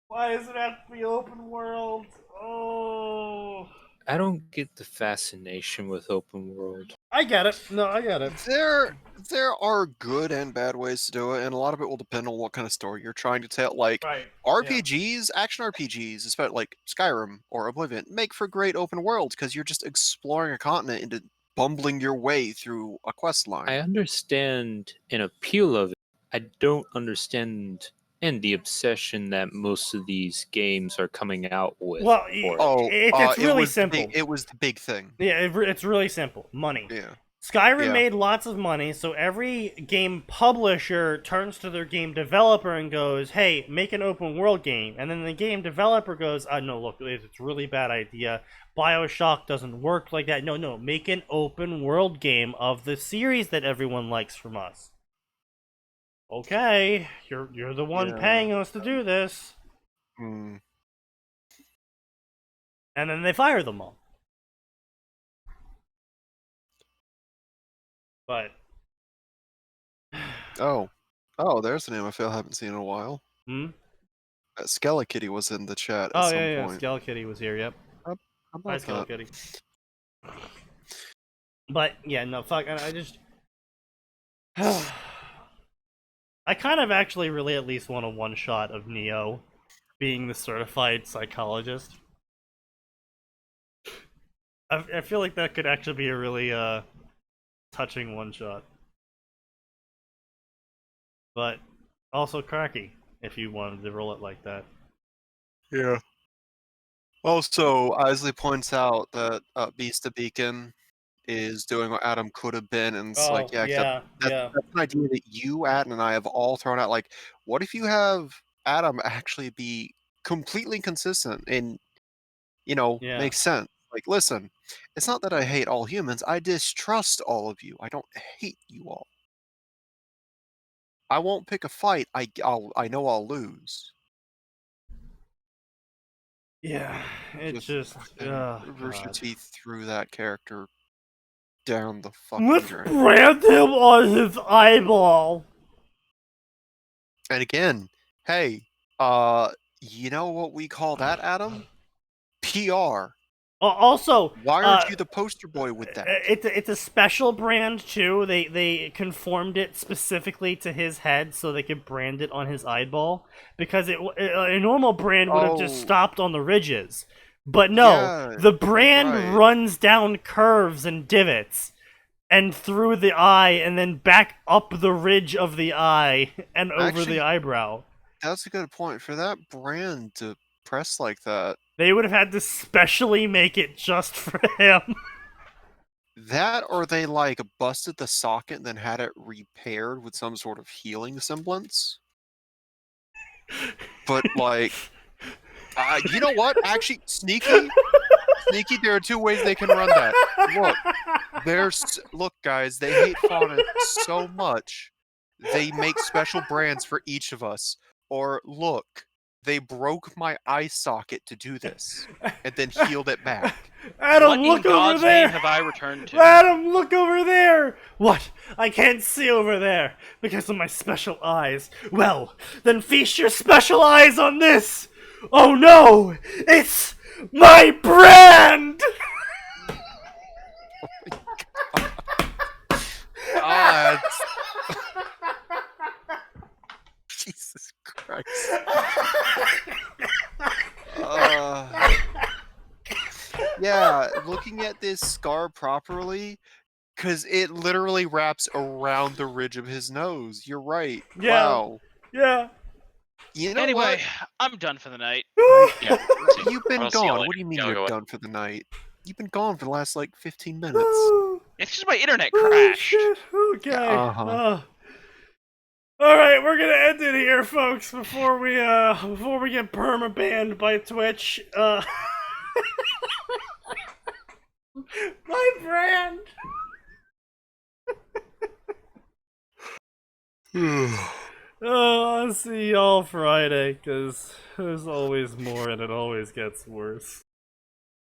Why does it have to be open world? Oh. I don't get the fascination with open world. I get it. No, I get it. There are good and bad ways to do it, and a lot of it will depend on what kind of story you're trying to tell. Like Right. RPGs, action RPGs, especially like Skyrim or Oblivion, make for great open worlds because you're just exploring a continent and bumbling your way through a quest line. I understand an appeal of it. I don't understand and the obsession that most of these games are coming out with. Well, for it. it's really was the simple. it was the big thing. Yeah, it's really simple. Money. Yeah. Skyrim Yeah. made lots of money, so every game publisher turns to their game developer and goes, hey, make an open world game. And then the game developer goes, no, look, it's a really bad idea. BioShock doesn't work like that. No, make an open world game of the series that everyone likes from us. Okay, you're the one Yeah. paying us to do this. Hmm. And then they fire them all. But Oh, there's a name I feel I haven't seen in a while. Skelekitty was in the chat at some point. Skelekitty was here, yep. How Hi, about that? Skelekitty. But, yeah, no, fuck, I just... I kind of actually really at least want a one-shot of Neo being the certified psychologist. I feel like that could actually be a really, touching one-shot. But, also cracky, if you wanted to roll it like that. Yeah. Also, Isley points out that Beast of Beacon is doing what Adam could have been, and it's like, yeah, that's an idea that you, Adam, and I have all thrown out. Like, what if you have Adam actually be completely consistent and, makes sense? Like, listen, it's not that I hate all humans, I distrust all of you. I don't hate you all. I won't pick a fight. I know I'll lose. Yeah, it's just reverse your teeth through that character down the fucking let's drain. brand him on his eyeball. And again, hey, you know what we call that, Adam? PR. Also, why aren't you the poster boy with that? It's a special brand too. They conformed it specifically to his head so they could brand it on his eyeball, because a normal brand would have just stopped on the ridges, but no, the brand runs down curves and divots and through the eye and then back up the ridge of the eye and over the eyebrow. That's a good point. For that brand to press like that, They would have had to specially make it just for him. that or they like busted the socket and then had it repaired with some sort of healing semblance. But like, you know what? Actually, sneaky, there are two ways they can run that. Look, guys, they hate fauna so much, they make special brands for each of us. Or look, they broke my eye socket to do this, and then healed it back. Adam, What in look over God's there! name have I returned to? Adam, look over there! What? I can't see over there because of my special eyes. Well, then feast your special eyes on this! Oh no! It's my brand! Jesus Christ. Yeah, looking at this scar properly, because it literally wraps around the ridge of his nose. You're right. Yeah. Wow. Yeah. You know Anyway, what? I'm done for the night. Yeah. You've been I'll see you gone. later. What do you mean Yeah, I'll you're go. done for the night? You've been gone for the last like 15 minutes. It's just my internet Oh, crashed. shit. Okay. Uh-huh. All right, we're gonna end it here, folks. Before we get perma banned by Twitch. My brand. I'll see y'all Friday, cause there's always more, and it always gets worse.